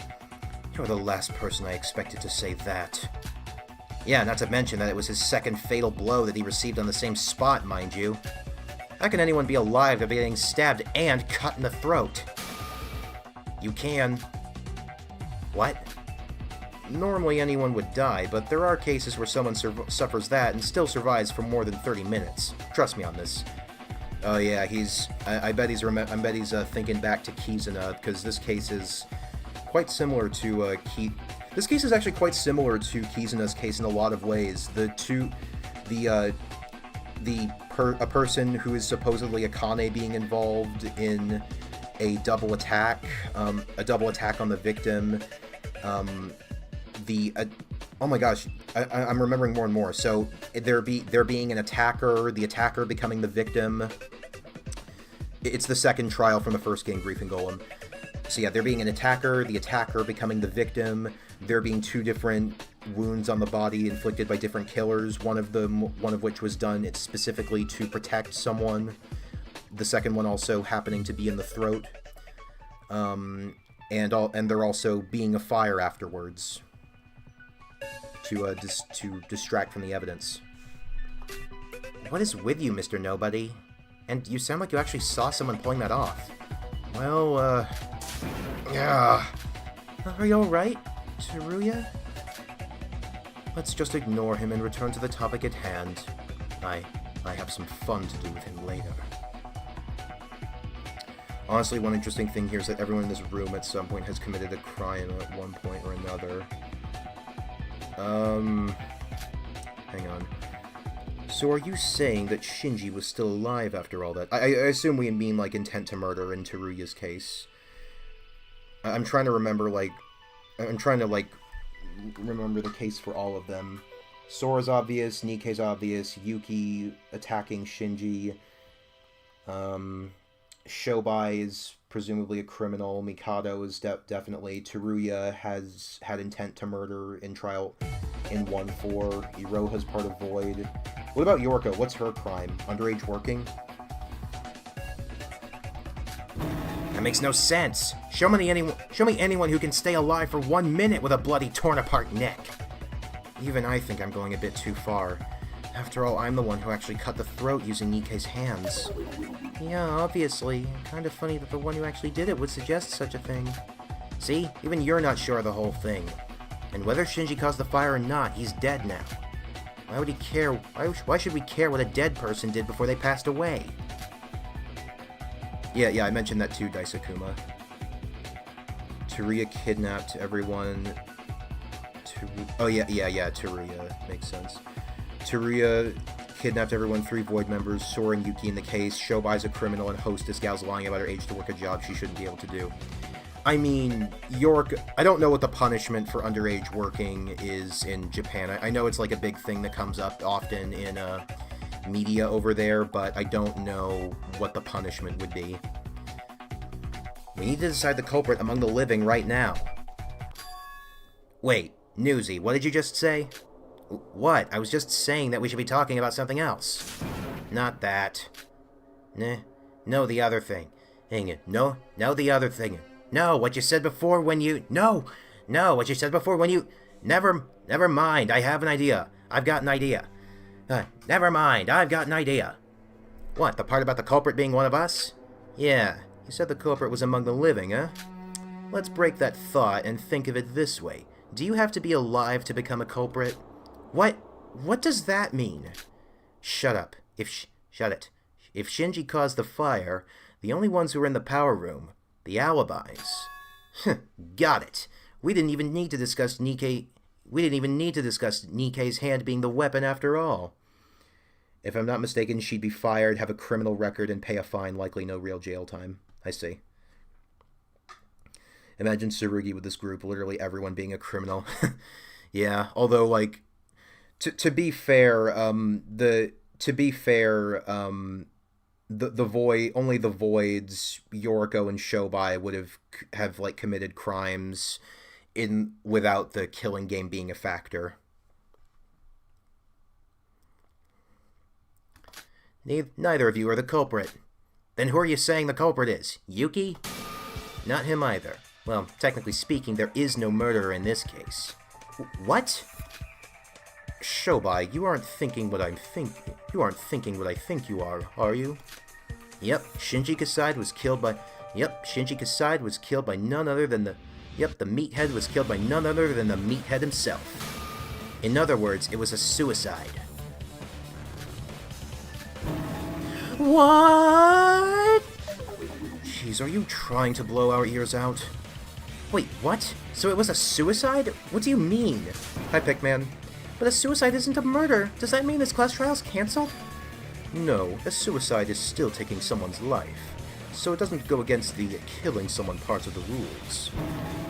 You're the last person I expected to say that. Yeah, not to mention that it was his second fatal blow that he received on the same spot, mind you. How can anyone be alive after getting stabbed and cut in the throat? You can. What? Normally anyone would die, but there are cases where someone suffers that and still survives for more than 30 minutes. Trust me on this. Oh yeah, I bet he's thinking back to Kizuna, because this case is quite similar to This case is actually quite similar to Kizuna's case in a lot of ways. A person who is supposedly Akane being involved in a double attack on the victim. Oh my gosh, I'm remembering more and more. So there being an attacker, the attacker becoming the victim. It's the second trial from the first game, Grief and Golem. So yeah, there being an attacker, the attacker becoming the victim, there being two different wounds on the body inflicted by different killers, one of which was done specifically to protect someone, the second one also happening to be in the throat, and there also being a fire afterwards to distract from the evidence. What is with you, Mr. Nobody? And you sound like you actually saw someone pulling that off. Well, yeah. Are you alright, Teruya? Let's just ignore him and return to the topic at hand. I have some fun to do with him later. Honestly, one interesting thing here is that everyone in this room at some point has committed a crime at one point or another. Hang on. So are you saying that Shinji was still alive after all that? I assume we mean, like, intent to murder in Teruya's case. I'm trying to remember, remember the case for all of them. Sora's obvious, Nikkei's obvious, Yuki attacking Shinji. Shobai is presumably a criminal, Mikado is definitely, Teruya has had intent to murder in trial in 1-4, Iroha's part of Void. What about Yorko? What's her crime? Underage working? That makes no sense. Show me anyone who can stay alive for 1 minute with a bloody torn apart neck. Even I think I'm going a bit too far. After all, I'm the one who actually cut the throat using Nikkei's hands. Yeah, obviously. Kind of funny that the one who actually did it would suggest such a thing. See? Even you're not sure of the whole thing. And whether Shinji caused the fire or not, he's dead now. Why would he care? Why should we care what a dead person did before they passed away? Yeah, I mentioned that too, Daisakuma. Teruya kidnapped everyone. Teruya. Makes sense. Teruya kidnapped everyone, 3 Void members, Sora and Yuki in the case. Shobai's a criminal, and Hostess Gal's lying about her age to work a job she shouldn't be able to do. I mean, I don't know what the punishment for underage working is in Japan. I know it's like a big thing that comes up often in media over there, but I don't know what the punishment would be. We need to decide the culprit among the living right now. Wait, Newsy, what did you just say? What? I was just saying that we should be talking about something else. Not that. No, the other thing. Hang it. No, the other thing. No, what you said before when you... No, what you said before when you... Never mind, I have an idea. I've got an idea. Never mind, I've got an idea. What, the part about the culprit being one of us? Yeah, you said the culprit was among the living, huh? Let's break that thought and think of it this way. Do you have to be alive to become a culprit? What? What does that mean? Shut up. Shut it. If Shinji caused the fire, the only ones who were in the power room, the alibis. Got it. We didn't even need to discuss Nikkei's hand being the weapon after all. If I'm not mistaken, she'd be fired, have a criminal record, and pay a fine, likely no real jail time. I see. Imagine Tsurugi with this group, literally everyone being a criminal. Yeah, although, like, to be fair, only the Voids, Yoriko and Shobai would have like committed crimes without the killing game being a factor. Neither of you are the culprit. Then who are you saying the culprit is? Yuki? Not him either. Well, technically speaking, there is no murderer in this case. What? Shobai, you aren't thinking what I'm thinking. You aren't thinking what I think you are you? Yep, Shinji Kasai was killed by... none other than the... Yep, the meathead was killed by none other than the meathead himself. In other words, it was a suicide. What? Jeez, are you trying to blow our ears out? Wait, what? So it was a suicide? What do you mean? Hi, Pickman. But a suicide isn't a murder. Does that mean this class trial's cancelled? No, a suicide is still taking someone's life. So it doesn't go against the killing someone parts of the rules.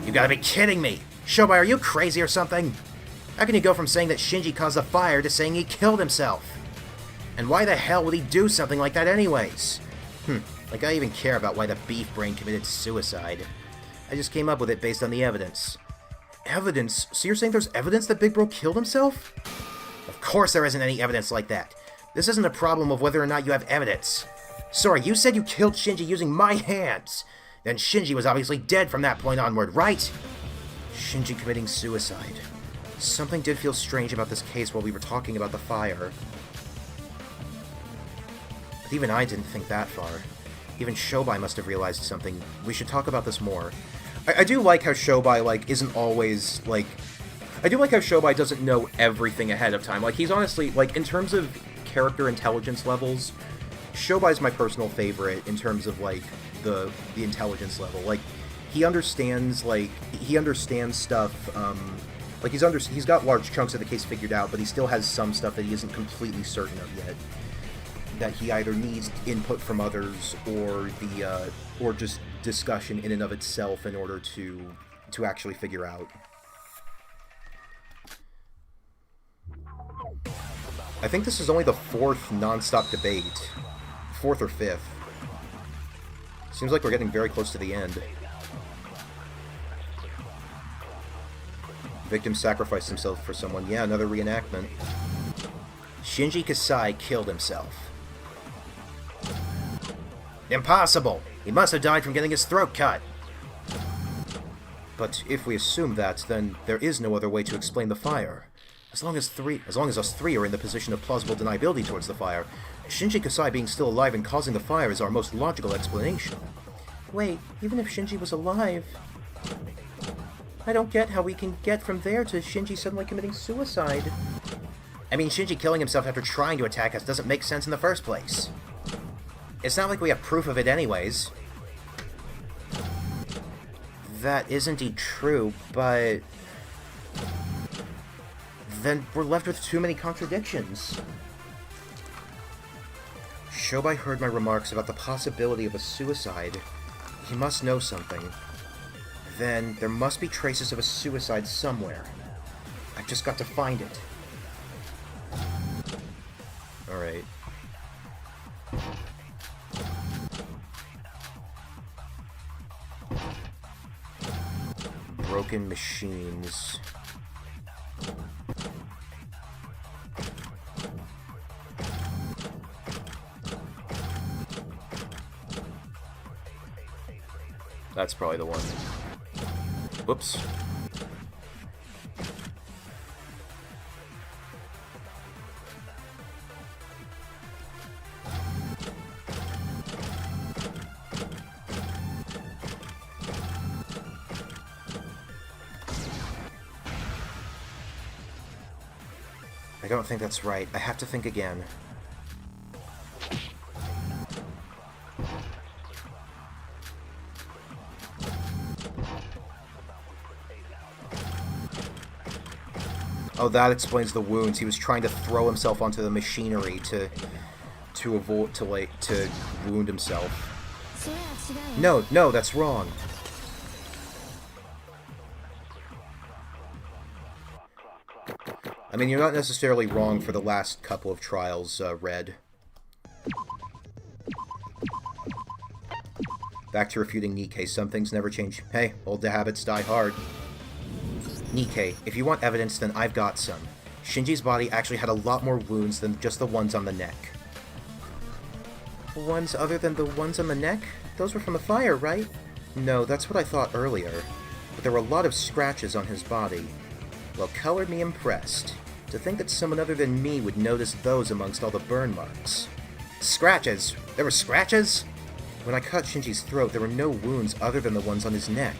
You gotta be kidding me! Shobai, are you crazy or something? How can you go from saying that Shinji caused the fire to saying he killed himself? And why the hell would he do something like that anyways? Like I even care about why the beef brain committed suicide. I just came up with it based on the evidence. Evidence? So you're saying there's evidence that Big Bro killed himself? Of course there isn't any evidence like that. This isn't a problem of whether or not you have evidence. Sora, you said you killed Shinji using my hands. Then Shinji was obviously dead from that point onward, right? Shinji committing suicide. Something did feel strange about this case while we were talking about the fire. But even I didn't think that far. Even Shobai must have realized something. We should talk about this more. I do like how Shobai, like, isn't always, like... I do like how Shobai doesn't know everything ahead of time. Like, he's honestly, like, in terms of character intelligence levels, Shobai's my personal favorite in terms of, like, the intelligence level. Like, he understands stuff, like, he's got large chunks of the case figured out, but he still has some stuff that he isn't completely certain of yet. That he either needs input from others or just discussion in and of itself in order to actually figure out. I think this is only the 4th non-stop debate. 4th or 5th. Seems like we're getting very close to the end. Victim sacrificed himself for someone. Yeah, another reenactment. Shinji Kasai killed himself. Impossible! He must have died from getting his throat cut! But if we assume that, then there is no other way to explain the fire. As long as us three are in the position of plausible deniability towards the fire, Shinji Kasai being still alive and causing the fire is our most logical explanation. Wait, even if Shinji was alive... I don't get how we can get from there to Shinji suddenly committing suicide. I mean, Shinji killing himself after trying to attack us doesn't make sense in the first place. It's not like we have proof of it anyways. That is indeed true, but... then we're left with too many contradictions. Shobai heard my remarks about the possibility of a suicide. He must know something. Then there must be traces of a suicide somewhere. I've just got to find it. Alright. Broken machines. That's probably the one. Whoops. I don't think that's right. I have to think again. Oh, that explains the wounds. He was trying to throw himself onto the machinery to wound himself. No, no, that's wrong. I mean, you're not necessarily wrong for the last couple of trials, Red. Back to refuting Nikkei. Some things never change. Hey, old habits die hard. Nikkei, if you want evidence, then I've got some. Shinji's body actually had a lot more wounds than just the ones on the neck. Ones other than the ones on the neck? Those were from the fire, right? No, that's what I thought earlier. But there were a lot of scratches on his body. Well, colored me impressed. To think that someone other than me would notice those amongst all the burn marks. Scratches! There were scratches? When I cut Shinji's throat, there were no wounds other than the ones on his neck.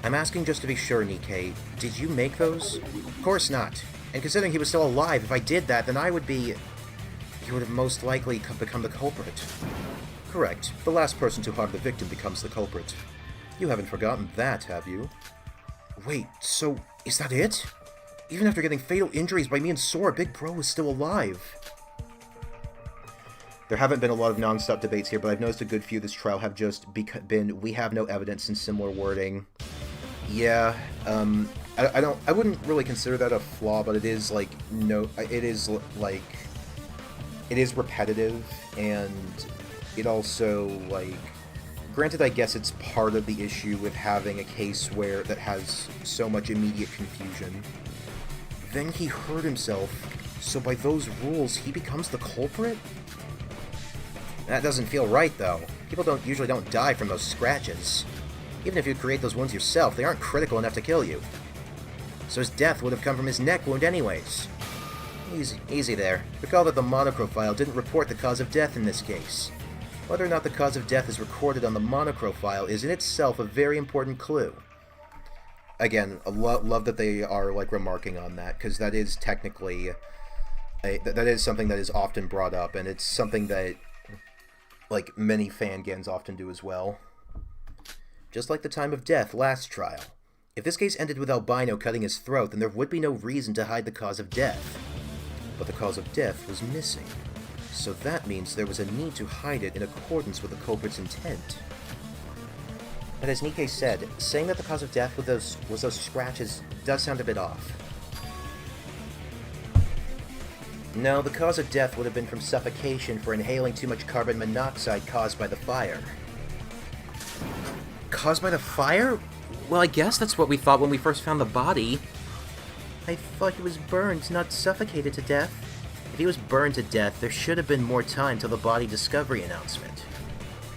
I'm asking just to be sure, Nikkei. Did you make those? Of course not. And considering he was still alive, if I did that, then I would be... He would have most likely become the culprit. Correct. The last person to harm the victim becomes the culprit. You haven't forgotten that, have you? Wait, so is that it? Even after getting fatal injuries by me and Sora, Big Bro was still alive. There haven't been a lot of non-stop debates here, but I've noticed a good few this trial have just been, we have no evidence, and similar wording. Yeah, I wouldn't really consider that a flaw, but it is, like, it is repetitive, and it also, like, granted, I guess it's part of the issue with having a case that has so much immediate confusion. Then he hurt himself, so by those rules, he becomes the culprit? That doesn't feel right, though. People usually don't die from those scratches. Even if you create those wounds yourself, they aren't critical enough to kill you. So his death would have come from his neck wound anyways. Easy there. Recall that the monochrome file didn't report the cause of death in this case. Whether or not the cause of death is recorded on the monochrome file is in itself a very important clue. Again, I love that they are, like, remarking on that, because that is technically... that is something that is often brought up, and it's something that, like, many fangans often do as well. Just like the time of death last trial. If this case ended with Albino cutting his throat, then there would be no reason to hide the cause of death. But the cause of death was missing. So that means there was a need to hide it in accordance with the culprit's intent. But as Nikkei said, saying that the cause of death was those scratches does sound a bit off. No, the cause of death would have been from suffocation for inhaling too much carbon monoxide caused by the fire. Caused by the fire? Well, I guess that's what we thought when we first found the body. I thought he was burned, not suffocated to death. If he was burned to death, there should have been more time till the body discovery announcement.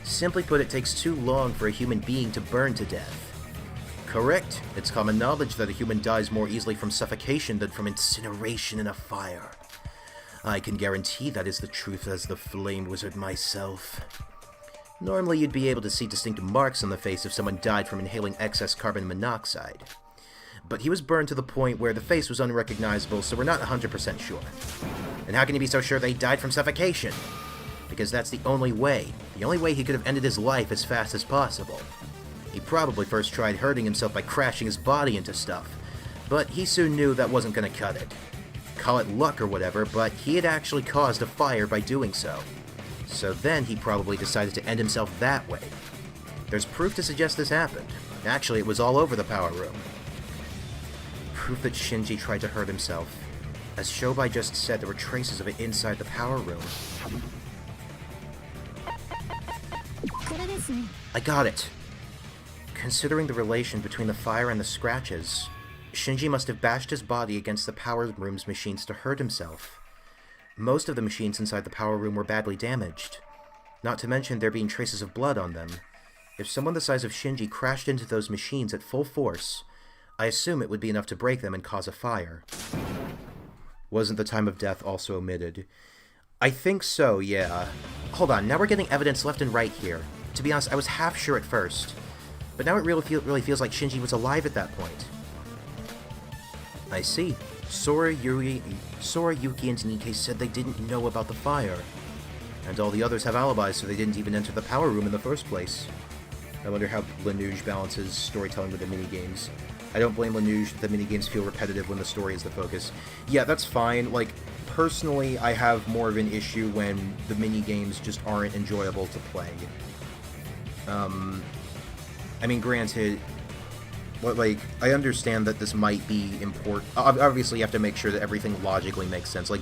Simply put, it takes too long for a human being to burn to death. Correct. It's common knowledge that a human dies more easily from suffocation than from incineration in a fire. I can guarantee that is the truth as the Flame Wizard myself. Normally, you'd be able to see distinct marks on the face if someone died from inhaling excess carbon monoxide. But he was burned to the point where the face was unrecognizable, so we're not 100% sure. And how can you be so sure they died from suffocation? Because that's the only way. The only way he could have ended his life as fast as possible. He probably first tried hurting himself by crashing his body into stuff, but he soon knew that wasn't going to cut it. Call it luck or whatever, but he had actually caused a fire by doing so. So then he probably decided to end himself that way. There's proof to suggest this happened. Actually, it was all over the power room. Proof that Shinji tried to hurt himself. As Shobai just said, there were traces of it inside the power room. I got it. Considering the relation between the fire and the scratches, Shinji must have bashed his body against the power room's machines to hurt himself. Most of the machines inside the power room were badly damaged, not to mention there being traces of blood on them. If someone the size of Shinji crashed into those machines at full force, I assume it would be enough to break them and cause a fire. Wasn't the time of death also omitted? I think so, yeah. Hold on, now we're getting evidence left and right here. To be honest, I was half sure at first, but now it really feels like Shinji was alive at that point. I see. Sora, Yuki, and Nikke said they didn't know about the fire. And all the others have alibis, so they didn't even enter the power room in the first place. I wonder how Lanuge balances storytelling with the minigames. I don't blame Lanuge if the minigames feel repetitive when the story is the focus. Yeah, that's fine. Like, personally, I have more of an issue when the minigames just aren't enjoyable to play. I mean, granted, like, I understand that this might be important. Obviously, you have to make sure that everything logically makes sense. Like,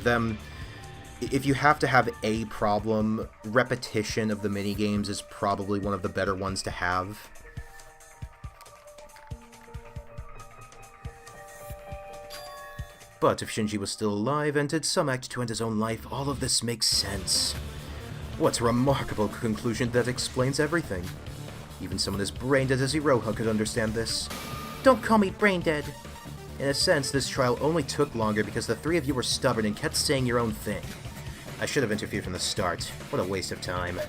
if you have to have a problem, repetition of the minigames is probably one of the better ones to have. But if Shinji was still alive and did some act to end his own life, all of this makes sense. What a remarkable conclusion that explains everything. Even someone as brain-dead as Iroha could understand this. Don't call me brain-dead. In a sense, this trial only took longer because the three of you were stubborn and kept saying your own thing. I should have interfered from the start. What a waste of time.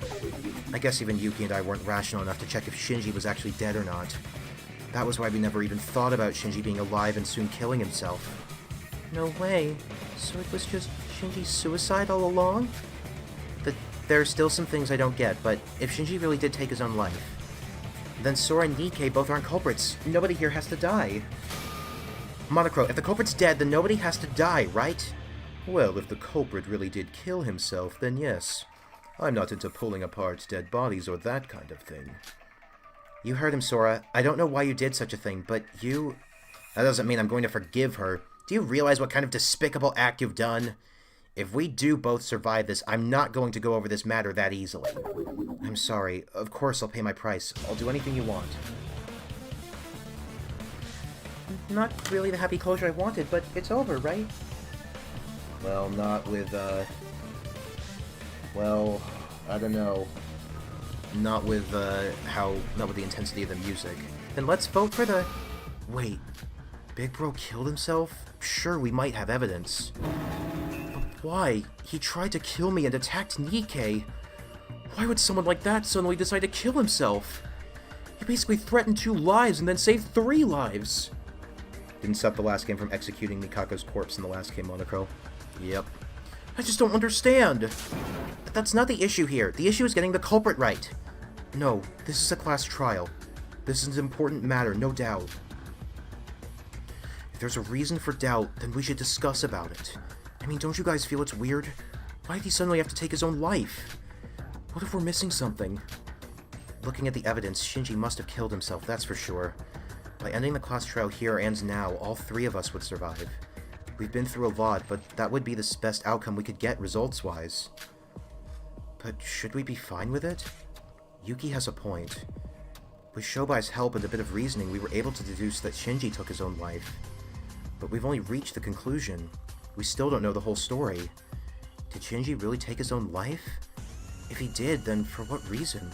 I guess even Yuki and I weren't rational enough to check if Shinji was actually dead or not. That was why we never even thought about Shinji being alive and soon killing himself. No way. So it was just Shinji's suicide all along? There are still some things I don't get, but if Shinji really did take his own life, then Sora and Nikke both aren't culprits. Nobody here has to die. Monochrome, if the culprit's dead, then nobody has to die, right? Well, if the culprit really did kill himself, then yes. I'm not into pulling apart dead bodies or that kind of thing. You heard him, Sora. I don't know why you did such a thing, but you... That doesn't mean I'm going to forgive her. Do you realize what kind of despicable act you've done? If we do both survive this, I'm not going to go over this matter that easily. I'm sorry. Of course I'll pay my price. I'll do anything you want. Not really the happy closure I wanted, but it's over, right? Well, not with, well, I don't know. Not with the intensity of the music. Then let's vote for the... Wait. Big Bro killed himself? Sure, we might have evidence. But why? He tried to kill me and attacked Nikke. Why would someone like that suddenly decide to kill himself? He basically threatened 2 lives and then saved 3 lives. Didn't stop the last game from executing Mikako's corpse in the last game, Monochrome. Yep. I just don't understand. But that's not the issue here. The issue is getting the culprit right. No, this is a class trial. This is an important matter, no doubt. If there's a reason for doubt, then we should discuss about it. I mean, don't you guys feel it's weird? Why did he suddenly have to take his own life? What if we're missing something? Looking at the evidence, Shinji must have killed himself, that's for sure. By ending the class trial here and now, all 3 of us would survive. We've been through a lot, but that would be the best outcome we could get results-wise. But should we be fine with it? Yuki has a point. With Shobai's help and a bit of reasoning, we were able to deduce that Shinji took his own life. But we've only reached the conclusion. We still don't know the whole story. Did Shinji really take his own life? If he did, then for what reason?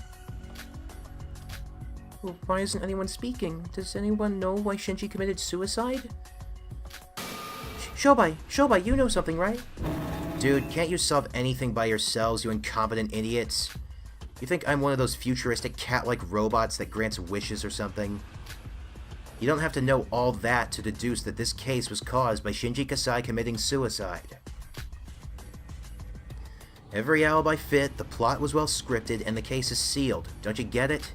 Well, why isn't anyone speaking? Does anyone know why Shinji committed suicide? Shobai, you know something, right? Dude, can't you solve anything by yourselves, you incompetent idiots? You think I'm one of those futuristic cat-like robots that grants wishes or something? You don't have to know all that to deduce that this case was caused by Shinji Kasai committing suicide. Every alibi fit, the plot was well scripted, and the case is sealed. Don't you get it?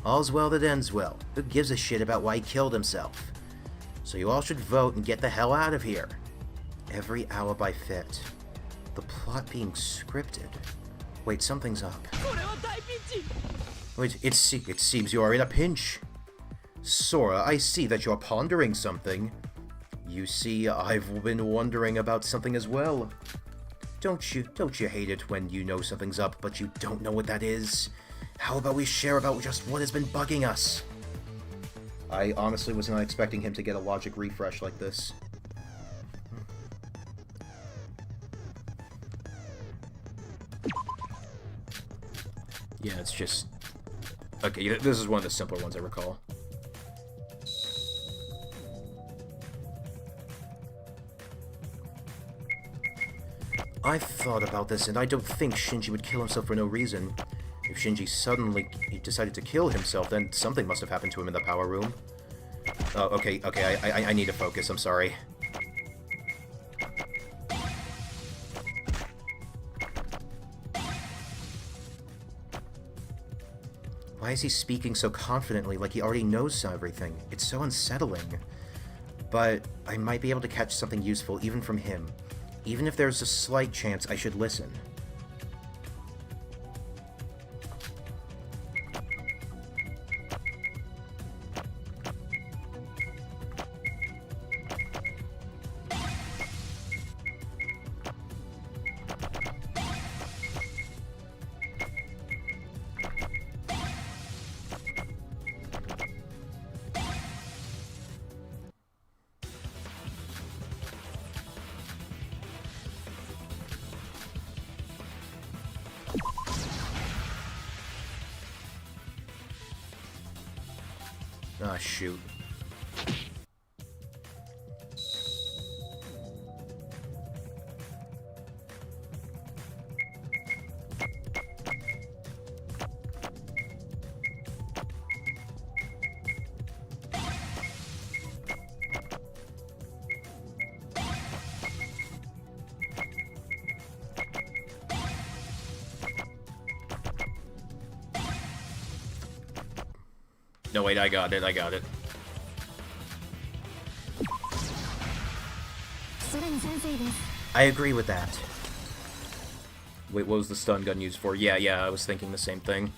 All's well that ends well. Who gives a shit about why he killed himself? So you all should vote and get the hell out of here. Every alibi fit. The plot being scripted. Wait, something's up. Wait, it seems you are in a pinch. Sora, I see that you're pondering something. You see, I've been wondering about something as well. Don't you hate it when you know something's up, but you don't know what that is? How about we share about just what has been bugging us? I honestly was not expecting him to get a logic refresh like this. Yeah, it's just... Okay, this is one of the simpler ones I recall. I've thought about this, and I don't think Shinji would kill himself for no reason. If Shinji suddenly decided to kill himself, then something must have happened to him in the power room. Oh, okay, I need to focus, I'm sorry. Why is he speaking so confidently, like he already knows everything? It's so unsettling. But I might be able to catch something useful even from him. Even if there's a slight chance I should listen. Ah, shoot. No, wait, I got it. I agree with that. Wait, what was the stun gun used for? Yeah, I was thinking the same thing.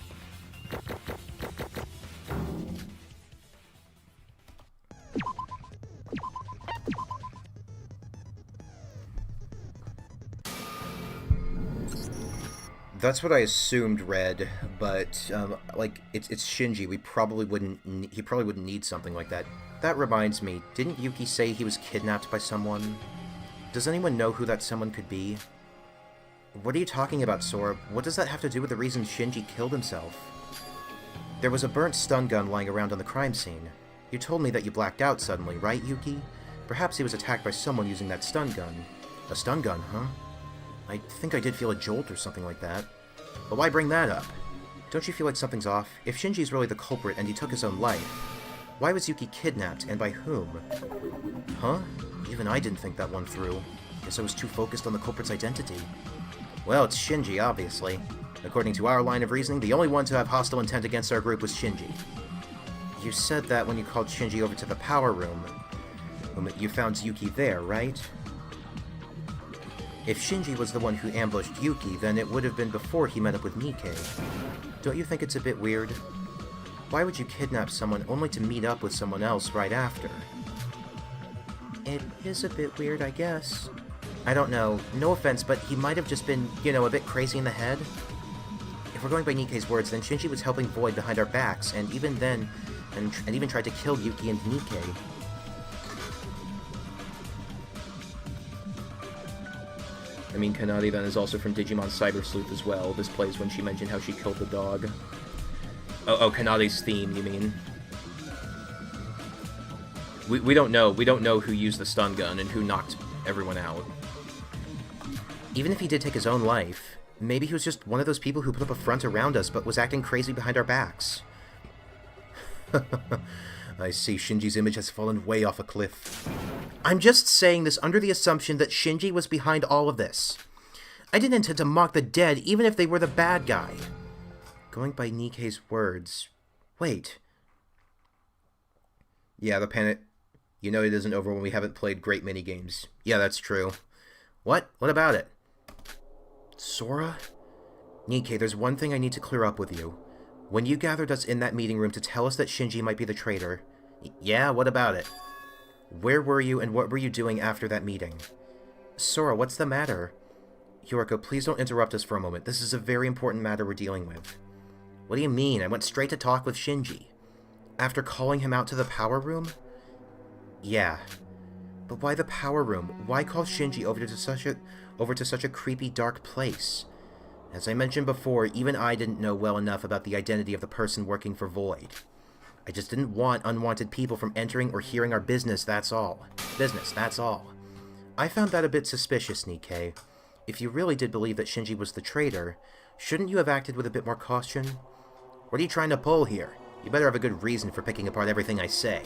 That's what I assumed, Red, but, like, it's Shinji. He probably wouldn't need something like that. That reminds me, didn't Yuki say he was kidnapped by someone? Does anyone know who that someone could be? What are you talking about, Sora? What does that have to do with the reason Shinji killed himself? There was a burnt stun gun lying around on the crime scene. You told me that you blacked out suddenly, right, Yuki? Perhaps he was attacked by someone using that stun gun. A stun gun, huh? I think I did feel a jolt or something like that. But why bring that up? Don't you feel like something's off? If Shinji's really the culprit and he took his own life, why was Yuki kidnapped, and by whom? Huh? Even I didn't think that one through. Guess I was too focused on the culprit's identity. Well, it's Shinji, obviously. According to our line of reasoning, the only one to have hostile intent against our group was Shinji. You said that when you called Shinji over to the power room. You found Yuki there, right? If Shinji was the one who ambushed Yuki, then it would have been before he met up with Nikkei. Don't you think it's a bit weird? Why would you kidnap someone only to meet up with someone else right after? It is a bit weird, I guess. I don't know. No offense, but he might have just been, a bit crazy in the head. If we're going by Nikkei's words, then Shinji was helping Void behind our backs, and even then, and even tried to kill Yuki and Nikkei. I mean, Kanade then is also from Digimon Cyber Sleuth as well. This plays when she mentioned how she killed the dog. Oh, Kanade's theme, you mean? We don't know. We don't know who used the stun gun and who knocked everyone out. Even if he did take his own life, maybe he was just one of those people who put up a front around us but was acting crazy behind our backs. I see Shinji's image has fallen way off a cliff. I'm just saying this under the assumption that Shinji was behind all of this. I didn't intend to mock the dead, even if they were the bad guy. Going by Nikkei's words... Wait. Yeah, the panic... You know it isn't over when we haven't played great minigames. Yeah, that's true. What? What about it? Sora? Nikkei, there's one thing I need to clear up with you. When you gathered us in that meeting room to tell us that Shinji might be the traitor... Yeah, what about it? Where were you and what were you doing after that meeting? Sora, what's the matter? Yoriko, please don't interrupt us for a moment. This is a very important matter we're dealing with. What do you mean? I went straight to talk with Shinji. After calling him out to the power room? Yeah. But why the power room? Why call Shinji over to such a creepy, dark place? As I mentioned before, even I didn't know well enough about the identity of the person working for Void. I just didn't want unwanted people from entering or hearing our business, that's all. That's all. I found that a bit suspicious, Nikkei. If you really did believe that Shinji was the traitor, shouldn't you have acted with a bit more caution? What are you trying to pull here? You better have a good reason for picking apart everything I say.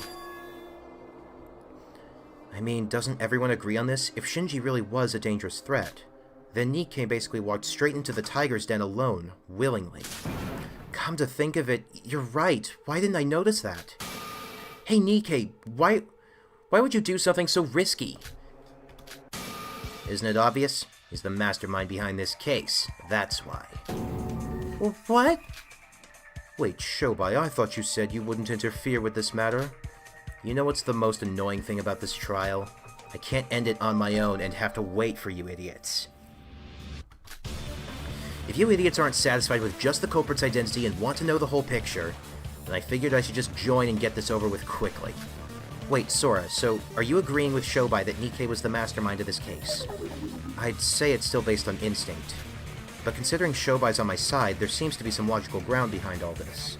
I mean, doesn't everyone agree on this? If Shinji really was a dangerous threat, then Nikkei basically walked straight into the tiger's den alone, willingly. Come to think of it, you're right. Why didn't I notice that? Hey, Nikke, why would you do something so risky? Isn't it obvious? He's the mastermind behind this case. That's why. What? Wait, Shobai, I thought you said you wouldn't interfere with this matter. You know what's the most annoying thing about this trial? I can't end it on my own and have to wait for you idiots. If you idiots aren't satisfied with just the culprit's identity and want to know the whole picture, then I figured I should just join and get this over with quickly. Wait, Sora, so are you agreeing with Shobai that Nikke was the mastermind of this case? I'd say it's still based on instinct. But considering Shobai's on my side, there seems to be some logical ground behind all this.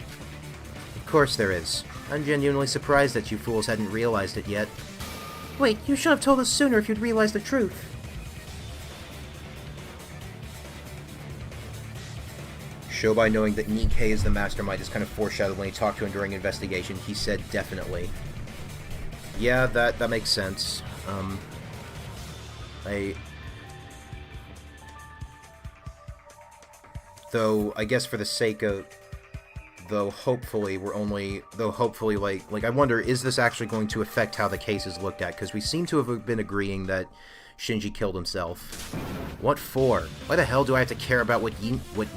Of course there is. I'm genuinely surprised that you fools hadn't realized it yet. Wait, you should have told us sooner if you'd realized the truth. Shobai knowing that Nikke is the mastermind is kind of foreshadowed when he talked to him during investigation. He said definitely. Yeah, that makes sense. Though, I guess for the sake of... hopefully, I wonder, is this actually going to affect how the case is looked at? Because we seem to have been agreeing that Shinji killed himself. What for? Why the hell do I have to care about what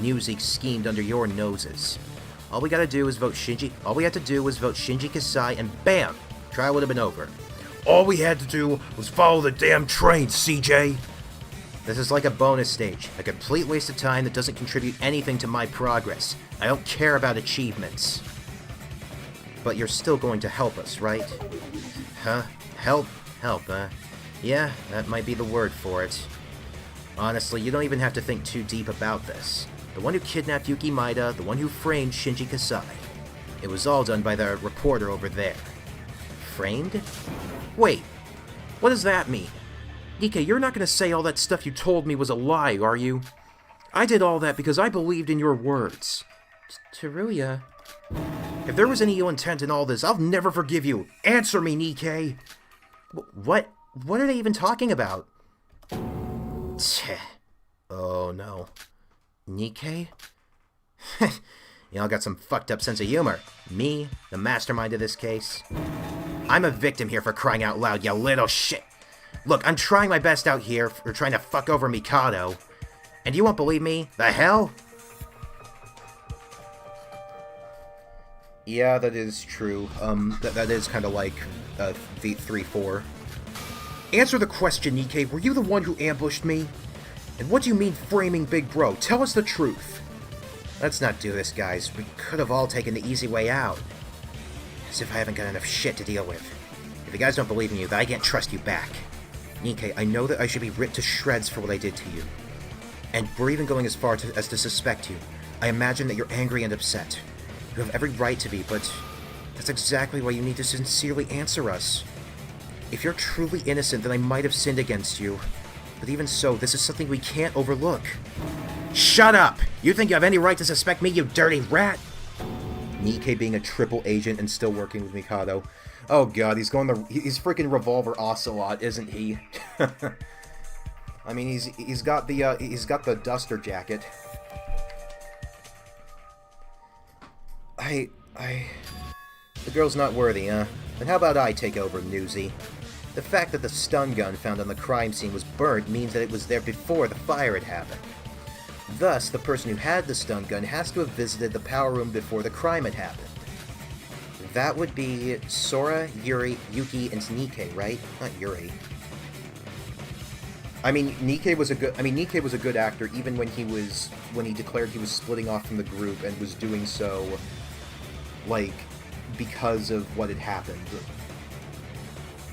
Newsy schemed under your noses? All we gotta do is vote Shinji... All we had to do was vote Shinji Kasai, and BAM! Trial would have been over. All we had to do was follow the damn train, CJ! This is like a bonus stage, a complete waste of time that doesn't contribute anything to my progress. I don't care about achievements. But you're still going to help us, right? Huh? Help? Help, huh? Yeah, that might be the word for it. Honestly, you don't even have to think too deep about this. The one who kidnapped Yuki Maeda, the one who framed Shinji Kasai. It was all done by the reporter over there. Framed? Wait, what does that mean? Nikke, you're not going to say all that stuff you told me was a lie, are you? I did all that because I believed in your words. Teruya... If there was any ill intent in all this, I'll never forgive you. Answer me, Nikke! What? What are they even talking about? Oh, no. Nikke? Y'all got some fucked up sense of humor. Me, the mastermind of this case. I'm a victim here for crying out loud, you little shit. Look, I'm trying my best out here for trying to fuck over Mikado. And you won't believe me? The hell? Yeah, that is true. That is kind of like the 3-4. Answer the question, Nikke. Were you the one who ambushed me? And what do you mean framing Big Bro? Tell us the truth. Let's not do this, guys. We could have all taken the easy way out. As if I haven't got enough shit to deal with. If you guys don't believe in you, then I can't trust you back. Nikke, I know that I should be ripped to shreds for what I did to you. And we're even going as far as to suspect you. I imagine that you're angry and upset. You have every right to be, but that's exactly why you need to sincerely answer us. If you're truly innocent, then I might have sinned against you. But even so, this is something we can't overlook. Shut up! You think you have any right to suspect me, you dirty rat? Nikke being a triple agent and still working with Mikado. Oh god, he's freaking Revolver Ocelot, isn't he? I mean, he's got the duster jacket. The girl's not worthy, huh? Then how about I take over, Newsy? The fact that the stun gun found on the crime scene was burned means that it was there before the fire had happened. Thus, the person who had the stun gun has to have visited the power room before the crime had happened. That would be Sora, Yuri, Yuki, and Nikke, right? Not Yuri. I mean, Nikke was a good actor even when he declared he was splitting off from the group and was doing so, like, because of what had happened.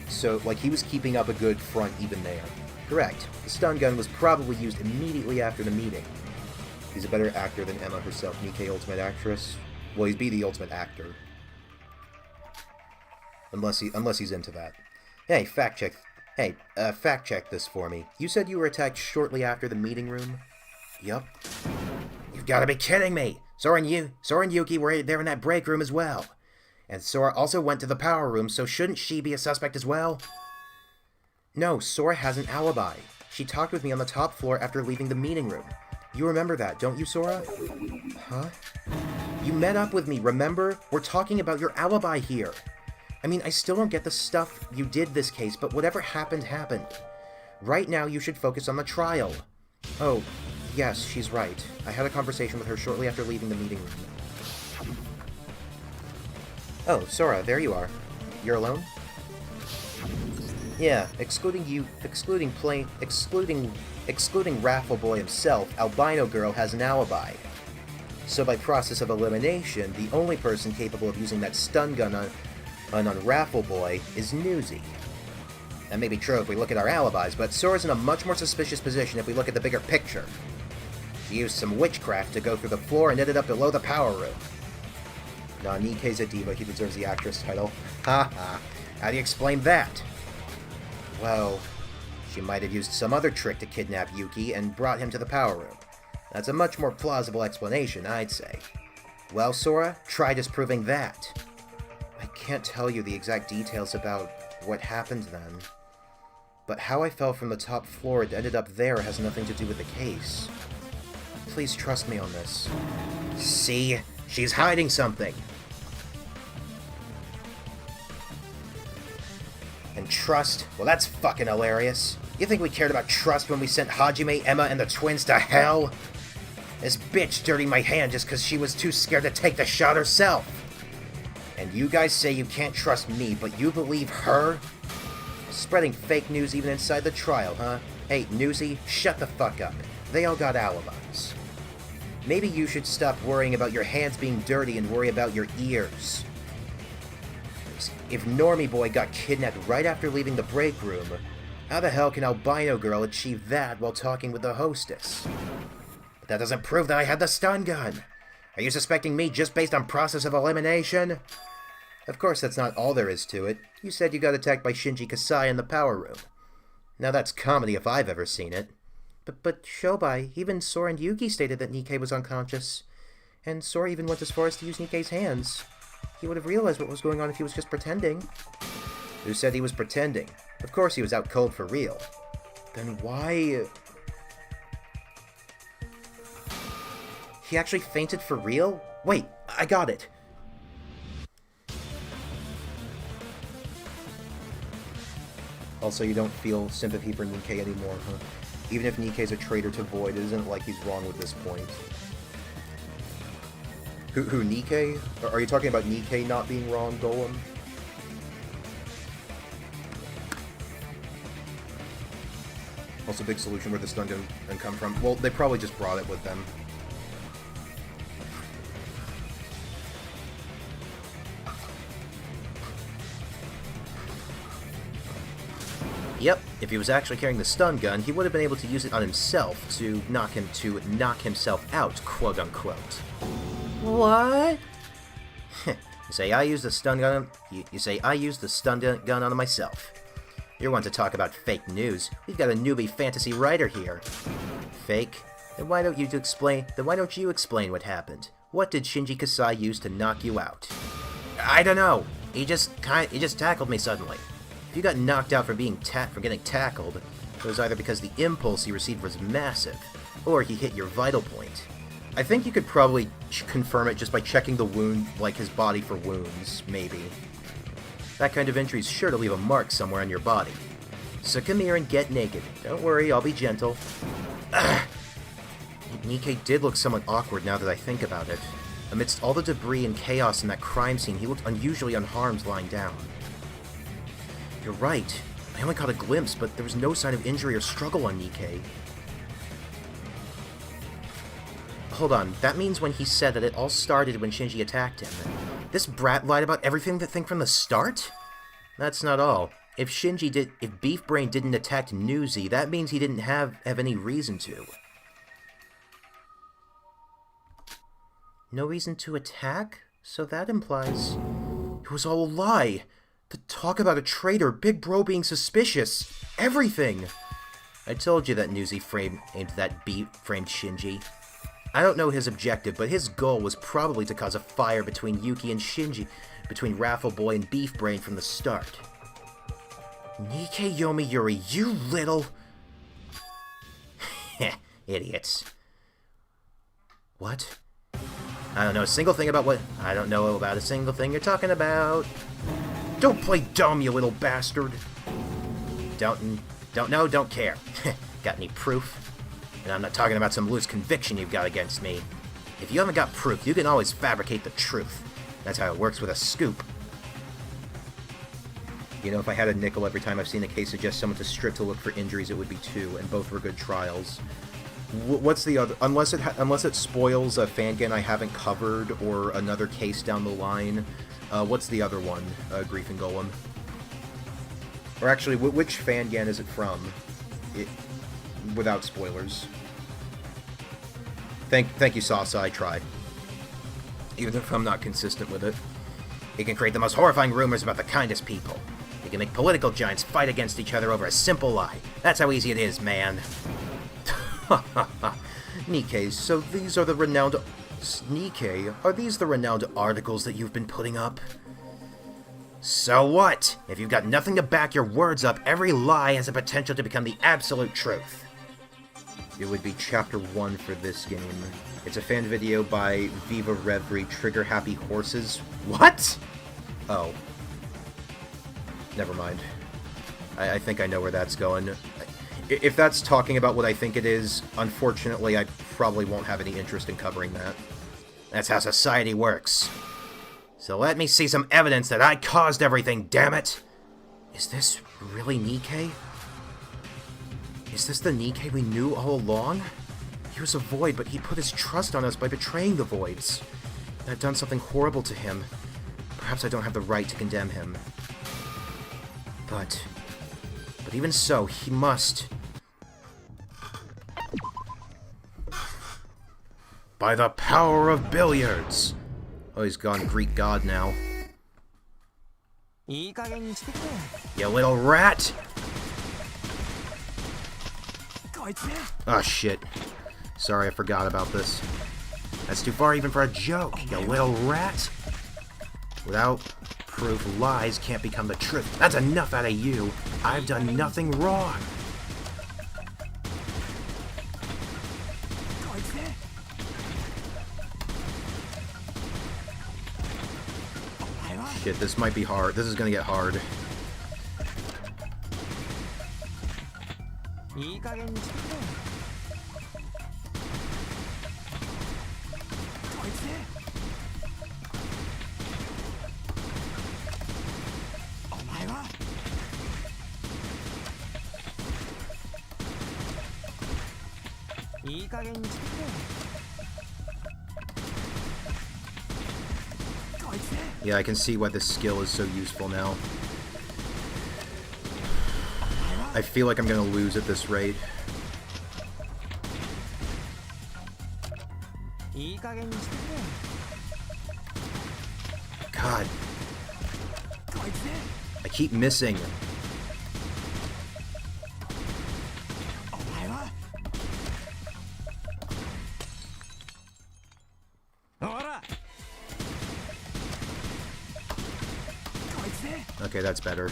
So, like, he was keeping up a good front even there. Correct. The stun gun was probably used immediately after the meeting. He's a better actor than Emma herself. Nikke, ultimate actress. Well, he's the ultimate actor. Unless he's into that. Hey, fact check this for me. You said you were attacked shortly after the meeting room? Yup. You've got to be kidding me! Sora and Yuki were there in that break room as well. And Sora also went to the power room, so shouldn't she be a suspect as well? No, Sora has an alibi. She talked with me on the top floor after leaving the meeting room. You remember that, don't you, Sora? Huh? You met up with me, remember? We're talking about your alibi here. I mean, I still don't get the stuff you did this case, but whatever happened, happened. Right now, you should focus on the trial. Oh, yes, she's right. I had a conversation with her shortly after leaving the meeting room. Oh, Sora, there you are. You're alone? Yeah, excluding Raffle Boy himself, Albino Girl has an alibi. So by process of elimination, the only person capable of using that stun gun on Raffle Boy is Newsy. That may be true if we look at our alibis, but Sora's in a much more suspicious position if we look at the bigger picture. She used some witchcraft to go through the floor and ended up below the power room. Nah, Nikkei's a diva, he deserves the actress title. Haha, how do you explain that? Well, she might have used some other trick to kidnap Yuki and brought him to the power room. That's a much more plausible explanation, I'd say. Well, Sora, try disproving that. I can't tell you the exact details about what happened then. But how I fell from the top floor and ended up there has nothing to do with the case. Please trust me on this. See? She's hiding something! And trust? Well, that's fucking hilarious. You think we cared about trust when we sent Hajime, Emma, and the twins to hell? This bitch dirtied my hand just because she was too scared to take the shot herself. And you guys say you can't trust me, but you believe her? Spreading fake news even inside the trial, huh? Hey, Newsy, shut the fuck up. They all got alibis. Maybe you should stop worrying about your hands being dirty and worry about your ears. If Normie Boy got kidnapped right after leaving the break room, how the hell can Albino Girl achieve that while talking with the hostess? But that doesn't prove that I had the stun gun. Are you suspecting me just based on process of elimination? Of course, that's not all there is to it. You said you got attacked by Shinji Kasai in the power room. Now that's comedy if I've ever seen it. But Shobai, even Sora and Yuki stated that Nikkei was unconscious. And Sora even went as far as to use Nikkei's hands. He would have realized what was going on if he was just pretending. Who said he was pretending? Of course he was out cold for real. Then why... He actually fainted for real? Wait, I got it. Also, you don't feel sympathy for Nikkei anymore, huh? Even if Nikkei's a traitor to Void, it isn't like he's wrong with this point. Who, Nikkei? Are you talking about Nikkei not being wrong, Golem? Also, big solution where the stun gun come from. Well, they probably just brought it with them. Yep, if he was actually carrying the stun gun, he would have been able to use it on himself to knock himself out, quote unquote. What? You say I used the stun gun. You say I used the stun gun on myself. You're one to talk about fake news. We've got a newbie fantasy writer here. Fake? Then why don't you explain? Then why don't you explain what happened? What did Shinji Kasai use to knock you out? I don't know. He just tackled me suddenly. If you got knocked out from getting tackled, it was either because the impulse he received was massive, or he hit your vital point. I think you could probably confirm it just by checking the wound, like his body for wounds, maybe. That kind of injury is sure to leave a mark somewhere on your body. So come here and get naked. Don't worry, I'll be gentle. Nikkei did look somewhat awkward now that I think about it. Amidst all the debris and chaos in that crime scene, he looked unusually unharmed lying down. You're right. I only caught a glimpse, but there was no sign of injury or struggle on Nikkei. Hold on, that means when he said that it all started when Shinji attacked him. This brat lied about everything from the start? That's not all. If Beef Brain didn't attack Newsy, that means he didn't have any reason to. No reason to attack? So that implies... It was all a lie! To talk about a traitor, Big Bro being suspicious, everything! I told you that Newsy aimed that framed Shinji. I don't know his objective, but his goal was probably to cause a fire between Yuki and Shinji, between Raffle Boy and Beef Brain from the start. Nikkei Yomiuri, you little... Heh, idiots. What? I don't know a single thing about I don't know about a single thing you're talking about. Don't play dumb, you little bastard. Don't know, don't care. Got any proof? And I'm not talking about some loose conviction you've got against me. If you haven't got proof, you can always fabricate the truth. That's how it works with a scoop. You know, if I had a nickel every time I've seen a case suggest someone to strip to look for injuries, it would be 2, and both were good trials. What's the other? Unless it spoils a Fangan I haven't covered or another case down the line. What's the other one? Grief and Golem. Or actually, which Fangan is it from? Without spoilers. Thank you, Sasa. I try. Even if I'm not consistent with it. It can create the most horrifying rumors about the kindest people. It can make political giants fight against each other over a simple lie. That's how easy it is, man. Nikkei, so these are the renowned... Nikkei, are these the renowned articles that you've been putting up? So what? If you've got nothing to back your words up, every lie has the potential to become the absolute truth. It would be Chapter 1 for this game. It's a fan video by Viva Reverie, Trigger Happy Horses. What? Oh. Never mind. I think I know where that's going. If that's talking about what I think it is, unfortunately I probably won't have any interest in covering that. That's how society works. So let me see some evidence that I caused everything, damn it! Is this really Nikkei? Is this the Nikkei we knew all along? He was a Void, but he put his trust on us by betraying the Voids. And I've done something horrible to him. Perhaps I don't have the right to condemn him. But even so, he must... By the power of billiards! Oh, he's gone Greek god now. You little rat! Oh, shit. Sorry, I forgot about this. That's too far even for a joke, you little rat! Without proof, lies can't become the truth. That's enough out of you. I've done nothing wrong. Shit, this might be hard. This is gonna get hard. Yeah, I can see why this skill is so useful now. I feel like I'm gonna lose at this rate. God. I keep missing. Okay, that's better.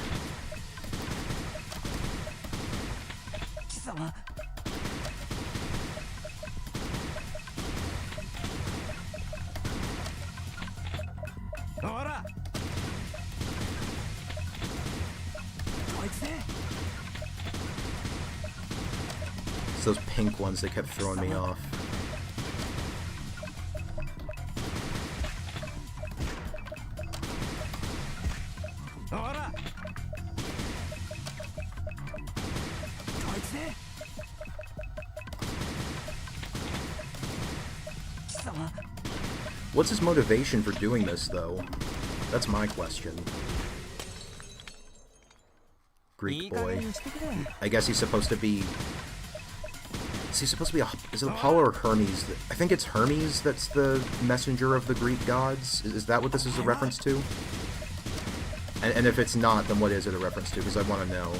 It's those pink ones that kept throwing me off. What's his motivation for doing this, though? That's my question. Greek boy. I guess he's supposed to be... Is he supposed to be a... Is it Apollo or Hermes? I think it's Hermes that's the messenger of the Greek gods. Is that what this is a reference to? And if it's not, then what is it a reference to? Because I want to know.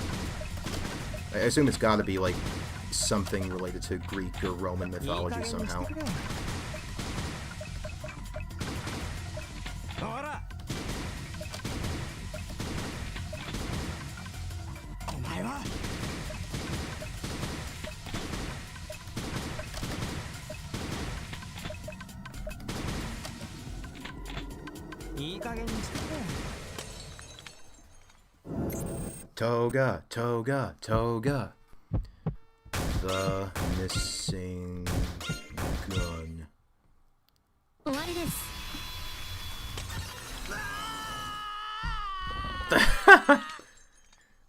I assume it's got to be, like, something related to Greek or Roman mythology somehow. いい加減にしてくれ。 Toga, Toga, Toga. The missing gun. 終わりです。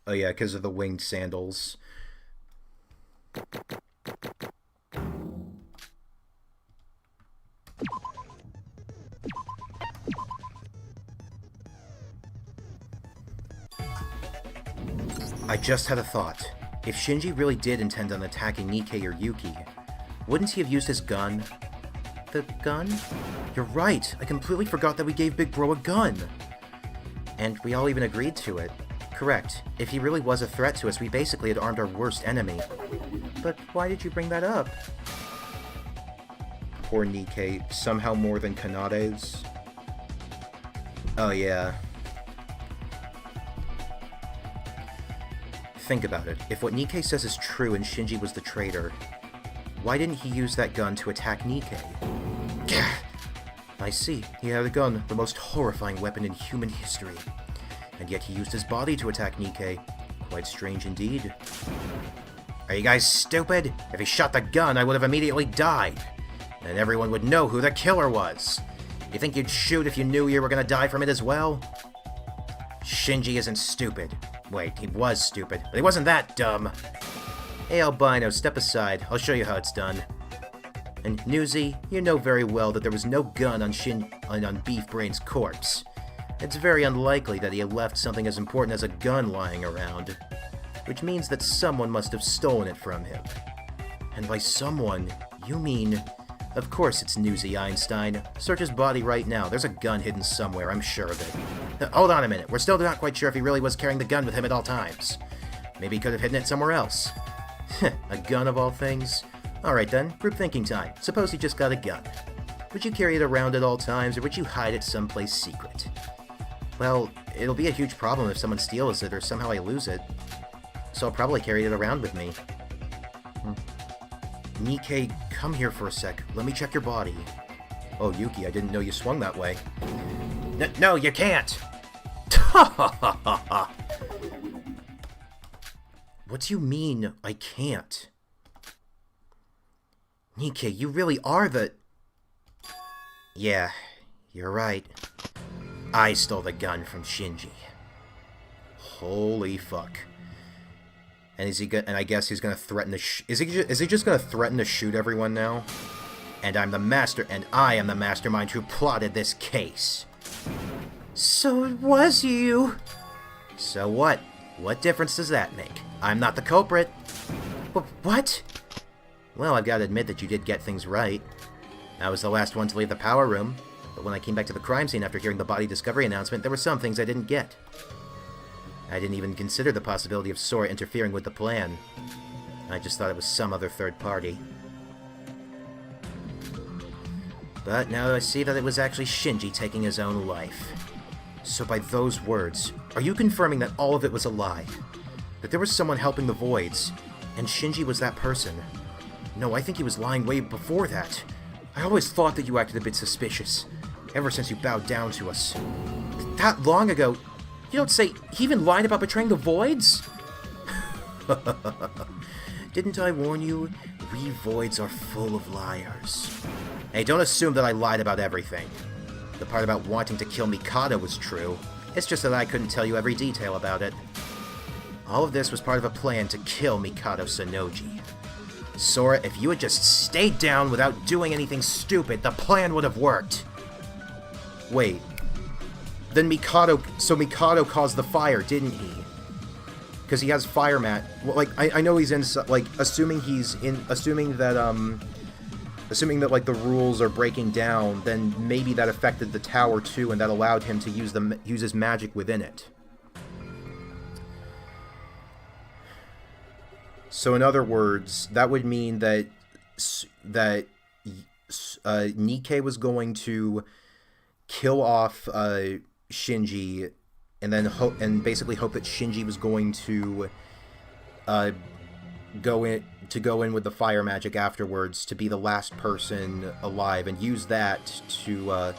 Oh yeah, because of the winged sandals. I just had a thought. If Shinji really did intend on attacking Nikkei or Yuki, wouldn't he have used his gun? The gun? You're right, I completely forgot that we gave Big Bro a gun! And we all even agreed to it. Correct. If he really was a threat to us, we basically had armed our worst enemy. But why did you bring that up? Poor Nikkei, somehow more than Kanade's. Oh yeah. Think about it. If what Nikkei says is true and Shinji was the traitor, why didn't he use that gun to attack Nikkei? Gah! I see. He had a gun, the most horrifying weapon in human history. And yet he used his body to attack Nikkei. Quite strange indeed. Are you guys stupid? If he shot the gun, I would have immediately died. And everyone would know who the killer was. You think you'd shoot if you knew you were gonna die from it as well? Shinji isn't stupid. Wait, he was stupid, but he wasn't that dumb. Hey, Albino, step aside. I'll show you how it's done. And Newsy, you know very well that there was no gun on Beef Brain's corpse. It's very unlikely that he had left something as important as a gun lying around. Which means that someone must have stolen it from him. And by someone, you mean... Of course it's Newsy Einstein. Search his body right now. There's a gun hidden somewhere, I'm sure of it. Hold on a minute. We're still not quite sure if he really was carrying the gun with him at all times. Maybe he could have hidden it somewhere else. A gun of all things? Alright then, group thinking time. Suppose he just got a gun. Would you carry it around at all times, or would you hide it someplace secret? Well, it'll be a huge problem if someone steals it or somehow I lose it. So I'll probably carry it around with me. Nikkei, come here for a sec. Let me check your body. Oh, Yuki, I didn't know you swung that way. No, you can't! What do you mean, I can't? Nikkei, you really are the... Yeah, you're right. I stole the gun from Shinji. Holy fuck. And is he and I guess he's gonna threaten to is he just gonna threaten to shoot everyone now? And I am the mastermind who plotted this case. So it was you. So what? What difference does that make? I'm not the culprit. What? Well, I've got to admit that you did get things right. I was the last one to leave the power room, but when I came back to the crime scene after hearing the body discovery announcement, there were some things I didn't get. I didn't even consider the possibility of Sora interfering with the plan. I just thought it was some other third party. But now I see that it was actually Shinji taking his own life. So by those words, are you confirming that all of it was a lie? That there was someone helping the Voids, and Shinji was that person? No, I think he was lying way before that. I always thought that you acted a bit suspicious, ever since you bowed down to us. That long ago... You don't say he even lied about betraying the Voids? Didn't I warn you? We Voids are full of liars. Hey, don't assume that I lied about everything. The part about wanting to kill Mikado was true. It's just that I couldn't tell you every detail about it. All of this was part of a plan to kill Mikado Sonoji. Sora, if you had just stayed down without doing anything stupid, the plan would have worked. Wait. Then Mikado caused the fire, didn't he? Because he has fire mat. Well, like, I know he's in, like, assuming that, like, the rules are breaking down, then maybe that affected the tower, too, and that allowed him to use his magic within it. So, in other words, that would mean that, Nikkei was going to kill off, Shinji, and then basically hope that Shinji was going to go in with the fire magic afterwards to be the last person alive, and use that to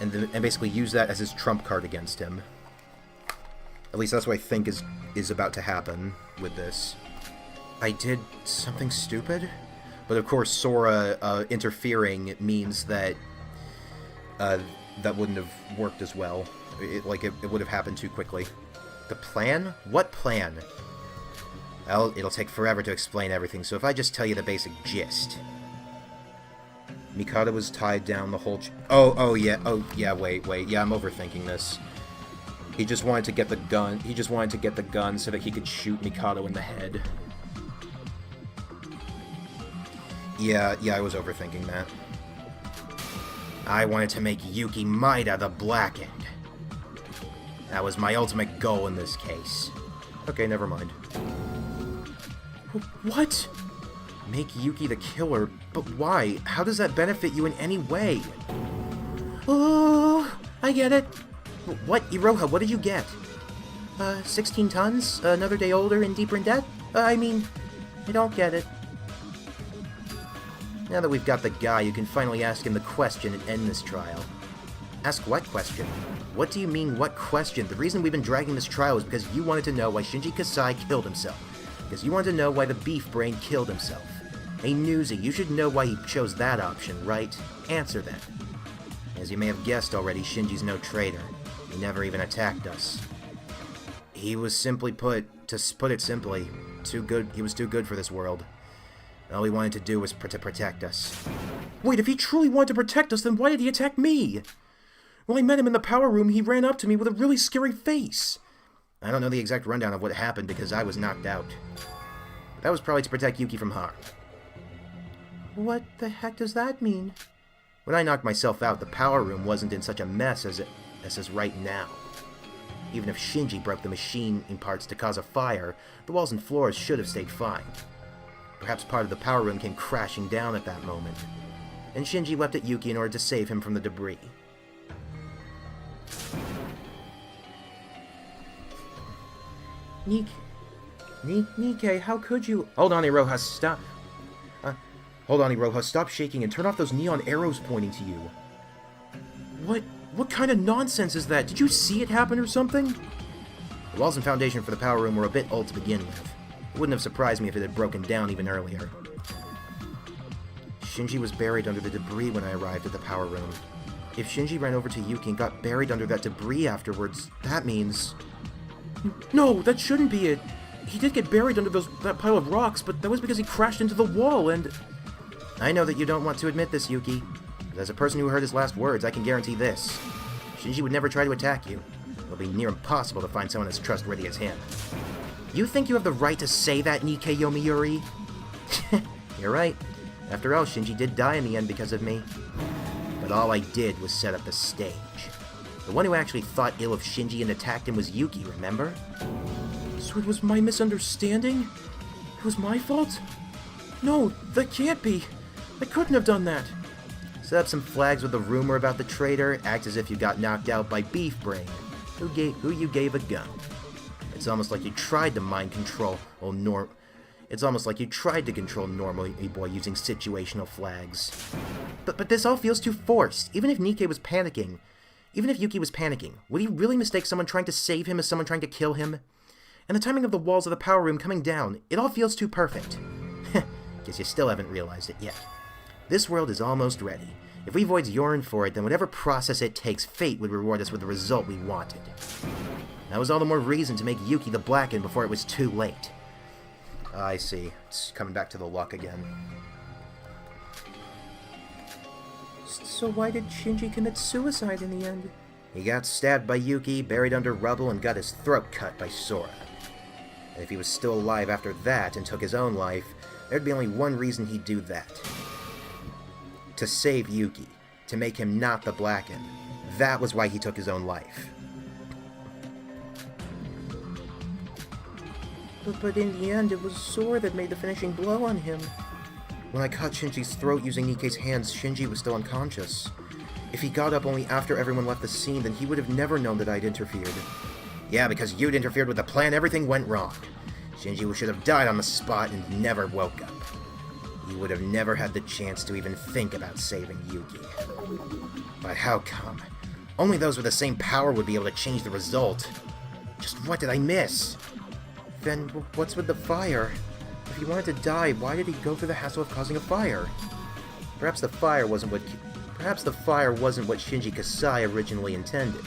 and basically use that as his trump card against him. At least that's what I think is about to happen with this. I did something stupid? But of course, Sora interfering means that that wouldn't have worked as well. It would have happened too quickly. The plan? What plan? Well, it'll take forever to explain everything, so if I just tell you the basic gist. Mikado was tied down the whole... Oh, yeah, wait. Yeah, I'm overthinking this. He just wanted to get the gun. He just wanted to get the gun so that he could shoot Mikado in the head. Yeah, I was overthinking that. I wanted to make Yuki Maida the Blackened. That was my ultimate goal in this case. Okay, never mind. What? Make Yuki the killer? But why? How does that benefit you in any way? Oh, I get it. What? Iroha, what did you get? 16 tons? Another day older and deeper in debt? I don't get it. Now that we've got the guy, you can finally ask him the question and end this trial. Ask what question? What do you mean, what question? The reason we've been dragging this trial is because you wanted to know why Shinji Kasai killed himself. Because you wanted to know why the beef brain killed himself. Hey, Newsy, you should know why he chose that option, right? Answer that. As you may have guessed already, Shinji's no traitor. He never even attacked us. He was simply put, to put it simply, too good. He was too good for this world. All he wanted to do was to protect us. Wait, if he truly wanted to protect us, then why did he attack me? When I met him in the power room, he ran up to me with a really scary face. I don't know the exact rundown of what happened because I was knocked out. But that was probably to protect Yuki from harm. What the heck does that mean? When I knocked myself out, the power room wasn't in such a mess as it is right now. Even if Shinji broke the machine in parts to cause a fire, the walls and floors should have stayed fine. Perhaps part of the power room came crashing down at that moment, and Shinji leapt at Yuki in order to save him from the debris. Nikke, how could you... Hold on, Iroha, stop. Hold on, Iroha, stop shaking and turn off those neon arrows pointing to you. What kind of nonsense is that? Did you see it happen or something? The walls and foundation for the power room were a bit old to begin with. It wouldn't have surprised me if it had broken down even earlier. Shinji was buried under the debris when I arrived at the power room. If Shinji ran over to Yuki and got buried under that debris afterwards, that means... No, that shouldn't be it. He did get buried under that pile of rocks, but that was because he crashed into the wall and... I know that you don't want to admit this, Yuki, but as a person who heard his last words, I can guarantee this. Shinji would never try to attack you. It'll be near impossible to find someone as trustworthy as him. You think you have the right to say that, Nikke Yomiuri? You're right. After all, Shinji did die in the end because of me. But all I did was set up the stage. The one who actually thought ill of Shinji and attacked him was Yuki, remember? So it was my misunderstanding? It was my fault? No, that can't be. I couldn't have done that. Set up some flags with a rumor about the traitor, act as if you got knocked out by Beef Brain, who you gave a gun. It's almost like you tried to mind control, It's almost like you tried to control normal boy using situational flags. But this all feels too forced. Even if Yuki was panicking, would he really mistake someone trying to save him as someone trying to kill him? And the timing of the walls of the power room coming down, it all feels too perfect. Guess you still haven't realized it yet. This world is almost ready. If we voids yearn for it, then whatever process it takes, fate would reward us with the result we wanted. That was all the more reason to make Yuki the Blackened before it was too late. I see. It's coming back to the luck again. So why did Shinji commit suicide in the end? He got stabbed by Yuki, buried under rubble, and got his throat cut by Sora. And if he was still alive after that and took his own life, there'd be only one reason he'd do that. To save Yuki. To make him not the Blackened. That was why he took his own life. But in the end, it was Sora that made the finishing blow on him. When I cut Shinji's throat using Nikke's hands, Shinji was still unconscious. If he got up only after everyone left the scene, then he would have never known that I'd interfered. Yeah, because you'd interfered with the plan, everything went wrong. Shinji should have died on the spot and never woke up. you would have never had the chance to even think about saving Yuki. But how come? Only those with the same power would be able to change the result. Just what did I miss? Then what's with the fire? If he wanted to die, why did he go through the hassle of causing a fire? Perhaps the fire wasn't what Shinji Kasai originally intended.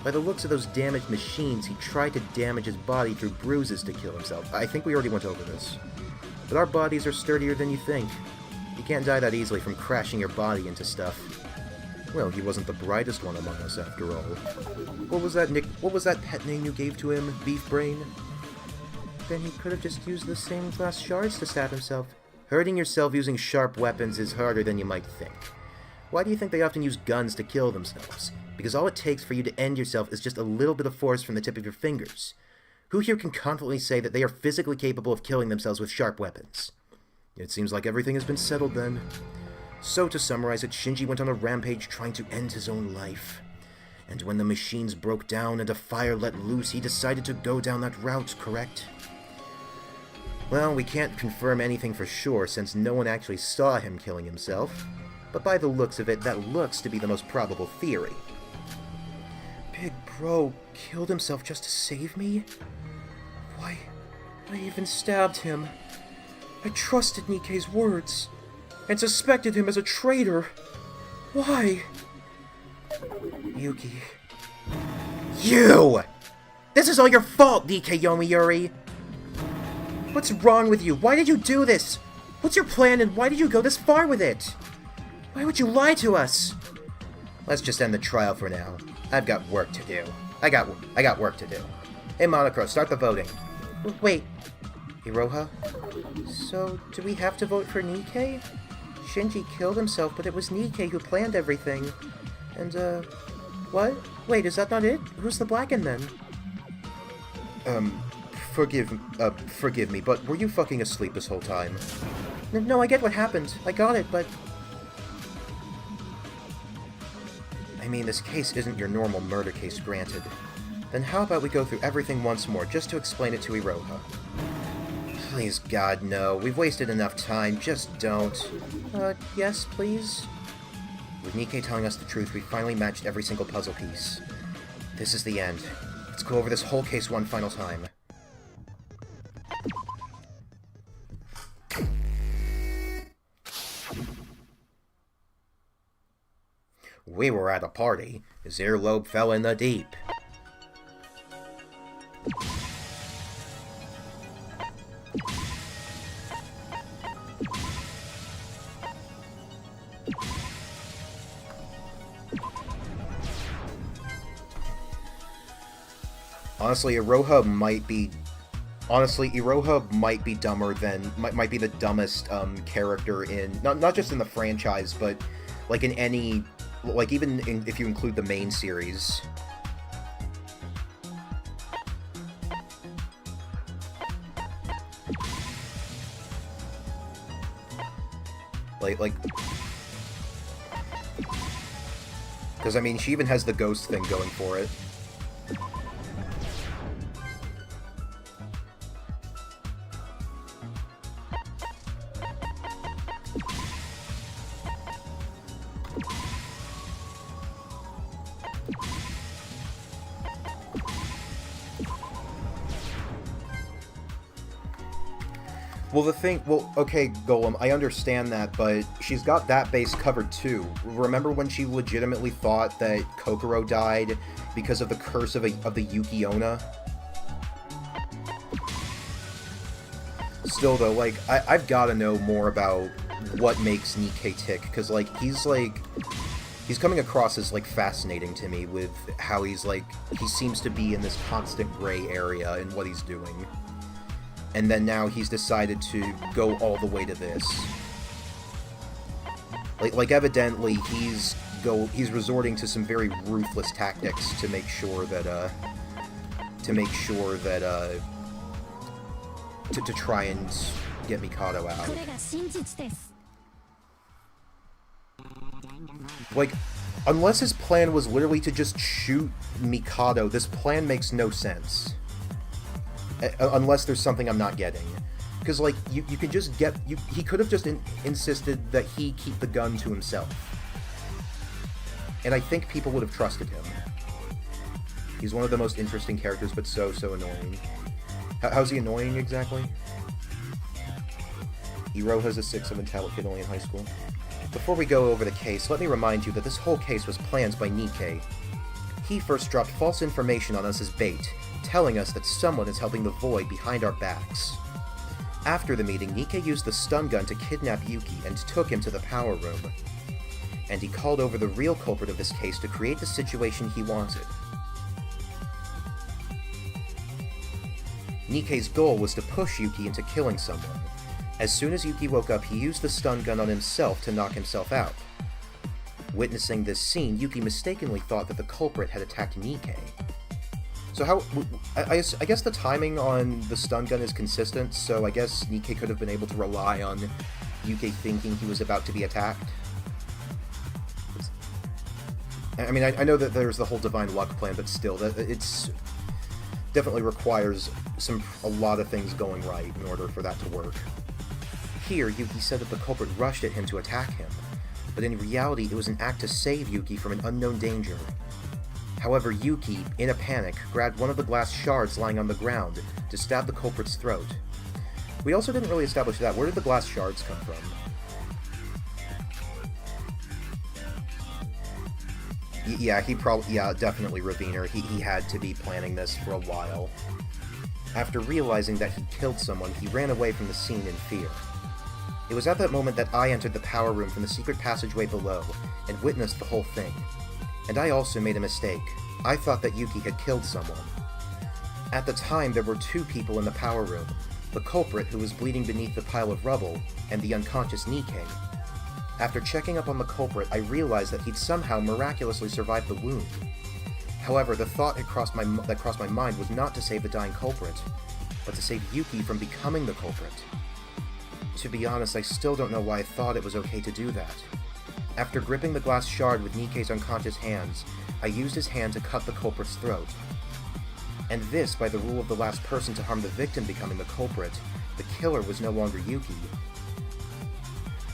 By the looks of those damaged machines, he tried to damage his body through bruises to kill himself. I think we already went over this. But our bodies are sturdier than you think. You can't die that easily from crashing your body into stuff. Well, he wasn't the brightest one among us, after all. What was that pet name you gave to him, Beef Brain? Then he could have just used the same glass shards to stab himself. Hurting yourself using sharp weapons is harder than you might think. Why do you think they often use guns to kill themselves? Because all it takes for you to end yourself is just a little bit of force from the tip of your fingers. Who here can confidently say that they are physically capable of killing themselves with sharp weapons? It seems like everything has been settled then. So to summarize it, Shinji went on a rampage trying to end his own life. And when the machines broke down and a fire let loose, he decided to go down that route, correct? Well, we can't confirm anything for sure since no one actually saw him killing himself. But by the looks of it, that looks to be the most probable theory. Big Bro killed himself just to save me? Why, I even stabbed him. I trusted Nikkei's words, and suspected him as a traitor. Why? Yuki. You! This is all your fault, Nikkei Yomiuri! What's wrong with you? Why did you do this? What's your plan and why did you go this far with it? Why would you lie to us? Let's just end the trial for now. I've got work to do. I got work to do. Hey, Monocro, start the voting. Wait. Iroha? So, do we have to vote for Nikkei? Shinji killed himself, but it was Nikkei who planned everything. And, what? Wait, is that not it? Who's the Blacken then? Forgive me, but were you fucking asleep this whole time? No, I get what happened. I got it, but... I mean, this case isn't your normal murder case, granted. Then how about we go through everything once more, just to explain it to Iroha? Please, God, no. We've wasted enough time. Just don't. Yes, please? With Nikkei telling us the truth, we finally matched every single puzzle piece. This is the end. Let's go over this whole case one final time. We were at a party. His earlobe fell in the deep. Honestly, Iroha might be dumber than... might be the dumbest, character in... Not just in the franchise, but, like, in any... Like, even if you include the main series. Like... Because, I mean, she even has the ghost thing going for it. Well, okay, Golem, I understand that, but she's got that base covered too. Remember when she legitimately thought that Kokoro died because of the curse of the Yuki-onna? Still, though, like, I've gotta know more about what makes Nikkei tick, because, like, he's coming across as, like, fascinating to me with how he seems to be in this constant gray area in what he's doing. And then now he's decided to go all the way to this. Like evidently he's resorting to some very ruthless tactics to make sure that to try and get Mikado out. Like, unless his plan was literally to just shoot Mikado, this plan makes no sense. Unless there's something I'm not getting. Because, like, you could just get... he could have just insisted that he keep the gun to himself. And I think people would have trusted him. He's one of the most interesting characters, but so annoying. How's he annoying, exactly? Hiro has a 6 of intelligence only in high school. Before we go over the case, let me remind you that this whole case was planned by Nikkei. He first dropped false information on us as bait, telling us that someone is helping the Void behind our backs. After the meeting, Nikkei used the stun gun to kidnap Yuki and took him to the power room. And he called over the real culprit of this case to create the situation he wanted. Nikkei's goal was to push Yuki into killing someone. As soon as Yuki woke up, he used the stun gun on himself to knock himself out. Witnessing this scene, Yuki mistakenly thought that the culprit had attacked Nikkei. So how... I guess the timing on the stun gun is consistent, so I guess Nikkei could have been able to rely on Yuki thinking he was about to be attacked. I mean, I know that there's the whole divine luck plan, but still, it's... definitely requires a lot of things going right in order for that to work. Here, Yuki said that the culprit rushed at him to attack him, but in reality it was an act to save Yuki from an unknown danger. However, Yuki, in a panic, grabbed one of the glass shards lying on the ground to stab the culprit's throat. We also didn't really establish that. Where did the glass shards come from? Yeah, definitely Raviner. He had to be planning this for a while. After realizing that he killed someone, he ran away from the scene in fear. It was at that moment that I entered the power room from the secret passageway below, and witnessed the whole thing. And I also made a mistake. I thought that Yuki had killed someone. At the time, there were 2 people in the power room, the culprit who was bleeding beneath the pile of rubble, and the unconscious Nikkei. After checking up on the culprit, I realized that he'd somehow miraculously survived the wound. However, the thought that crossed my mind was not to save the dying culprit, but to save Yuki from becoming the culprit. To be honest, I still don't know why I thought it was okay to do that. After gripping the glass shard with Nikkei's unconscious hands, I used his hand to cut the culprit's throat. And this by the rule of the last person to harm the victim becoming the culprit. The killer was no longer Yuki.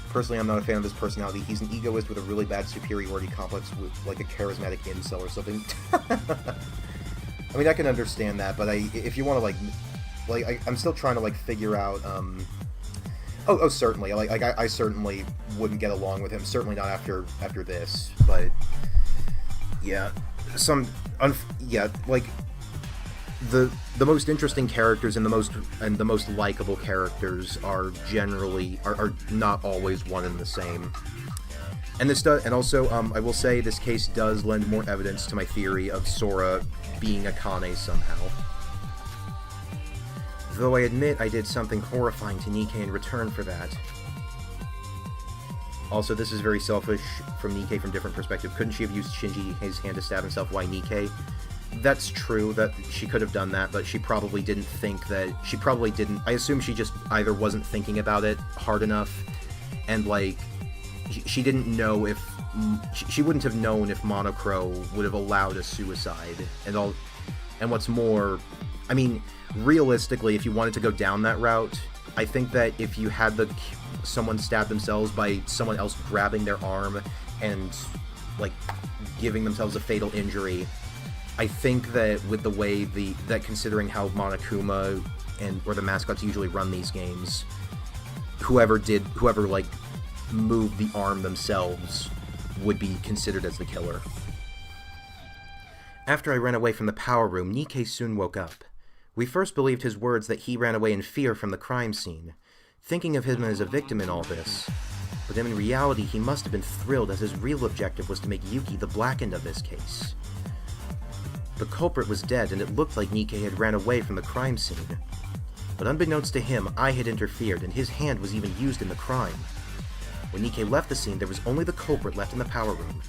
Personally, I'm not a fan of his personality. He's an egoist with a really bad superiority complex with, like, a charismatic incel or something. I mean, I can understand that, but if you want to, I'm still trying to, figure out, Oh, certainly. I certainly wouldn't get along with him. Certainly not after this. But yeah, the most interesting characters and the most likable characters are generally are not always one and the same. And also I will say this case does lend more evidence to my theory of Sora being Akane somehow. Though I admit I did something horrifying to Nikkei in return for that. Also, this is very selfish from Nikkei from different perspective. Couldn't she have used Shinji's hand to stab himself? Why Nikkei? That's true, that she could have done that, but she probably didn't think that... I assume she just either wasn't thinking about it hard enough, and, she didn't know if... She wouldn't have known if Monocro would have allowed a suicide, and what's more... I mean, realistically, if you wanted to go down that route, I think that if you had someone stab themselves by someone else grabbing their arm and, giving themselves a fatal injury, I think that with the way that considering how Monokuma or the mascots usually run these games, whoever moved the arm themselves would be considered as the killer. After I ran away from the power room, Nikkei soon woke up. We first believed his words that he ran away in fear from the crime scene, thinking of him as a victim in all this. But in reality, he must have been thrilled, as his real objective was to make Yuki the black end of this case. The culprit was dead, and it looked like Nikkei had ran away from the crime scene. But unbeknownst to him, I had interfered, and his hand was even used in the crime. When Nikkei left the scene, there was only the culprit left in the power room,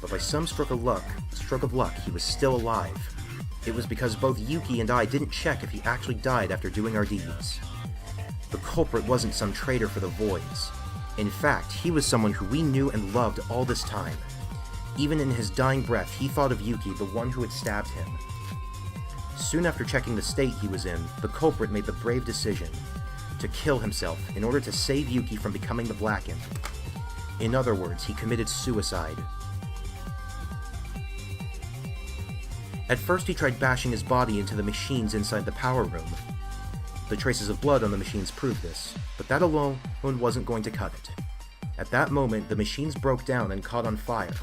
but by some stroke of luck, he was still alive. It was because both Yuki and I didn't check if he actually died after doing our deeds. The culprit wasn't some traitor for the Voids. In fact, he was someone who we knew and loved all this time. Even in his dying breath, he thought of Yuki, the one who had stabbed him. Soon after checking the state he was in, the culprit made the brave decision to kill himself in order to save Yuki from becoming the Blackened. In other words, he committed suicide. At first, he tried bashing his body into the machines inside the power room. The traces of blood on the machines proved this, but that alone wasn't going to cut it. At that moment, the machines broke down and caught on fire.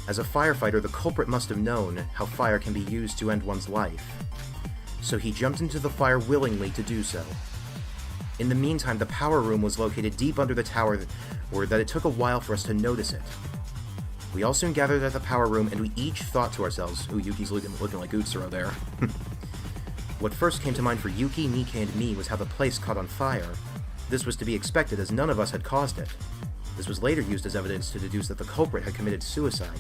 As a firefighter, the culprit must have known how fire can be used to end one's life, so he jumped into the fire willingly to do so. In the meantime, the power room was located deep under the tower, or that it took a while for us to notice it. We all soon gathered at the power room, and we each thought to ourselves, ooh, Yuki's looking like Utsuro there. What first came to mind for Yuki, Nikkei, and me was how the place caught on fire. This was to be expected, as none of us had caused it. This was later used as evidence to deduce that the culprit had committed suicide,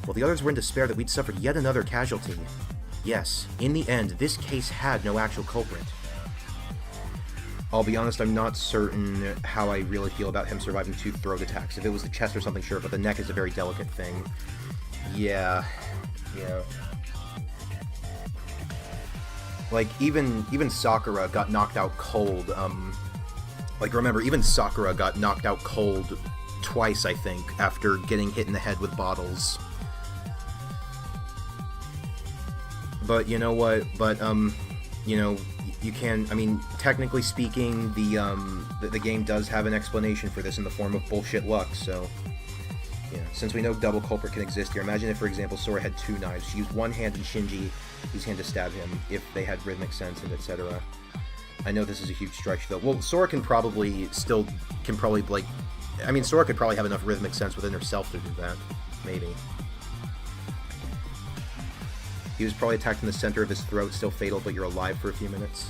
while the others were in despair that we'd suffered yet another casualty. Yes, in the end, this case had no actual culprit. I'll be honest, I'm not certain how I really feel about him surviving 2 throat attacks. If it was the chest or something, sure, but the neck is a very delicate thing. Yeah. Like, even Sakura got knocked out cold, remember, even Sakura got knocked out cold twice, I think, after getting hit in the head with bottles. But, you know what, you can, technically speaking, the game does have an explanation for this in the form of bullshit luck, so, yeah, since we know double culprit can exist here, imagine if, for example, Sora had 2 knives, she used one hand and Shinji used hand to stab him, if they had rhythmic sense and etc. I know this is a huge stretch, though. Well, Sora could probably Sora could probably have enough rhythmic sense within herself to do that, maybe. He was probably attacked in the center of his throat, still fatal, but you're alive for a few minutes.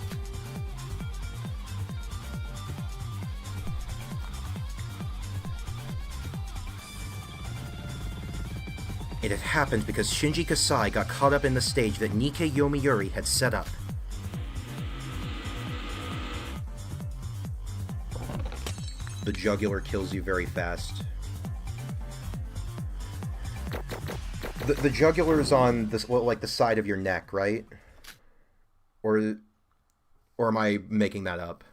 It had happened because Shinji Kasai got caught up in the stage that Nikkei Yomiuri had set up. The jugular kills you very fast. The jugular is on this, like the side of your neck, right? Or am I making that up?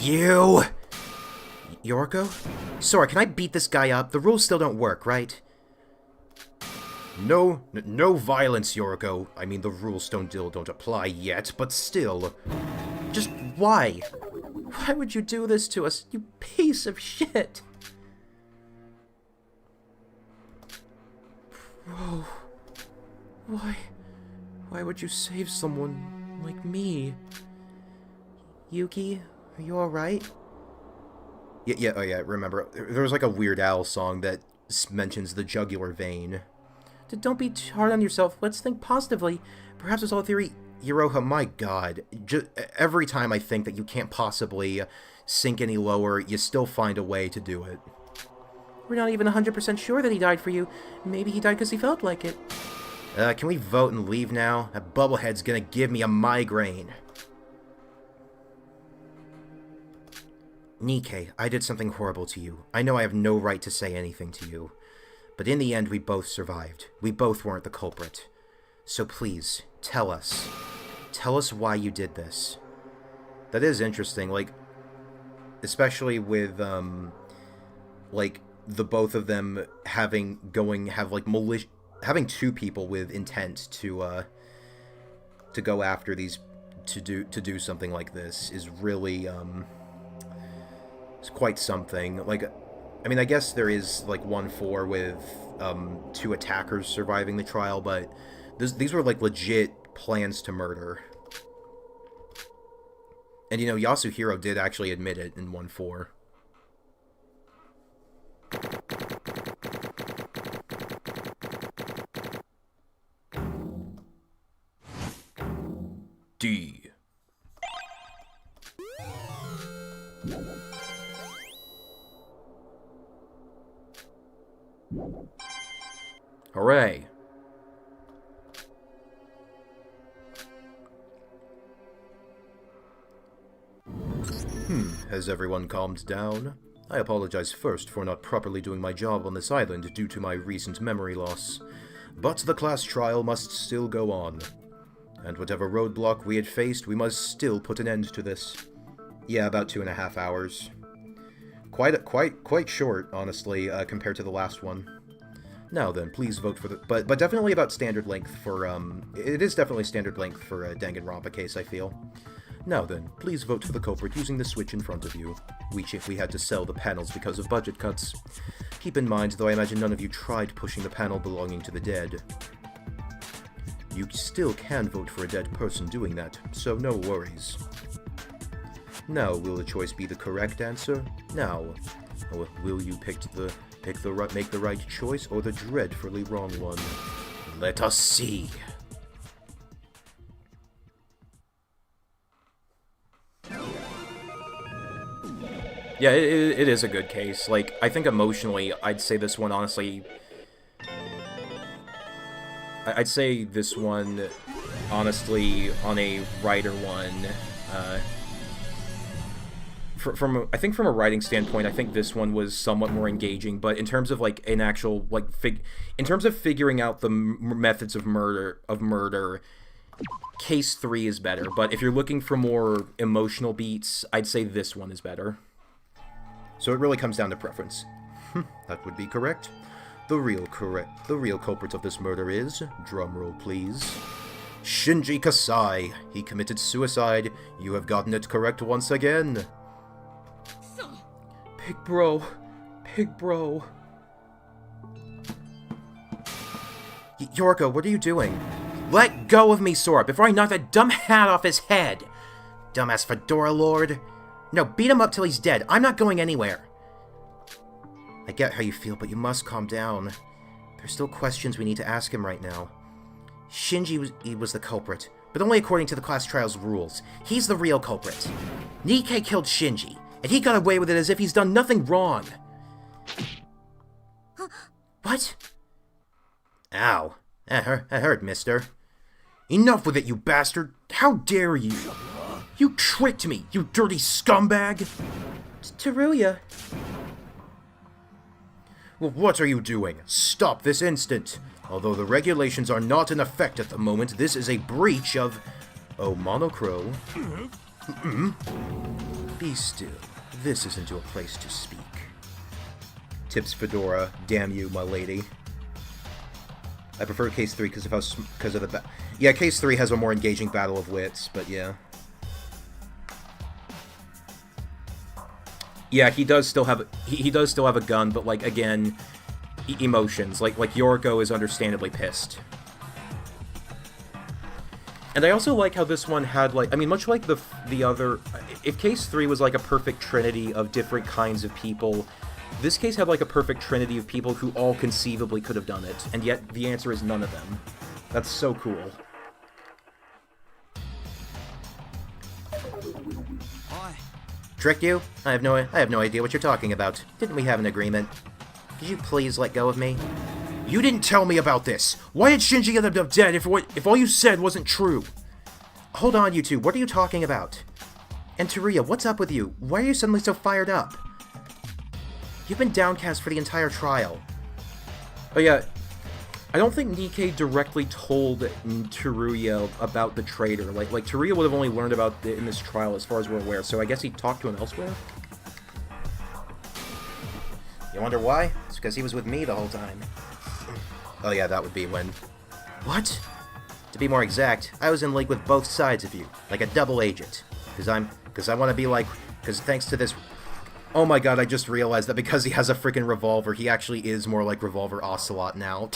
You! Yoriko? Sora, can I beat this guy up? The rules still don't work, right? No violence, Yoriko. I mean, the rules don't apply yet, but still. Just why? Why would you do this to us, you piece of shit? Bro, why would you save someone like me? Yuki, are you alright? Yeah, remember, there was like a Weird Al song that mentions the jugular vein. Don't be too hard on yourself, let's think positively. Perhaps it's all a theory. Iroha, my god, every time I think that you can't possibly sink any lower, you still find a way to do it. We're not even 100% sure that he died for you. Maybe he died because he felt like it. Can we vote and leave now? That bubblehead's gonna give me a migraine. Nikkei, I did something horrible to you. I know I have no right to say anything to you. But in the end, we both survived. We both weren't the culprit. So please, tell us. Tell us why you did this. That is interesting, like, especially with, like, the both of them having 2 people with intent to go after these, to do something like this is really, it's quite something. Like, I mean, I guess there is, like, 1-4 with, 2 attackers surviving the trial, but these were, like, legit plans to murder. And, you know, Yasuhiro did actually admit it in 1-4. D. Hooray! Has everyone calmed down? I apologize first for not properly doing my job on this island due to my recent memory loss. But the class trial must still go on. And whatever roadblock we had faced, we must still put an end to this. Yeah, about 2.5 hours. Quite short, honestly, compared to the last one. Now then, please vote for the... But definitely about standard length for, It is definitely standard length for a Danganronpa case, I feel. Now then, please vote for the culprit using the switch in front of you. We had to sell the panels because of budget cuts. Keep in mind, though I imagine none of you tried pushing the panel belonging to the dead. You still can vote for a dead person doing that, so no worries. Now, will the choice be the correct answer? Now, will you make the right choice or the dreadfully wrong one? Let us see. Yeah, it is a good case. Like, I think emotionally, I'd say this one, honestly... I'd say this one, honestly, on a writer one, I think from a writing standpoint, I think this one was somewhat more engaging, but in terms of, like, an actual, like, in terms of figuring out the methods of murder, Case 3 is better, but if you're looking for more emotional beats, I'd say this one is better. So it really comes down to preference. That would be correct. The real culprit of this murder is, drumroll please, Shinji Kasai. He committed suicide. You have gotten it correct once again. Pig bro. Yorko, what are you doing? Let go of me, Sora, before I knock that dumb hat off his head. Dumbass Fedora Lord. No, beat him up till he's dead. I'm not going anywhere. I get how you feel, but you must calm down. There's still questions we need to ask him right now. Shinji was the culprit, but only according to the class trials rules. He's the real culprit. Nikkei killed Shinji, and he got away with it as if he's done nothing wrong. What? Ow. That hurt, mister. Enough with it, you bastard! How dare you! You tricked me, you dirty scumbag! Teruya. Well, what are you doing? Stop this instant! Although the regulations are not in effect at the moment, this is a breach of... Oh, Monochrome. Be still. This isn't your place to speak. Tips Fedora. Damn you, my lady. I prefer Case 3 because of the... Yeah, Case 3 has a more engaging battle of wits, but yeah. Yeah, he does still have a gun, but, like, again, emotions. Like Yorko is understandably pissed. And I also like how this one had, like, I mean, much like the other, if Case 3 was like a perfect trinity of different kinds of people, this case had like a perfect trinity of people who all conceivably could have done it, and yet the answer is none of them. That's so cool. Tricked you? I have no idea what you're talking about. Didn't we have an agreement? Could you please let go of me? You didn't tell me about this! Why did Shinji end up dead if all you said wasn't true? Hold on, you two, what are you talking about? And Teruya, what's up with you? Why are you suddenly so fired up? You've been downcast for the entire trial. Oh yeah, I don't think Nikkei directly told Teruya about the traitor. Like Teruya would have only learned about it in this trial as far as we're aware, so I guess he talked to him elsewhere? You wonder why? It's because he was with me the whole time. Oh yeah, that would be when... What? To be more exact, I was in league with both sides of you, like a double agent. Because I want to be like... Because thanks to this... Oh my god, I just realized that because he has a freaking revolver, he actually is more like Revolver Ocelot now.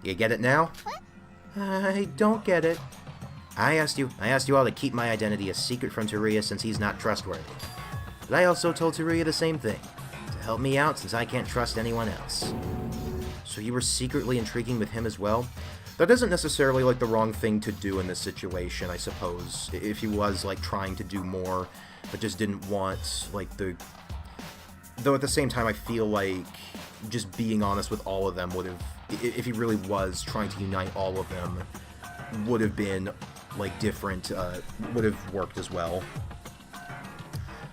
You get it now? I don't get it. I asked you all to keep my identity a secret from Teruya since he's not trustworthy. But I also told Teruya the same thing. To help me out since I can't trust anyone else. So you were secretly intriguing with him as well? That isn't necessarily, like, the wrong thing to do in this situation, I suppose. If he was, like, trying to do more, but just didn't want, like, the... Though at the same time, I feel like just being honest with all of them would have... If he really was trying to unite all of them, would have been, like, different, would have worked as well.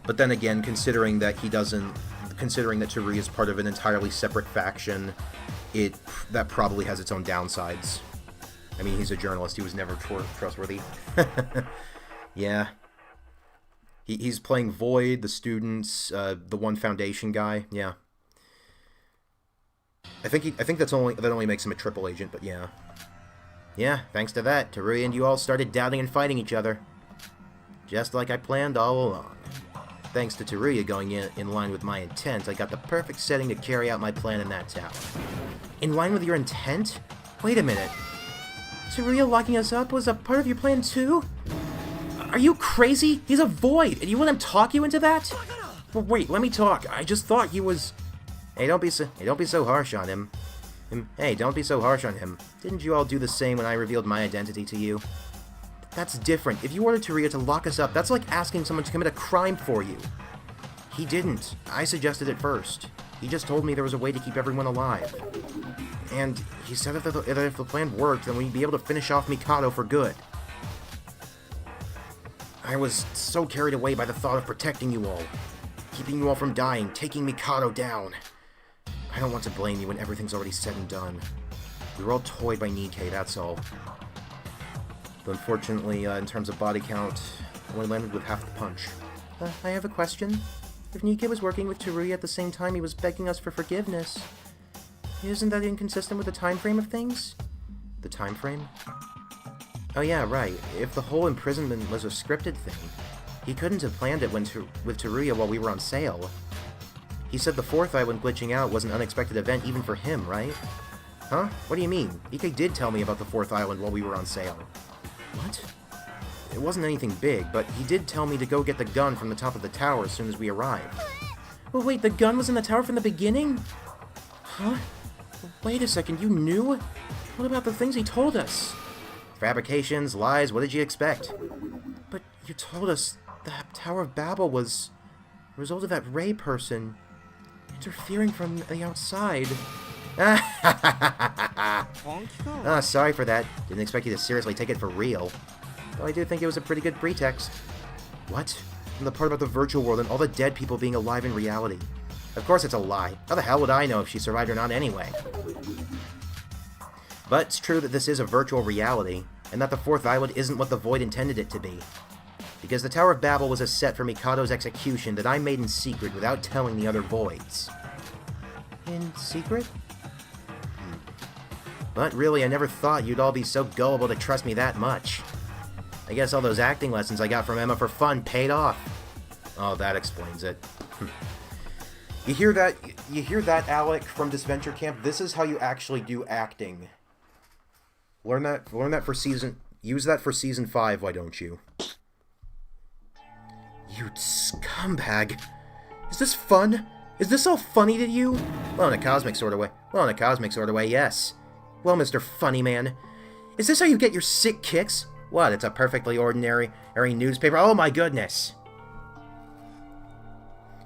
But then again, considering that Teruya is part of an entirely separate faction, that probably has its own downsides. I mean, he's a journalist. He was never trustworthy. Yeah. He's playing Void, the students, the one Foundation guy. Yeah. I think that only makes him a triple agent, but yeah. Yeah, thanks to that, Teruya and you all started doubting and fighting each other. Just like I planned all along. Thanks to Teruya going in line with my intent, I got the perfect setting to carry out my plan in that tower. In line with your intent? Wait a minute. Teruya locking us up was a part of your plan too? Are you crazy? He's a Void, and you let him talk you into that? Well, wait, let me talk. I just thought he was... Hey, don't be so harsh on him. Hey, don't be so harsh on him. Didn't you all do the same when I revealed my identity to you? That's different. If you ordered Teruya to lock us up, that's like asking someone to commit a crime for you. He didn't. I suggested it first. He just told me there was a way to keep everyone alive. And he said that if the plan worked, then we'd be able to finish off Mikado for good. I was so carried away by the thought of protecting you all. Keeping you all from dying, taking Mikado down. I don't want to blame you when everything's already said and done. We were all toyed by Nikkei, that's all. But unfortunately, in terms of body count, I only landed with half the punch. I have a question. If Nikkei was working with Teruya at the same time he was begging us for forgiveness, isn't that inconsistent with the time frame of things? The time frame? Oh yeah, right. If the whole imprisonment was a scripted thing, he couldn't have planned it with Teruya while we were on sale. He said the fourth island glitching out was an unexpected event even for him, right? Huh? What do you mean? Nikkei did tell me about the fourth island while we were on sale. What? It wasn't anything big, but he did tell me to go get the gun from the top of the tower as soon as we arrived. Well, wait, the gun was in the tower from the beginning? Huh? Wait a second, you knew? What about the things he told us? Fabrications, lies, what did you expect? But you told us that Tower of Babel was a result of that Ray person interfering from the outside. Sorry for that. Didn't expect you to seriously take it for real. Though I do think it was a pretty good pretext. What? And the part about the virtual world and all the dead people being alive in reality. Of course it's a lie. How the hell would I know if she survived or not anyway? But it's true that this is a virtual reality, and that the fourth island isn't what the Void intended it to be. Because the Tower of Babel was a set for Mikado's execution that I made in secret without telling the other Voids. In secret? But really, I never thought you'd all be so gullible to trust me that much. I guess all those acting lessons I got from Emma for fun paid off. Oh, that explains it. You hear that, Alec, from Disventure Camp? This is how you actually do acting. Learn that for use that for season 5, why don't you? You scumbag. Is this fun? Is this all funny to you? Well, in a cosmic sort of way, yes. Well, Mr. Funny Man, is this how you get your sick kicks? What, it's a perfectly ordinary newspaper? Oh my goodness!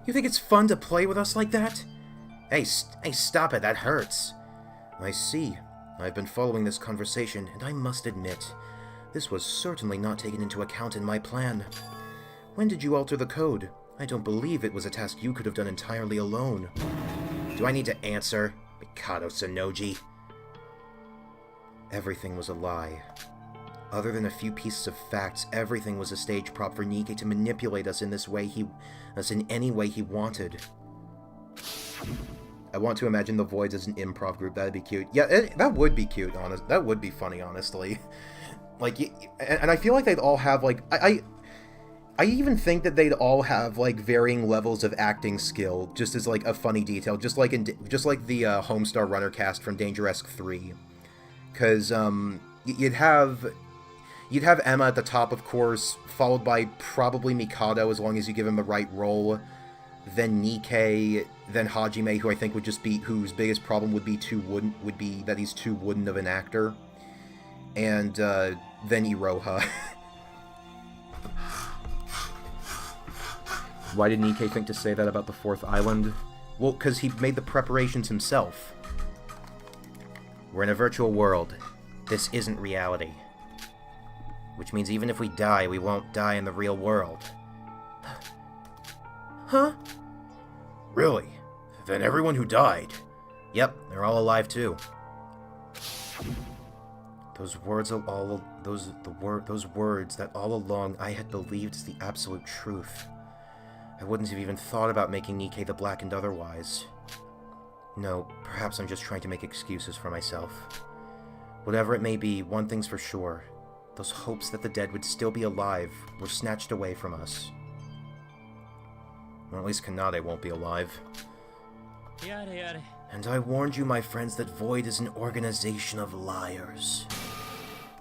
You think it's fun to play with us like that? Hey, stop it, that hurts. I see. I've been following this conversation, and I must admit, this was certainly not taken into account in my plan. When did you alter the code? I don't believe it was a task you could have done entirely alone. Do I need to answer? Mikado Sonoji. Everything was a lie. Other than a few pieces of facts, everything was a stage prop for Nikkei to manipulate us in any way he wanted. I want to imagine the Voids as an improv group. That'd be cute. Yeah, that would be cute, honest. That would be funny, honestly. Like, and I feel like they'd all have, like, I even think that they'd all have, like, varying levels of acting skill, just as, like, a funny detail, just like the Homestar Runner cast from Dangeresque 3. Because, you'd have Emma at the top, of course, followed by probably Mikado, as long as you give him the right role, then Nikkei, then Hajime, who I think would just be, whose biggest problem would be that he's too wooden of an actor, and, then Iroha. Why did Nikkei think to say that about the fourth island? Well, because he made the preparations himself. We're in a virtual world. This isn't reality. Which means even if we die, we won't die in the real world. Huh? Really? Then everyone who died? Yep, they're all alive too. Those words those words that all along I had believed is the absolute truth. I wouldn't have even thought about making Nikke the Blackened otherwise. No, perhaps I'm just trying to make excuses for myself. Whatever it may be, one thing's for sure. Those hopes that the dead would still be alive were snatched away from us. Or at least Kanade won't be alive. And I warned you, my friends, that Void is an organization of liars.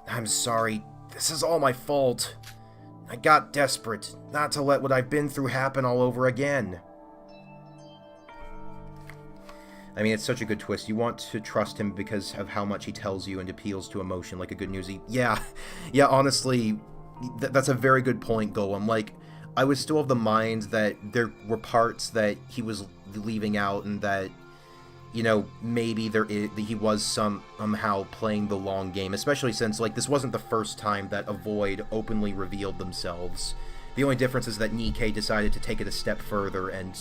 I'm sorry, this is all my fault. I got desperate, not to let what I've been through happen all over again. I mean, it's such a good twist. You want to trust him because of how much he tells you and appeals to emotion like a good newsie. Yeah, honestly, that's a very good point, Golem. Like, I was still of the mind that there were parts that he was leaving out and that, you know, maybe he was somehow playing the long game, especially since, like, this wasn't the first time that a Void openly revealed themselves. The only difference is that Nikke decided to take it a step further, and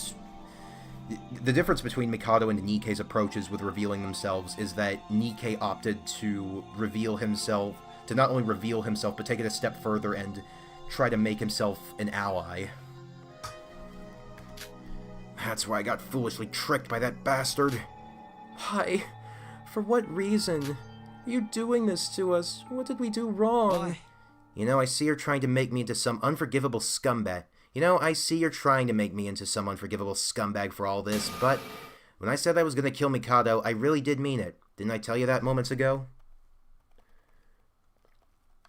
the difference between Mikado and Nikke's approaches with revealing themselves is that Nikke opted to reveal himself, to not only reveal himself, but take it a step further and try to make himself an ally. That's why I got foolishly tricked by that bastard. Why? For what reason? Are you doing this to us? What did we do wrong? Why? You know, I see you're trying to make me into some unforgivable scumbag. For all this, but when I said I was going to kill Mikado, I really did mean it. Didn't I tell you that moments ago?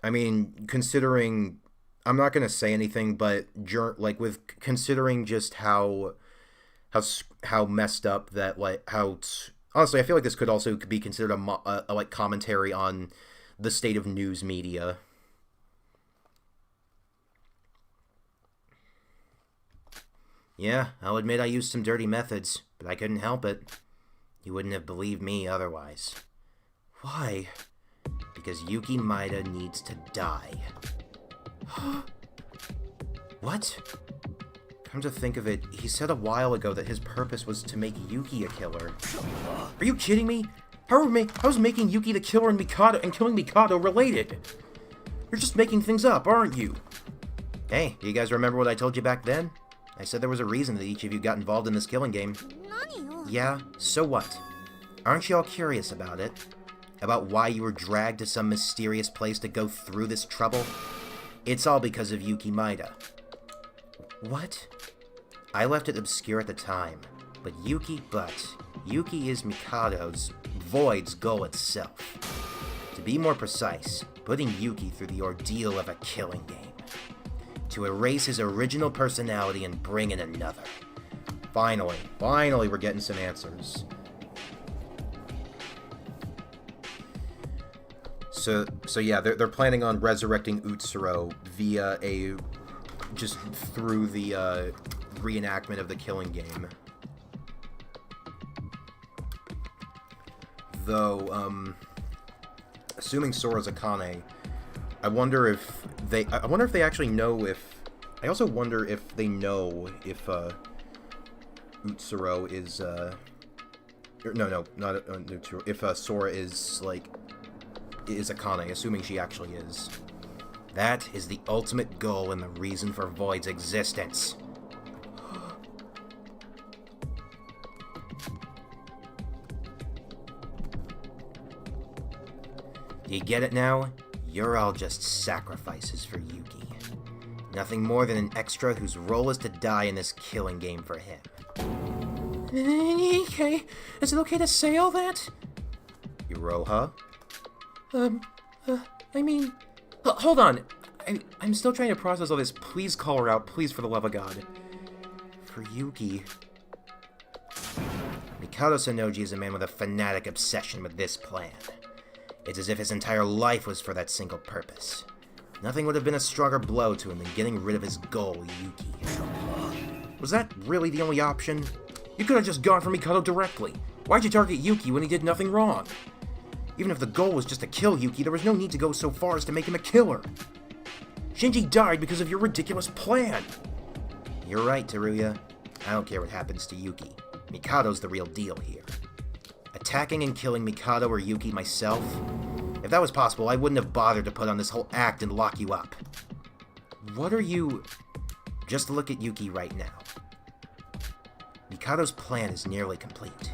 I mean, considering... I'm not going to say anything, but considering just how messed up that, like, how... Honestly, I feel like this could also be considered a commentary on the state of news media. Yeah, I'll admit I used some dirty methods, but I couldn't help it. You wouldn't have believed me otherwise. Why? Because Yuki Maeda needs to die. What? Come to think of it, he said a while ago that his purpose was to make Yuki a killer. Are you kidding me? How is making Yuki the killer and killing Mikado related? You're just making things up, aren't you? Hey, do you guys remember what I told you back then? I said there was a reason that each of you got involved in this killing game. Yeah, so what? Aren't you all curious about it? About why you were dragged to some mysterious place to go through this trouble? It's all because of Yuki Maeda. What? I left it obscure at the time, but Yuki is Mikado's, Void's goal itself. To be more precise, putting Yuki through the ordeal of a killing game. To erase his original personality and bring in another. Finally, we're getting some answers. So yeah, they're planning on resurrecting Utsuro via through the reenactment of the killing game. Though, assuming Sora's Akane, I wonder if they actually know if... I also wonder if they know if, Utsuro is, no, not Utsuro. If, Sora is Akane, assuming she actually is. That is the ultimate goal and the reason for Void's existence. Do you get it now? You're all just sacrifices for Yuki. Nothing more than an extra whose role is to die in this killing game for him. Okay, is it okay to say all that? Iroha? I mean... hold on! I'm still trying to process all this. Please call her out, please, for the love of God. For Yuki... Mikado Sonoji is a man with a fanatic obsession with this plan. It's as if his entire life was for that single purpose. Nothing would have been a stronger blow to him than getting rid of his goal, Yuki. Was that really the only option? You could have just gone for Mikado directly. Why'd you target Yuki when he did nothing wrong? Even if the goal was just to kill Yuki, there was no need to go so far as to make him a killer. Shinji died because of your ridiculous plan. You're right, Teruya. I don't care what happens to Yuki. Mikado's the real deal here. Attacking and killing Mikado or Yuki myself? If that was possible, I wouldn't have bothered to put on this whole act and lock you up. What are you... Just look at Yuki right now. Mikado's plan is nearly complete.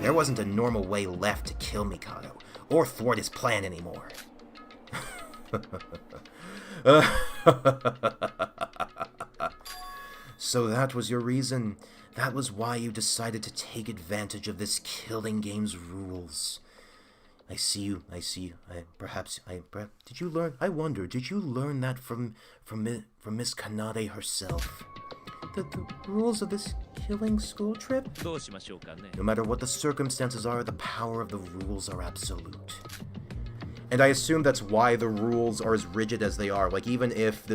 There wasn't a normal way left to kill Mikado, or thwart his plan anymore. So that was your reason. That was why you decided to take advantage of this killing game's rules. I see you. Did you learn? I wonder, did you learn that from Miss Kanade herself? The rules of this killing school trip? No matter what the circumstances are, the power of the rules are absolute. And I assume that's why the rules are as rigid as they are. Like, even if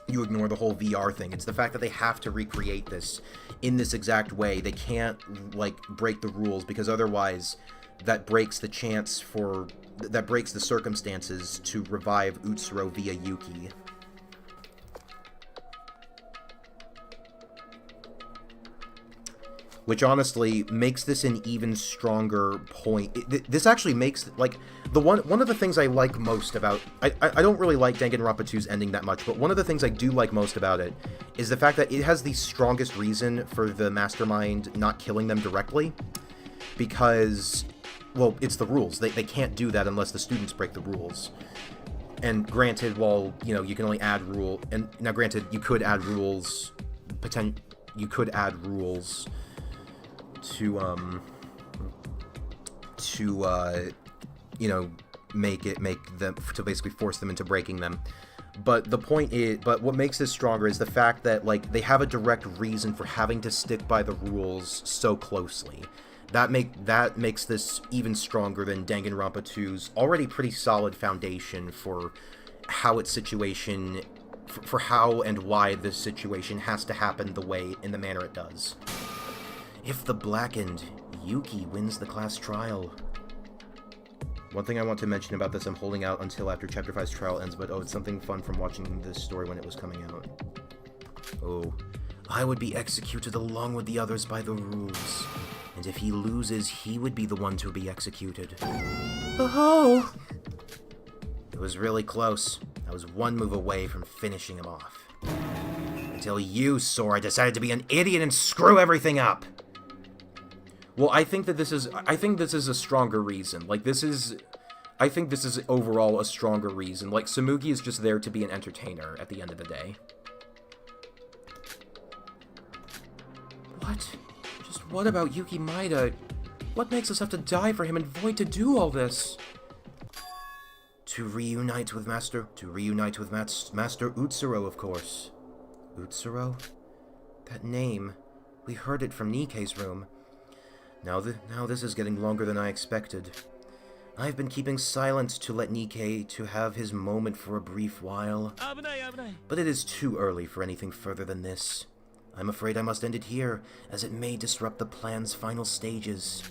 you ignore the whole VR thing, it's the fact that they have to recreate this in this exact way. They can't, like, break the rules, because otherwise that breaks the circumstances to revive Utsuro via Yuki. Which honestly makes this an even stronger point. This actually makes, like, one of the things I like most about... I don't really like Danganronpa 2's ending that much, but one of the things I do like most about it is the fact that it has the strongest reason for the mastermind not killing them directly. Because, well, it's the rules. They can't do that unless the students break the rules. And granted, while, you know, you can only add rule... And now, granted, you could add rules... to you know, make them, to basically force them into breaking them. But the point is, but what makes this stronger is the fact that, like, they have a direct reason for having to stick by the rules so closely. That makes this even stronger than Danganronpa 2's already pretty solid foundation for how its situation, for how and why this situation has to happen in the manner it does. If the blackened Yuki wins the class trial. One thing I want to mention about this, I'm holding out until after Chapter 5's trial ends, but it's something fun from watching this story when it was coming out. Oh, I would be executed along with the others by the rules. And if he loses, he would be the one to be executed. Oh! It was really close. I was one move away from finishing him off. Until you, Sora, decided to be an idiot and screw everything up! Well, I think this is a stronger reason. Like, I think this is overall a stronger reason. Like, Tsumugi is just there to be an entertainer at the end of the day. What? Just what about Yuki Maeda? What makes us have to die for him and Void to do all this? To reunite with Master Utsuro, of course. Utsuro? That name. We heard it from Nikkei's room. Now this is getting longer than I expected. I've been keeping silent to let Nikkei to have his moment for a brief while. But it is too early for anything further than this. I'm afraid I must end it here, as it may disrupt the plan's final stages.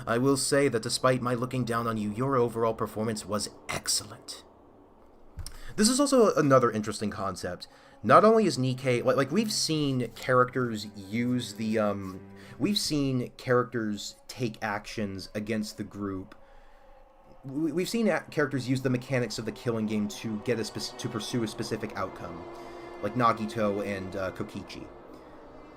I will say that despite my looking down on you, your overall performance was excellent. This is also another interesting concept. Not only is Nikkei, like we've seen characters use the, we've seen characters take actions against the group. We've seen characters use the mechanics of the killing game to get to pursue a specific outcome, like Nagito and Kokichi.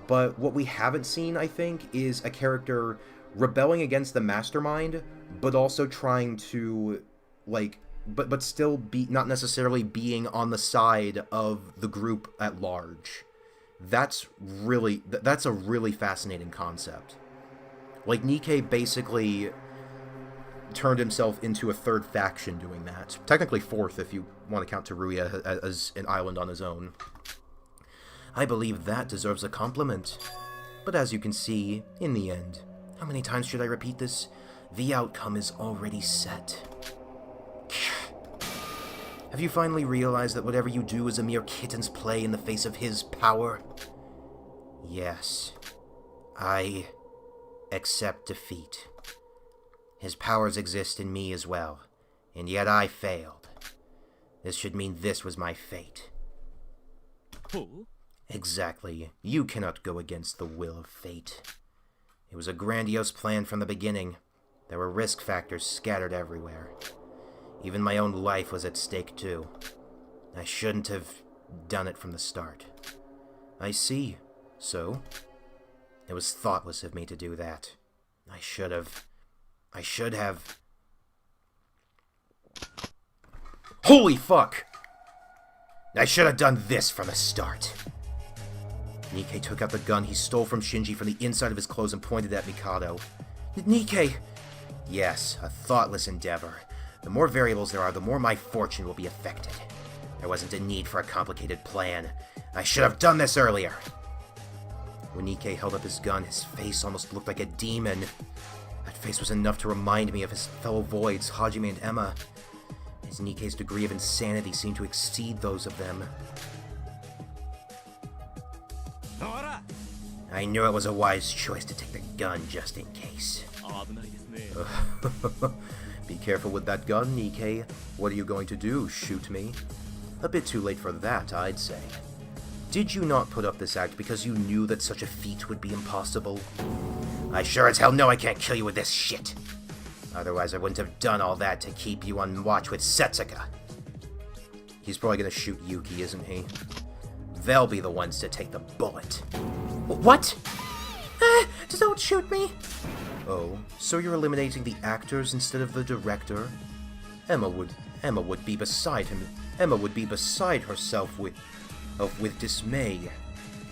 But what we haven't seen, I think, is a character rebelling against the mastermind, but also trying to, like, but still be not necessarily being on the side of the group at large. That's a really fascinating concept. Like, Nikkei basically turned himself into a third faction doing that. Technically fourth if you want to count Teruya as an island on his own. I believe that deserves a compliment. But as you can see, in the end, how many times should I repeat this? The outcome is already set. Have you finally realized that whatever you do is a mere kitten's play in the face of his power? Yes. I accept defeat. His powers exist in me as well, and yet I failed. This should mean this was my fate. Exactly. You cannot go against the will of fate. It was a grandiose plan from the beginning. There were risk factors scattered everywhere. Even my own life was at stake, too. I shouldn't have done it from the start. I see. So? It was thoughtless of me to do that. I should have... Holy fuck! I should have done this from the start. Nikkei took out the gun he stole from Shinji from the inside of his clothes and pointed at Mikado. Nikkei! Yes, a thoughtless endeavor. The more variables there are, the more my fortune will be affected. There wasn't a need for a complicated plan. I should have done this earlier. When Nikkei held up his gun, his face almost looked like a demon. That face was enough to remind me of his fellow voids, Hajime and Emma. As Nikkei's degree of insanity seemed to exceed those of them. I knew it was a wise choice to take the gun just in case. Be careful with that gun, Nikkei. What are you going to do, shoot me? A bit too late for that, I'd say. Did you not put up this act because you knew that such a feat would be impossible? I sure as hell know I can't kill you with this shit. Otherwise I wouldn't have done all that to keep you on watch with Setsuka. He's probably gonna shoot Yuki, isn't he? They'll be the ones to take the bullet. What? Don't shoot me! Oh, so you're eliminating the actors instead of the director? Emma would be beside him. Emma would be beside herself with dismay.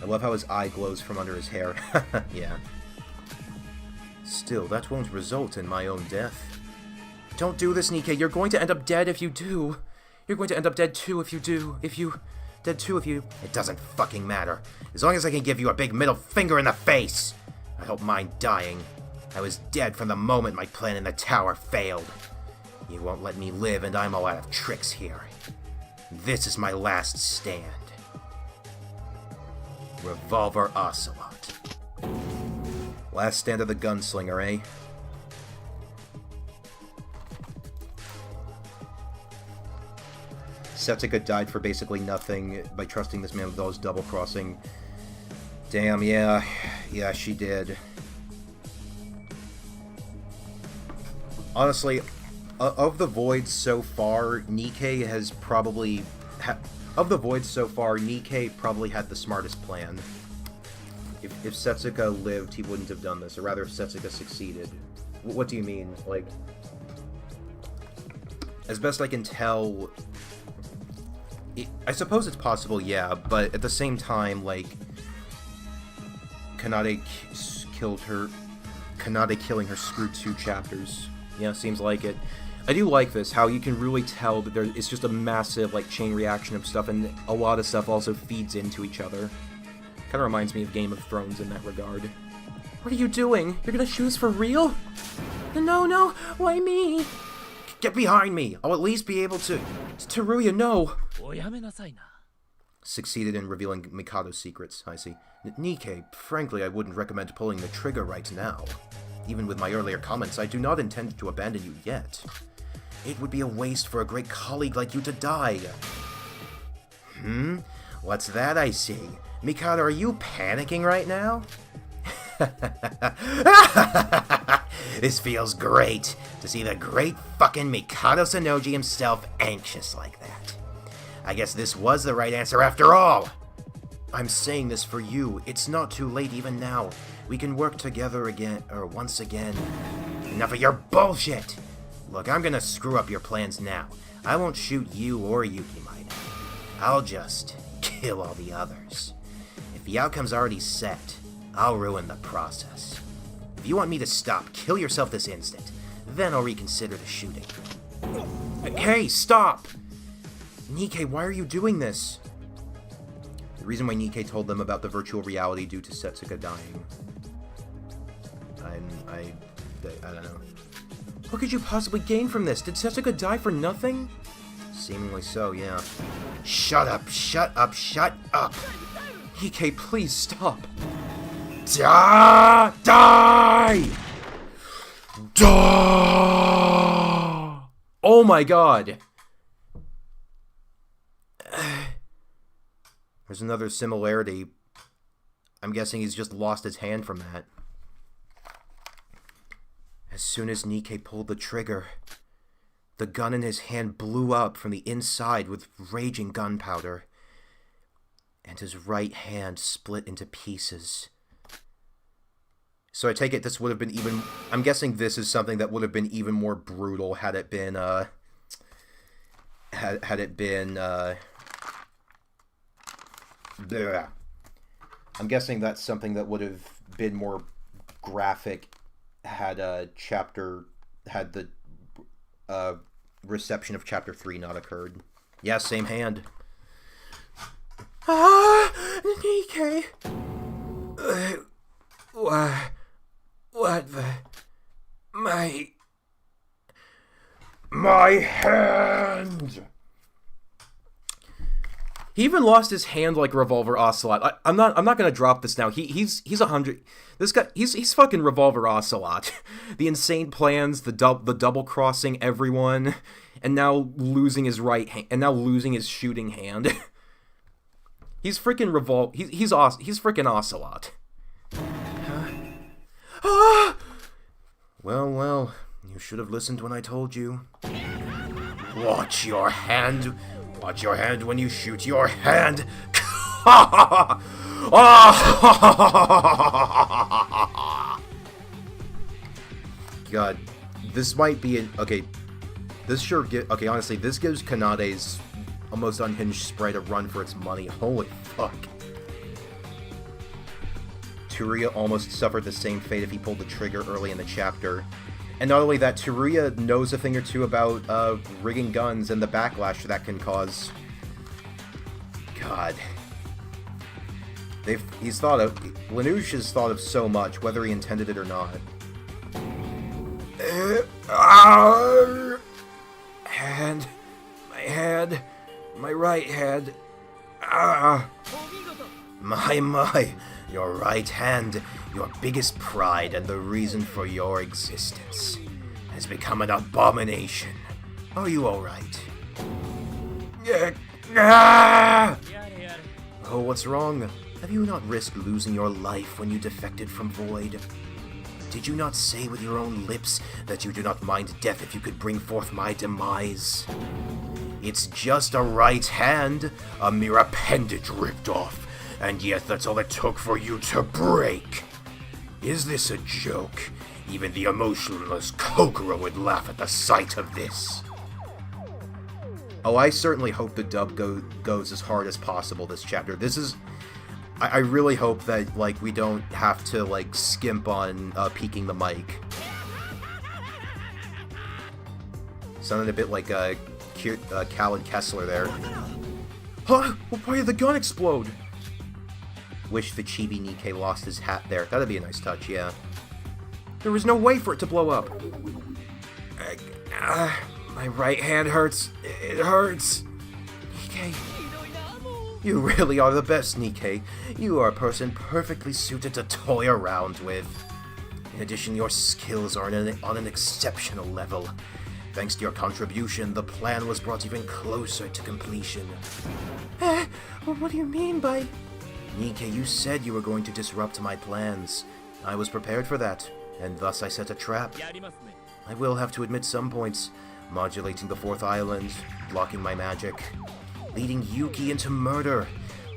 I love how his eye glows from under his hair. Yeah. Still, that won't result in my own death. Don't do this, Nikkei. You're going to end up dead if you do. You're going to end up dead too if you do. It doesn't fucking matter. As long as I can give you a big middle finger in the face. I don't mind dying. I was dead from the moment my plan in the tower failed. You won't let me live, and I'm all out of tricks here. This is my last stand. Revolver Ocelot. Last stand of the gunslinger, eh? Setsuka died for basically nothing by trusting this man with all his double-crossing. Damn, yeah. Yeah, she did. Honestly, of the voids so far, Nikkei has probably... Nikkei probably had the smartest plan. If Setsuka lived, he wouldn't have done this. Or rather, if Setsuka succeeded. What do you mean? Like... As best I can tell... I suppose it's possible, yeah, but at the same time, like... Kanade killing her screwed 2 chapters. Yeah, seems like it. I do like this, how you can really tell that it's just a massive, like, chain reaction of stuff, and a lot of stuff also feeds into each other. Kinda reminds me of Game of Thrones in that regard. What are you doing? You're gonna shoot us for real? No, why me? Get behind me! I'll at least be able to... Teruya, no! Succeeded in revealing Mikado's secrets, I see. Nikkei, frankly, I wouldn't recommend pulling the trigger right now. Even with my earlier comments, I do not intend to abandon you yet. It would be a waste for a great colleague like you to die. What's that I see? Mikado, are you panicking right now? This feels great, to see the great fucking Mikado Sanoji himself anxious like that. I guess this was the right answer after all! I'm saying this for you. It's not too late even now. We can work together again, or once again. Enough of your bullshit! Look, I'm gonna screw up your plans now. I won't shoot you or Yuki Maida. I'll just kill all the others. If the outcome's already set, I'll ruin the process. If you want me to stop, kill yourself this instant. Then I'll reconsider the shooting. Hey, stop! Nikkei, why are you doing this? The reason why Nikkei told them about the virtual reality due to Setsuka dying. I don't know. What could you possibly gain from this? Did Setsuka die for nothing? Seemingly so, yeah. Shut up! Nikkei, please stop! Die! Oh my god! There's another similarity. I'm guessing he's just lost his hand from that. As soon as Nikke pulled the trigger, the gun in his hand blew up from the inside with raging gunpowder, and his right hand split into pieces. So I take it this would have been even... I'm guessing this is something that would have been even more brutal had it been, had it been, bleh. I'm guessing that's something that would have been more graphic had the reception of Chapter 3 not occurred. Yeah, same hand. Ah, Nikke. What the... My hand! He even lost his hand like Revolver Ocelot. I'm not gonna drop this now. He's 100. This guy, he's fucking Revolver Ocelot. The insane plans, the double crossing everyone, and now losing his right hand, and now losing his shooting hand. He's freaking He's freaking Ocelot. Ah! Well, you should have listened when I told you. Watch your hand. Watch your hand when you shoot your hand. God, this might be an... Okay, this sure... Okay, honestly, this gives Kanade's almost unhinged sprite a run for its money. Holy fuck. Tsuruya almost suffered the same fate if he pulled the trigger early in the chapter. And not only that, Tsuruya knows a thing or two about rigging guns and the backlash that can cause. God. Lanuge has thought of so much, whether he intended it or not. Hand. My right hand. My. Your right hand, your biggest pride and the reason for your existence, has become an abomination. Are you alright? Oh, what's wrong? Have you not risked losing your life when you defected from Void? Did you not say with your own lips that you do not mind death if you could bring forth my demise? It's just a right hand, a mere appendage ripped off. And yet that's all it took for you to break. Is this a joke? Even the emotionless Kokoro would laugh at the sight of this. Oh, I certainly hope the dub goes as hard as possible this chapter. This is... I really hope that, like, we don't have to, like, skimp on peeking the mic. Sounded a bit like Cal and Kessler there. Huh? Well, why did the gun explode? Wish the chibi Nikke lost his hat there. That'd be a nice touch, yeah. There was no way for it to blow up. My right hand hurts. It hurts. Nikke. You really are the best, Nikke. You are a person perfectly suited to toy around with. In addition, your skills are on an exceptional level. Thanks to your contribution, the plan was brought even closer to completion. What do you mean by... Nikke, you said you were going to disrupt my plans. I was prepared for that, and thus I set a trap. I will have to admit some points. Modulating the fourth island, blocking my magic, leading Yuki into murder.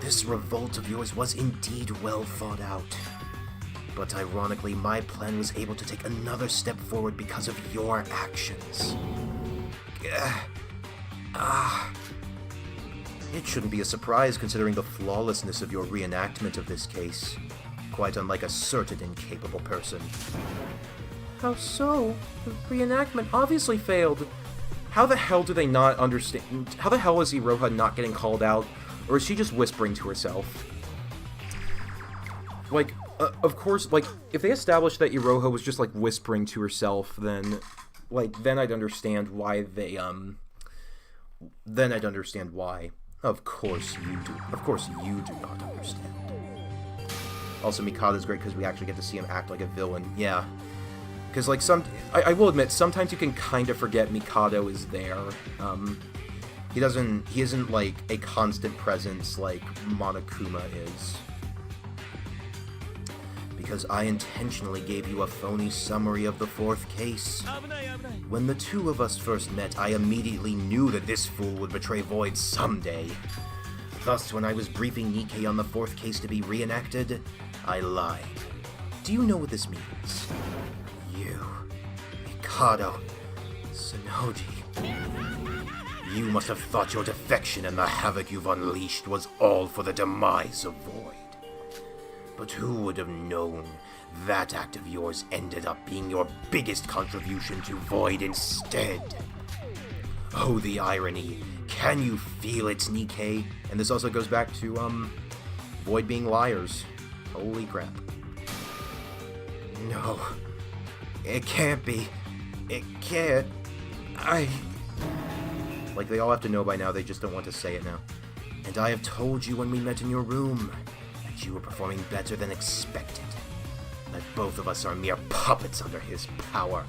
This revolt of yours was indeed well thought out. But ironically, my plan was able to take another step forward because of your actions. It shouldn't be a surprise considering the flawlessness of your reenactment of this case. Quite unlike a certain incapable person. How so? The reenactment obviously failed. How the hell do they not understand? How the hell is Iroha not getting called out? Or is she just whispering to herself? Like, of course, like, if they established that Iroha was just, like, whispering to herself, then I'd understand why they, then I'd understand why. Of course you do. Of course you do not understand. Also, Mikado's great because we actually get to see him act like a villain. Yeah. Because, like, I will admit, sometimes you can kind of forget Mikado is there. He isn't, like, a constant presence like Monokuma is. because I intentionally gave you a phony summary of the fourth case. When the two of us first met, I immediately knew that this fool would betray Void someday. Thus, when I was briefing Nikkei on the fourth case to be reenacted, I lied. Do you know what this means? You, Mikado, Sonoji. You must have thought your defection and the havoc you've unleashed was all for the demise of Void. But who would have known that act of yours ended up being your biggest contribution to Void instead? Oh, the irony. Can you feel it, Nikkei? And this also goes back to, Void being liars. Holy crap. No. It can't be. It can't. Like, they all have to know by now, they just don't want to say it now. And I have told you when we met in your room that you were performing better than expected. That both of us are mere puppets under his power.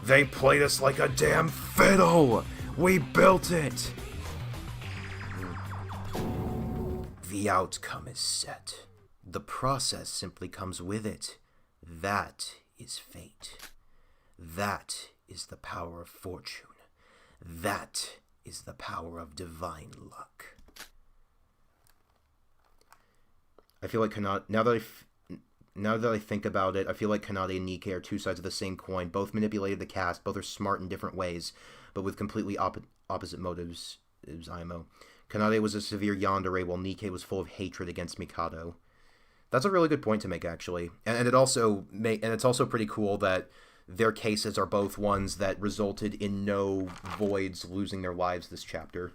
They played us like a damn fiddle! We built it! The outcome is set. The process simply comes with it. That is fate. That is the power of fortune. That is the power of divine luck. I feel like Kanade, now that I think about it, I feel like Kanade and Nikkei are two sides of the same coin. Both manipulated the cast, both are smart in different ways, but with completely opposite motives, is IMO. Kanade was a severe yandere, while Nikkei was full of hatred against Mikado. That's a really good point to make, actually. And it's also pretty cool that their cases are both ones that resulted in no Voids losing their lives this chapter.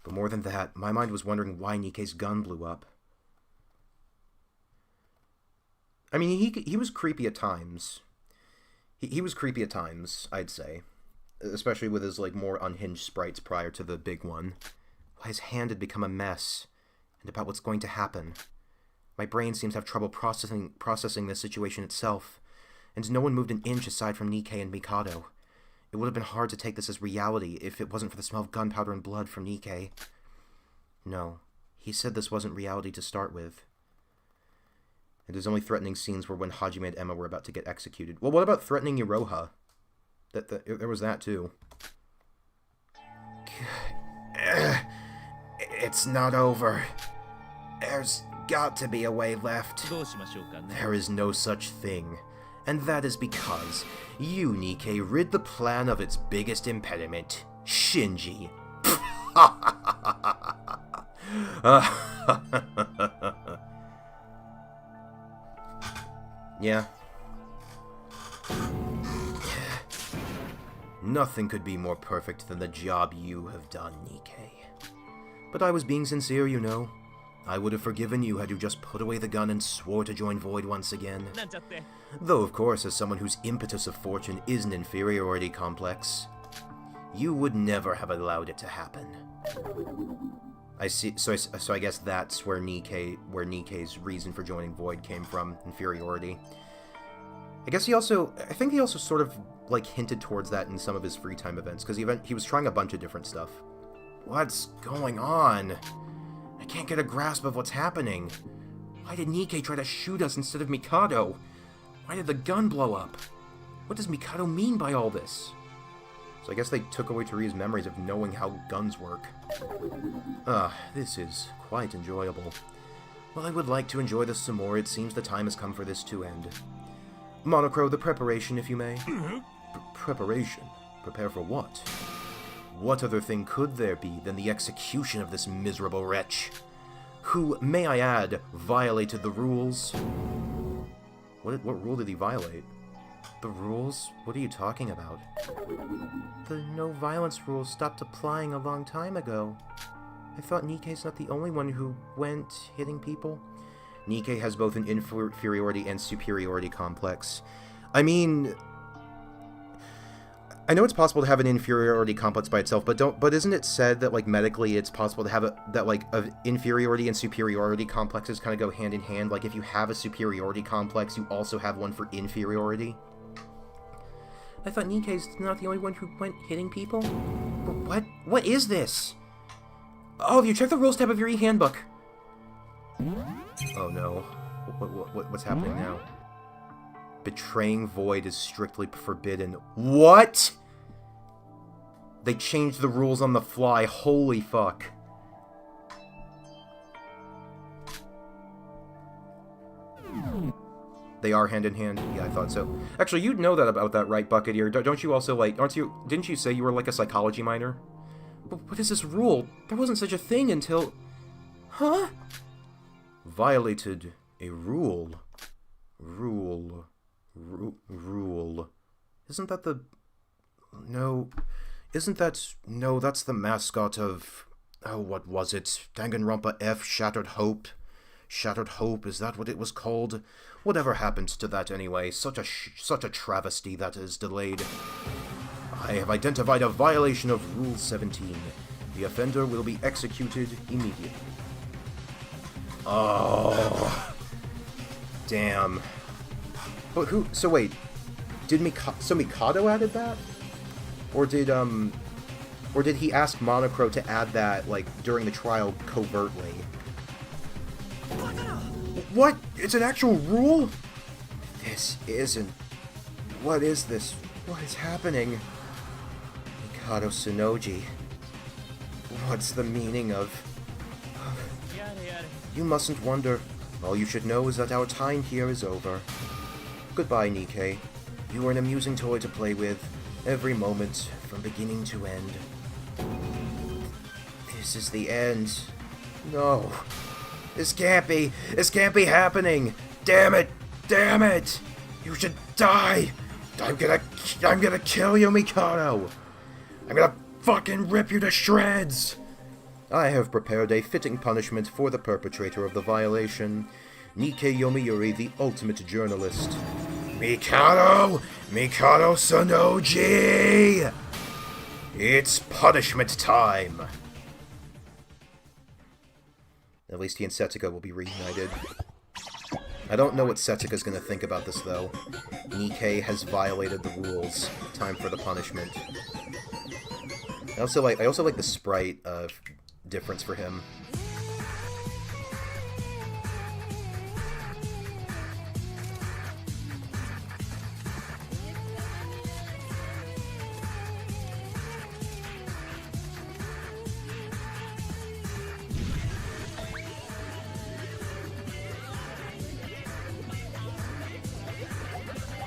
But more than that, my mind was wondering why Nikkei's gun blew up. I mean, he was creepy at times. He was creepy at times, I'd say. Especially with his, like, more unhinged sprites prior to the big one. Why his hand had become a mess. And about what's going to happen. My brain seems to have trouble processing this situation itself, and no one moved an inch aside from Nikkei and Mikado. It would have been hard to take this as reality if it wasn't for the smell of gunpowder and blood from Nikkei. No, he said this wasn't reality to start with. And his only threatening scenes were when Hajime and Emma were about to get executed. Well, what about threatening Iroha? There was that, too. It's not over. There's got to be a way left. There is no such thing. And that is because you, Nikkei, rid the plan of its biggest impediment, Shinji. Yeah. Nothing could be more perfect than the job you have done, Nikkei. But I was being sincere, you know. I would have forgiven you had you just put away the gun and swore to join Void once again. Though, of course, as someone whose impetus of fortune is an inferiority complex, you would never have allowed it to happen. I see. So I guess that's where Nikkei's reason for joining Void came from, inferiority. I think he also sort of, like, hinted towards that in some of his free time events, because he was trying a bunch of different stuff. What's going on? I can't get a grasp of what's happening. Why did Nikkei try to shoot us instead of Mikado? Why did the gun blow up? What does Mikado mean by all this? So I guess they took away Tori's memories of knowing how guns work. This is quite enjoyable. Well, I would like to enjoy this some more. It seems the time has come for this to end. Monocro, the preparation, if you may. Preparation? Prepare for what? What other thing could there be than the execution of this miserable wretch? Who, may I add, violated the rules? What rule did he violate? The rules? What are you talking about? The no violence rule stopped applying a long time ago. I thought Nikkei's not the only one who went hitting people. Nikkei has both an inferiority and superiority complex. I mean, I know it's possible to have an inferiority complex by itself, but isn't it said that, like, medically it's possible to have inferiority and superiority complexes kind of go hand in hand? Like, if you have a superiority complex, you also have one for inferiority? I thought Nikkei's not the only one who went hitting people? What? What is this? Oh, have you checked the rules tab of your e-handbook? Oh no. What's happening now? Betraying Void is strictly forbidden. What?! They changed the rules on the fly. Holy fuck. They are hand in hand? Yeah, I thought so. Actually, you'd know that about that, right, Bucketeer? Don't you also, like, didn't you say you were, like, a psychology minor? What is this rule? There wasn't such a thing until... Huh? Violated a rule. Rule. Isn't that the... No. Isn't that... No, that's the mascot of... Oh, what was it? Danganronpa F, Shattered Hope? Shattered Hope, is that what it was called? Whatever happened to that anyway? Such a travesty that is delayed. I have identified a violation of Rule 17. The offender will be executed immediately. Oh. Damn. But who... So wait. Did Mikado added that? Or did he ask Monocro to add that, like, during the trial covertly? What? It's an actual rule? This isn't... What is this? What is happening? Mikado Sonoji. What's the meaning of... You mustn't wonder. All you should know is that our time here is over. Goodbye, Nikkei. You were an amusing toy to play with, every moment, from beginning to end. This is the end. No. This can't be happening! Damn it! Damn it! You should die! I'm gonna kill you, Mikado! I'm gonna fucking rip you to shreds! I have prepared a fitting punishment for the perpetrator of the violation, Nikkei Yomiuri, the ultimate journalist. Mikado! Mikado Sonoji! It's punishment time! At least he and Setsuka will be reunited. I don't know what Setsuka's gonna think about this, though. Nikkei has violated the rules. Time for the punishment. I also like the sprite difference for him.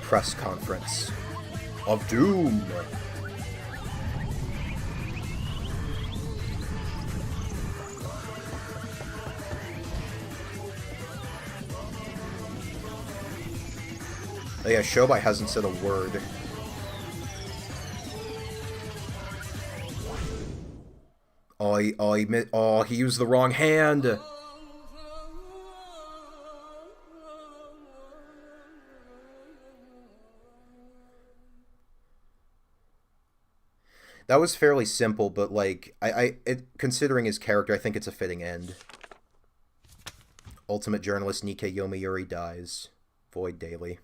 Press conference of doom. Oh yeah, Shobai hasn't said a word. Oh, he used the wrong hand. That was fairly simple, but, like, considering his character, I think it's a fitting end. Ultimate journalist Nikkei Yomiuri dies. Void daily.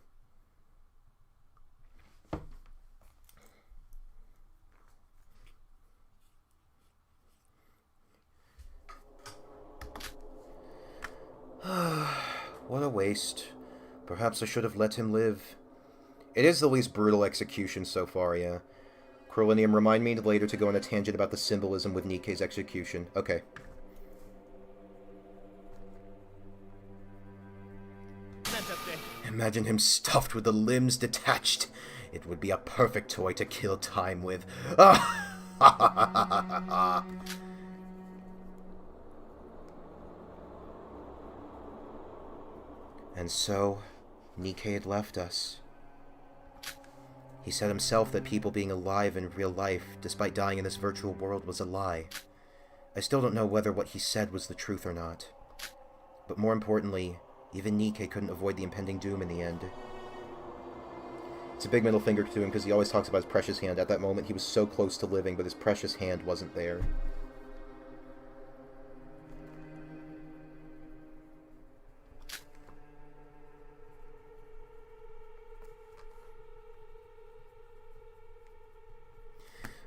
What a waste. Perhaps I should have let him live. It is the least brutal execution so far, yeah. Corolinium, remind me later to go on a tangent about the symbolism with Nikkei's execution. Okay. Imagine him stuffed with the limbs detached. It would be a perfect toy to kill time with. And so, Nikkei had left us. He said himself that people being alive in real life, despite dying in this virtual world, was a lie. I still don't know whether what he said was the truth or not. But more importantly, even Nikkei couldn't avoid the impending doom in the end. It's a big middle finger to him because he always talks about his precious hand. At that moment, he was so close to living, but his precious hand wasn't there.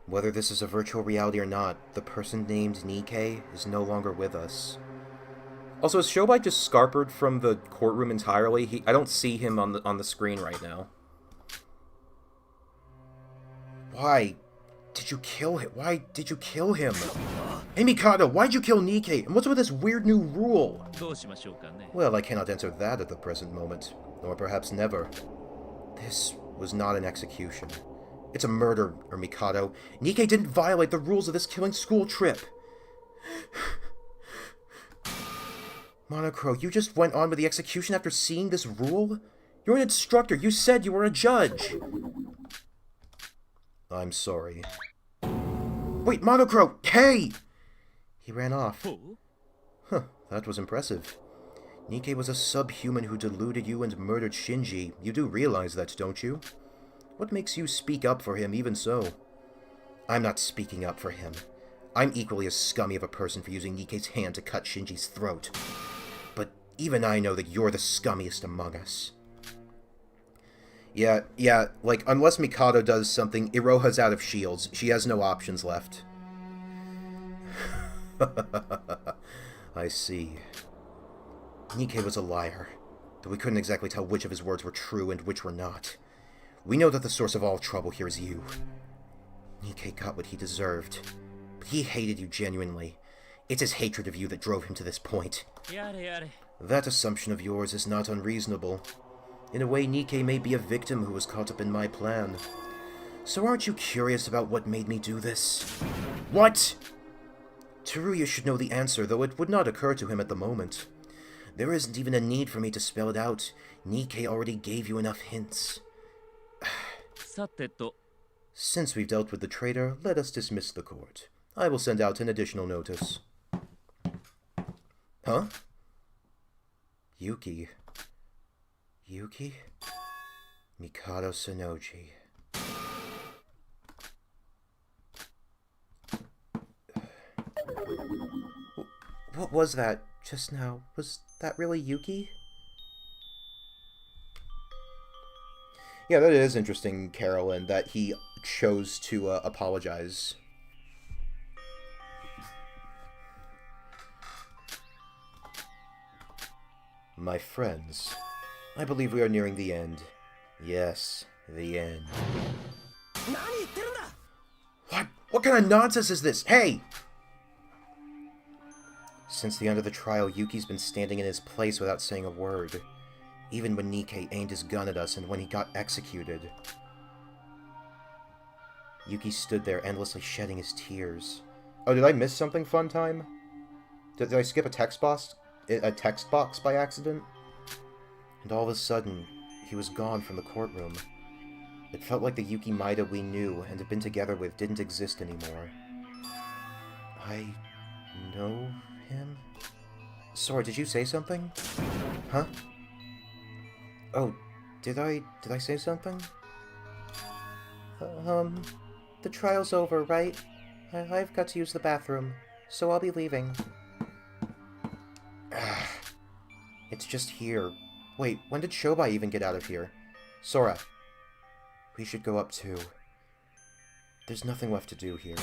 Whether this is a virtual reality or not, the person named Nikkei is no longer with us. Also, is Shobai just scarpered from the courtroom entirely? I don't see him on the screen right now. Why did you kill him? Why did you kill him? Hey Mikado, why'd you kill Nikkei? And what's with this weird new rule? Well, I cannot answer that at the present moment, nor perhaps never. This was not an execution. It's a murder, Mikado. Nikkei didn't violate the rules of this killing school trip. Monocro, you just went on with the execution after seeing this rule? You're an instructor. You said you were a judge. I'm sorry. Wait, Monocro! Hey! He ran off. Huh, that was impressive. Nikkei was a subhuman who deluded you and murdered Shinji. You do realize that, don't you? What makes you speak up for him even so? I'm not speaking up for him. I'm equally as scummy of a person for using Nikkei's hand to cut Shinji's throat. But even I know that you're the scummiest among us. Yeah, like, unless Mikado does something, Iroha's out of shields. She has no options left. I see. Nikkei was a liar, though we couldn't exactly tell which of his words were true and which were not. We know that the source of all trouble here is you. Nikkei got what he deserved, but he hated you genuinely. It's his hatred of you that drove him to this point. That assumption of yours is not unreasonable. In a way, Nikkei may be a victim who was caught up in my plan. So aren't you curious about what made me do this? What? Teruya should know the answer, though it would not occur to him at the moment. There isn't even a need for me to spell it out. Nikkei already gave you enough hints. Since we've dealt with the traitor, let us dismiss the court. I will send out an additional notice. Huh? Yuki? Mikado Sonoji. What was that just now? Was that really Yuki? Yeah, that is interesting, Carolyn, that he chose to apologize. My friends, I believe we are nearing the end. Yes, the end. What? What kind of nonsense is this? Hey! Since the end of the trial, Yuki's been standing in his place without saying a word. Even when Nikkei aimed his gun at us and when he got executed. Yuki stood there endlessly shedding his tears. Oh, did I miss something, Fun Time? Did I skip a text box by accident? And all of a sudden, he was gone from the courtroom. It felt like the Yuki Maeda we knew and had been together with didn't exist anymore. I know him? Sora, did you say something? Huh? Oh, did I say something? The trial's over, right? I've got to use the bathroom, so I'll be leaving. It's just here. Wait, when did Shobai even get out of here? Sora, we should go up too. There's nothing left to do here.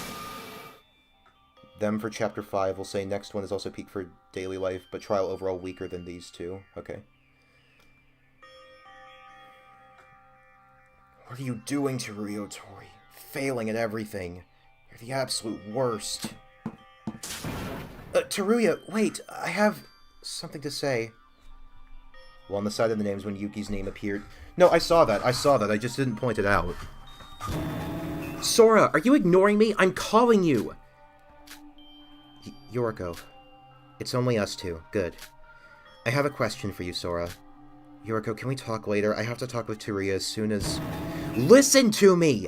Them for Chapter 5. We'll say next one is also peak for daily life, but trial overall weaker than these two. Okay. What are you doing, Teruya Otori? Failing at everything. You're the absolute worst. Teruya, wait, I have something to say. Well, on the side of the names when Yuki's name appeared. No, I saw that, I just didn't point it out. Sora, are you ignoring me? I'm calling you! Yoriko, it's only us two. Good. I have a question for you, Sora. Yoriko, can we talk later? I have to talk with Teruya as soon as... Listen to me!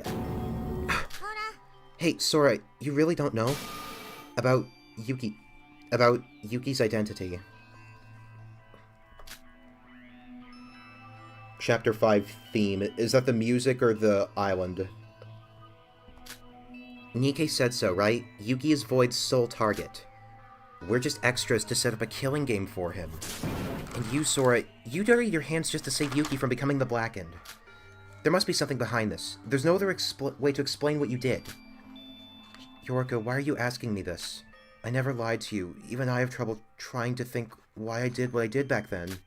Hey, Sora, you really don't know? About Yuki's identity. Chapter 5 theme. Is that the music or the island? Nikkei said so, right? Yuki is Void's sole target. We're just extras to set up a killing game for him. And you, Sora, you dirtied your hands just to save Yuki from becoming the Blackened. There must be something behind this. There's no other way to explain what you did. Yoriko, why are you asking me this? I never lied to you. Even I have trouble trying to think why I did what I did back then.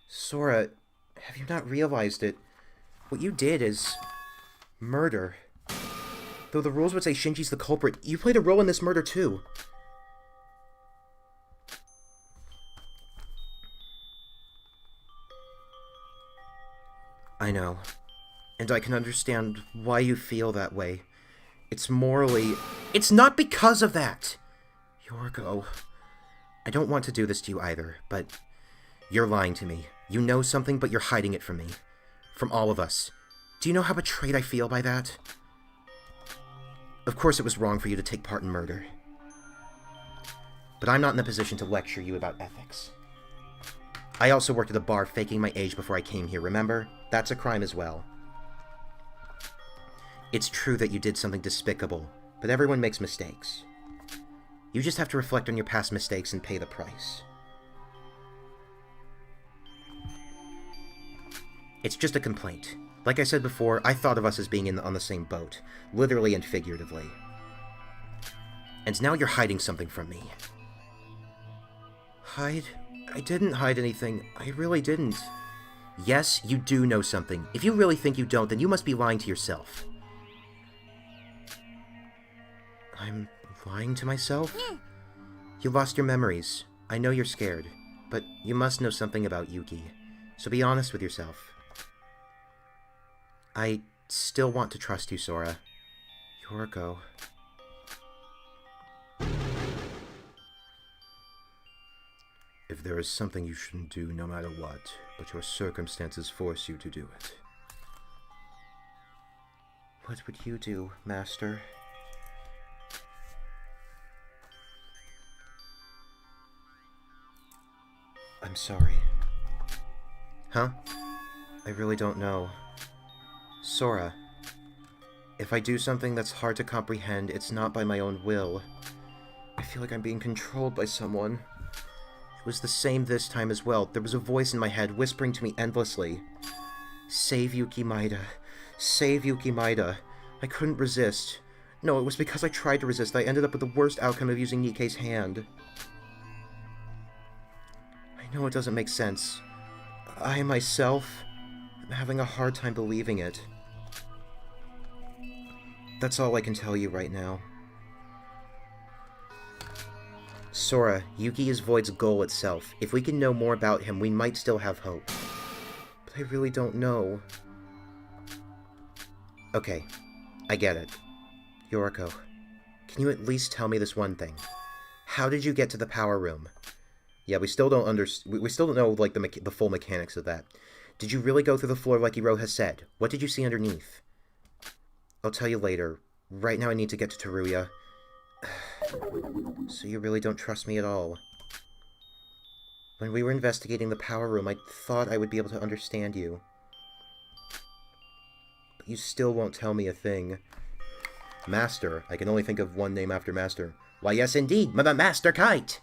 Sora, have you not realized it? What you did is murder. Though the rules would say Shinji's the culprit, you played a role in this murder too. I know. And I can understand why you feel that way. It's morally... It's not because of that! Yorgo, I don't want to do this to you either, but you're lying to me. You know something, but you're hiding it from me. From all of us. Do you know how betrayed I feel by that? Of course it was wrong for you to take part in murder. But I'm not in a position to lecture you about ethics. I also worked at a bar faking my age before I came here, remember? That's a crime as well. It's true that you did something despicable, but everyone makes mistakes. You just have to reflect on your past mistakes and pay the price. It's just a complaint. Like I said before, I thought of us as being on the same boat, literally and figuratively. And now you're hiding something from me. Hide? I didn't hide anything. I really didn't. Yes, you do know something. If you really think you don't, then you must be lying to yourself. I'm lying to myself? You lost your memories. I know you're scared, but you must know something about Yuki. So be honest with yourself. I still want to trust you, Sora. Yorgo. If there is something you shouldn't do no matter what, but your circumstances force you to do it. What would you do, Master? I'm sorry. Huh? I really don't know. Sora, if I do something that's hard to comprehend, it's not by my own will. I feel like I'm being controlled by someone. It was the same this time as well. There was a voice in my head whispering to me endlessly. Save Yuki Maeda. Save Yuki Maeda. I couldn't resist. No, it was because I tried to resist that I ended up with the worst outcome of using Nikke's hand. I know it doesn't make sense. I, myself, am having a hard time believing it. That's all I can tell you right now. Sora, Yuki is Void's goal itself. If we can know more about him, we might still have hope. But I really don't know. Okay, I get it. Yoriko, can you at least tell me this one thing? How did you get to the power room? Yeah, we still don't we still don't know like the full mechanics of that. Did you really go through the floor like Hiro has said? What did you see underneath? I'll tell you later. Right now I need to get to Teruya. So you really don't trust me at all. When we were investigating the power room, I thought I would be able to understand you. But you still won't tell me a thing. Master. I can only think of one name after Master. Why, yes, indeed. Master Kite!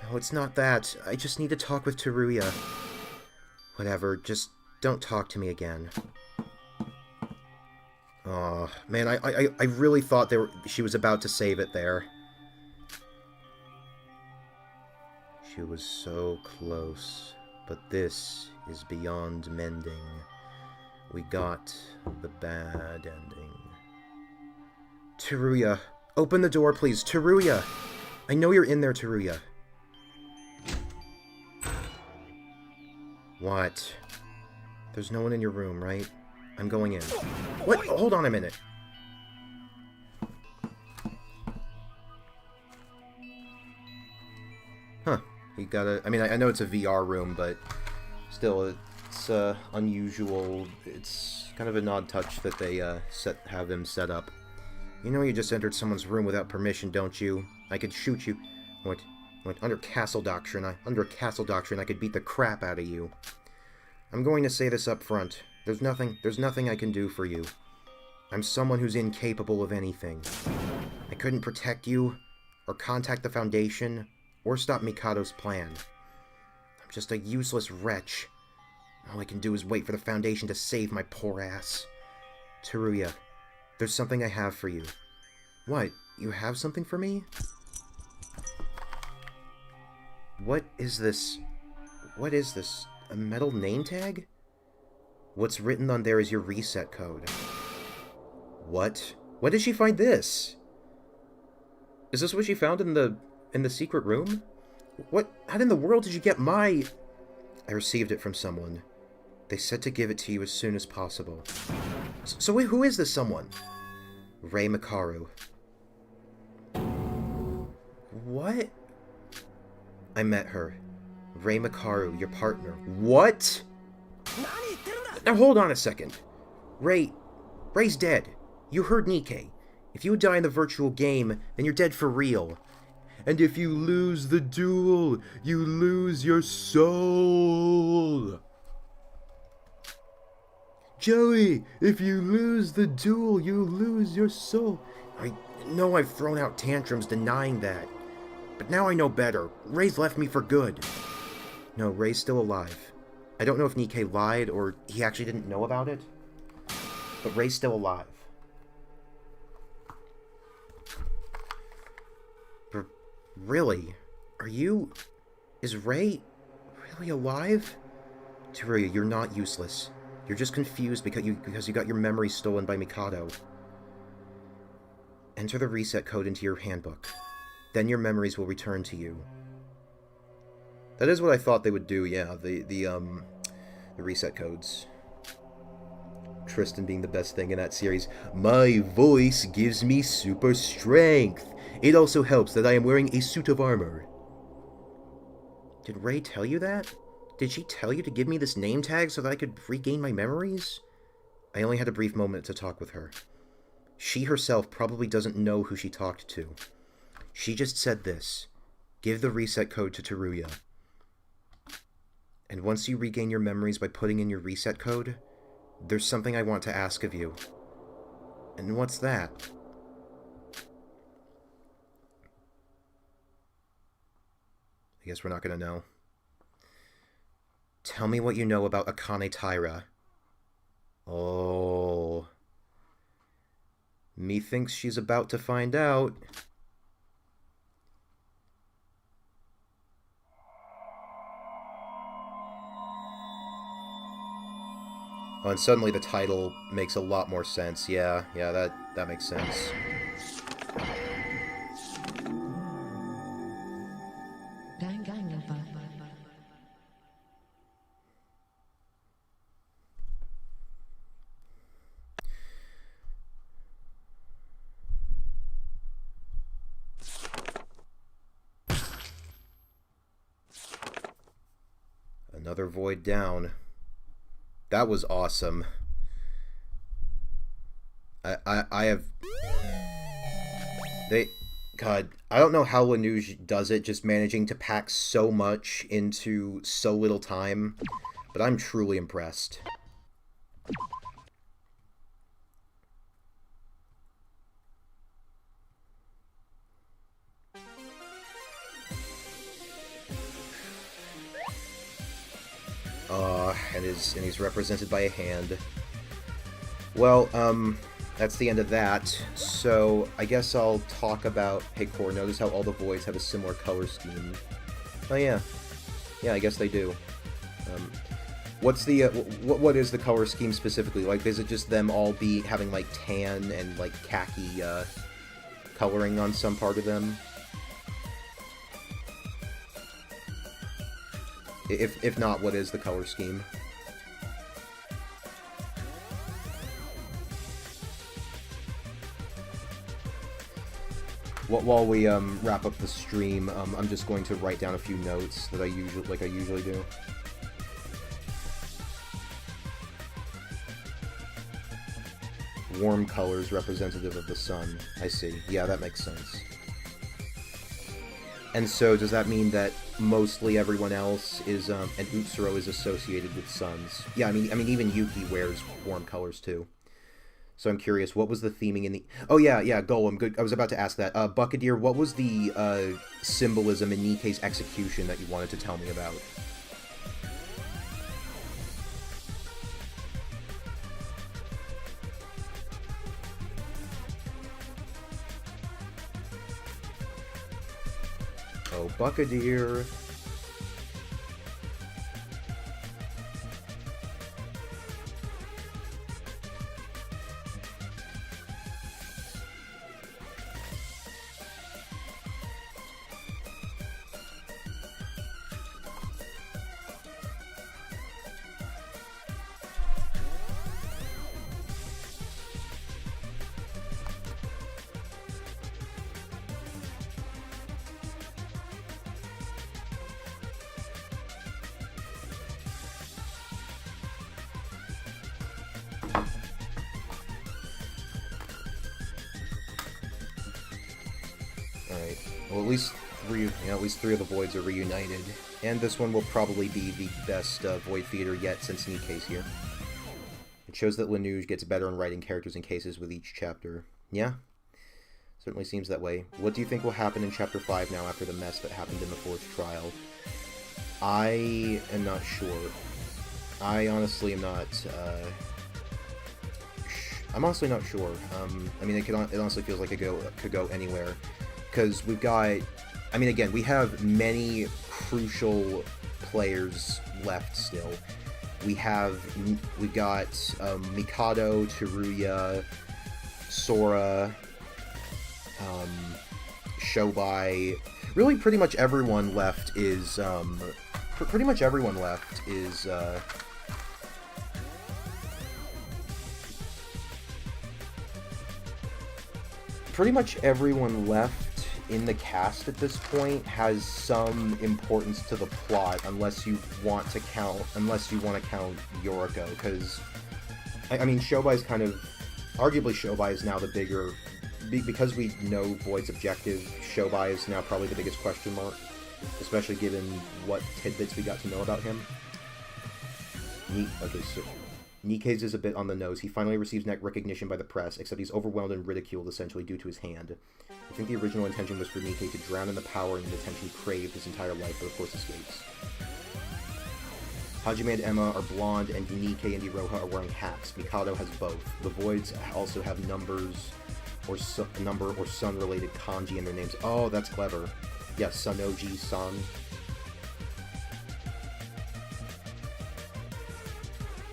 No, it's not that. I just need to talk with Teruya. Whatever, just don't talk to me again. Oh, man, I really thought she was about to save it there. She was so close, but this is beyond mending. We got the bad ending. Teruya, open the door, please. Teruya! I know you're in there, Teruya. What? There's no one in your room, right? I'm going in. What? Hold on a minute. Huh. You gotta... I mean, I know it's a VR room, but still, it's unusual. It's kind of an odd touch that they have them set up. You know you just entered someone's room without permission, don't you? I could shoot you. What? Under Castle Doctrine, I could beat the crap out of you. I'm going to say this up front. There's nothing I can do for you. I'm someone who's incapable of anything. I couldn't protect you, or contact the Foundation, or stop Mikado's plan. I'm just a useless wretch. All I can do is wait for the Foundation to save my poor ass. Teruya, there's something I have for you. What? You have something for me? What is this? What is this? A metal name tag? What's written on there is your reset code. What? When did she find this? Is this what she found in the secret room? What? How in the world did you get my... I received it from someone. They said to give it to you as soon as possible. So wait, who is this someone? Rei Mikaru. What? I met her. Rei Mikaru, your partner. What? Now hold on a second. Rei's dead. You heard Nikke. If you die in the virtual game, then you're dead for real. And if you lose the duel, you lose your soul. Joey, if you lose the duel, you lose your soul. I know I've thrown out tantrums denying that. But now I know better. Rei's left me for good. No, Rei's still alive. I don't know if Nikke lied or he actually didn't know about it. But Rei's still alive. Really? Are you... Is Rei really alive? Teruya, you're not useless. You're just confused because you got your memory stolen by Mikado. Enter the reset code into your handbook. Then your memories will return to you. That is what I thought they would do, yeah, the reset codes. Tristan being the best thing in that series. My voice gives me super strength. It also helps that I am wearing a suit of armor. Did Rei tell you that? Did she tell you to give me this name tag so that I could regain my memories? I only had a brief moment to talk with her. She herself probably doesn't know who she talked to. She just said this. Give the reset code to Teruya. And once you regain your memories by putting in your reset code, there's something I want to ask of you. And what's that? I guess we're not gonna know. Tell me what you know about Akane Taira. Oh. Methinks she's about to find out. Oh, and suddenly the title makes a lot more sense. Yeah, that makes sense. Danganronpa. Another void down. That was awesome. I have... God, I don't know how Lanuge does it, just managing to pack so much into so little time, but I'm truly impressed. And he's represented by a hand. Well, that's the end of that. So, I guess I'll talk about... Hey, Core, notice how all the voids have a similar color scheme. Oh, yeah. Yeah, I guess they do. What's the... what is the color scheme specifically? Like, is it just them all having, like, tan and, like, khaki, coloring on some part of them? If not, what is the color scheme? While we wrap up the stream, I'm just going to write down a few notes that I usually do. Warm colors representative of the sun. I see. Yeah, that makes sense. And so, does that mean that mostly everyone else is, and Utsuro is associated with suns? Yeah, I mean, even Yuki wears warm colors too. So I'm curious, what was the theming in the... Oh, yeah, Golem, good. I was about to ask that. Buccadeer, what was the, symbolism in Nikke's execution that you wanted to tell me about? Oh, Buccadeer. Alright. Well, at least three of the Voids are reunited. And this one will probably be the best Void Theater yet since Nikkei's here. It shows that Lanuge gets better in writing characters and cases with each chapter. Yeah? Certainly seems that way. What do you think will happen in Chapter 5 now after the mess that happened in the 4th trial? I am not sure. I honestly am not, I'm honestly not sure. I mean, it honestly feels like it could go anywhere. Because we've got... I mean, again, we have many crucial players left still. We've got Mikado, Teruya, Sora, Shobai. Really, pretty much everyone left is... pretty much everyone left is... pretty much everyone left in the cast at this point has some importance to the plot, unless you want to count Yoriko, because I mean, Shobai's kind of... arguably Shobai is now the bigger... because we know Void's objective, Shobai is now probably the biggest question mark, especially given what tidbits we got to know about him. Okay, so Nikkei's is a bit on the nose. He finally receives recognition by the press, except he's overwhelmed and ridiculed essentially due to his hand. I think the original intention was for Nikkei to drown in the power and the attention he craved his entire life, but of course escapes. Hajime and Emma are blonde, and Nikkei and Iroha are wearing hats. Mikado has both. The Voids also have numbers or number or sun-related kanji in their names. Oh, that's clever. Yes, Sanoji, San.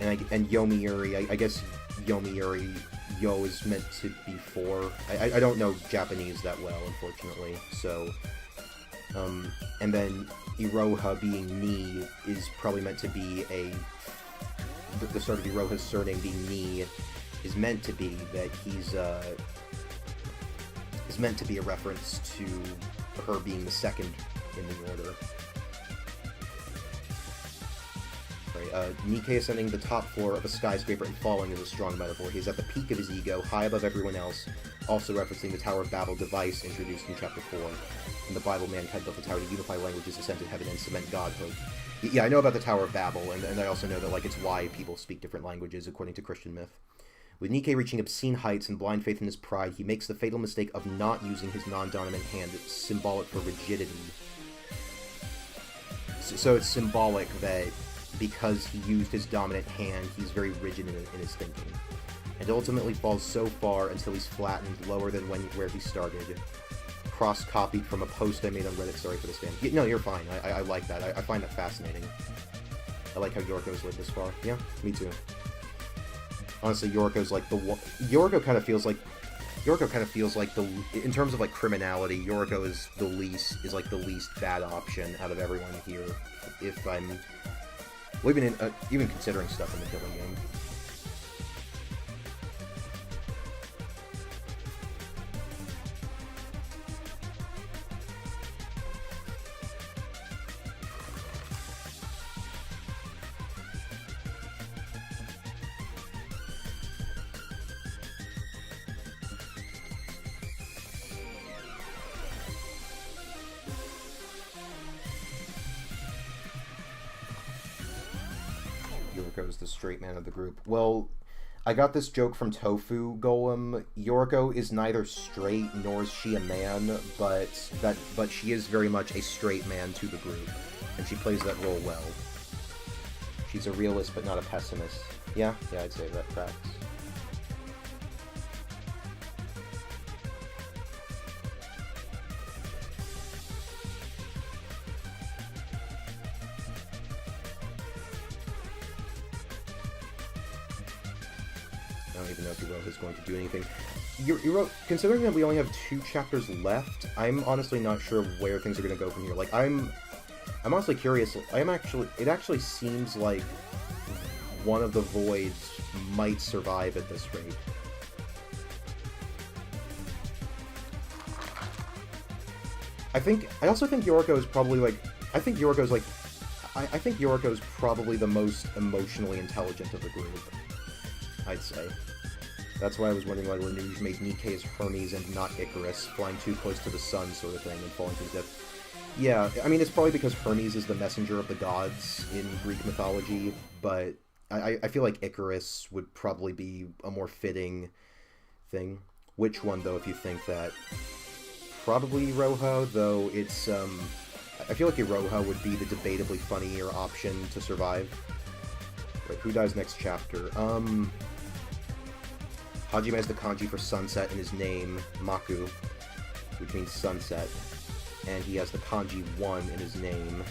And Yomiuri, I guess Yomiuri, Yo is meant to be 4. I don't know Japanese that well, unfortunately, so... and then Iroha being Ni is probably meant to be the start of Iroha's surname being Ni is meant to be that is meant to be a reference to her being the second in the order. Nikkei ascending the top floor of a skyscraper and falling is a strong metaphor. He is at the peak of his ego, high above everyone else, also referencing the Tower of Babel device introduced in Chapter 4. In the Bible, mankind built the tower to unify languages, ascend to heaven, and cement godhood. Yeah, I know about the Tower of Babel, and I also know that like it's why people speak different languages, according to Christian myth. With Nikkei reaching obscene heights and blind faith in his pride, he makes the fatal mistake of not using his non-dominant hand, symbolic for rigidity. So it's symbolic that because he used his dominant hand, he's very rigid in his thinking, and ultimately falls so far until he's flattened lower than where he started. Cross-copied from a post I made on Reddit, sorry for the spam. No, you're fine, I like that, I find that fascinating. I like how Yoriko's lived this far. Yeah, me too. Honestly, Yoriko's like the one... Yoriko kind of feels like the... In terms of like criminality, Yoriko is the least bad option out of everyone here, if I'm... Well, even considering stuff in the killing game. Yoriko's the straight man of the group. Well, I got this joke from Tofu Golem. Yoriko is neither straight nor is she a man, but she is very much a straight man to the group, and she plays that role well. She's a realist but not a pessimist. Yeah, I'd say that tracks. I don't even know if Iroha is going to do anything. Considering that we only have 2 chapters left, I'm honestly not sure where things are going to go from here. Like, I'm honestly curious. It actually seems like one of the voids might survive at this rate. I also think Yoriko is probably, like, I think Yoriko is probably the most emotionally intelligent of the group, I'd say. That's why I was wondering why Lanuge made Nikke as Hermes and not Icarus, flying too close to the sun sort of thing and falling to his death. Yeah, I mean, it's probably because Hermes is the messenger of the gods in Greek mythology, but I feel like Icarus would probably be a more fitting thing. Which one, though, if you think that? Probably Iroha, though it's, I feel like Iroha would be the debatably funnier option to survive. Wait, who dies next chapter? Hajime has the kanji for sunset in his name, Maku, which means sunset, and he has the kanji 1 in his name.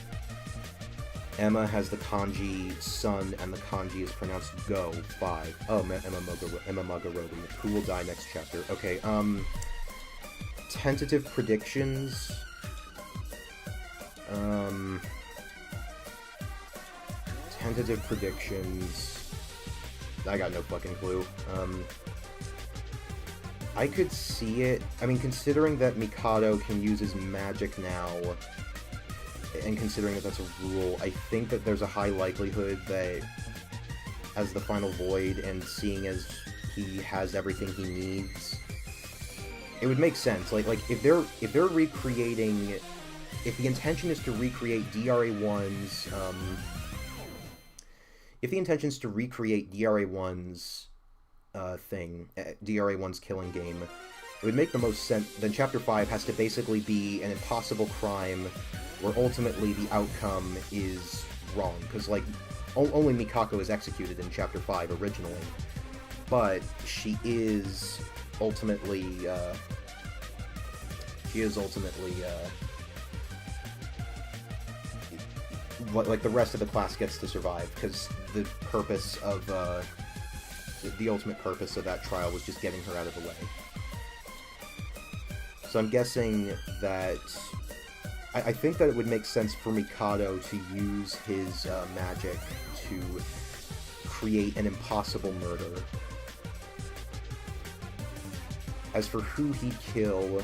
Emma has the kanji sun, and the kanji is pronounced go, 5. Oh, Emma Magarobi. Who will die next chapter? Okay, tentative predictions. Tentative predictions. I got no fucking clue. I could see it. I mean, considering that Mikado can use his magic now, and considering that that's a rule, I think that there's a high likelihood that as the final void, and seeing as he has everything he needs, it would make sense. Like if they're recreating, if the intention is to recreate DRA1's, if the intention is to recreate DRA1's thing, DRA1's killing game, it would make the most sense. Then Chapter 5 has to basically be an impossible crime where ultimately the outcome is wrong, because, like, only Mikako is executed in Chapter 5 originally, but she is ultimately, like, the rest of the class gets to survive, because the purpose of, the ultimate purpose of that trial was just getting her out of the way. So I'm guessing that... I think that it would make sense for Mikado to use his magic to create an impossible murder. As for who he'd kill...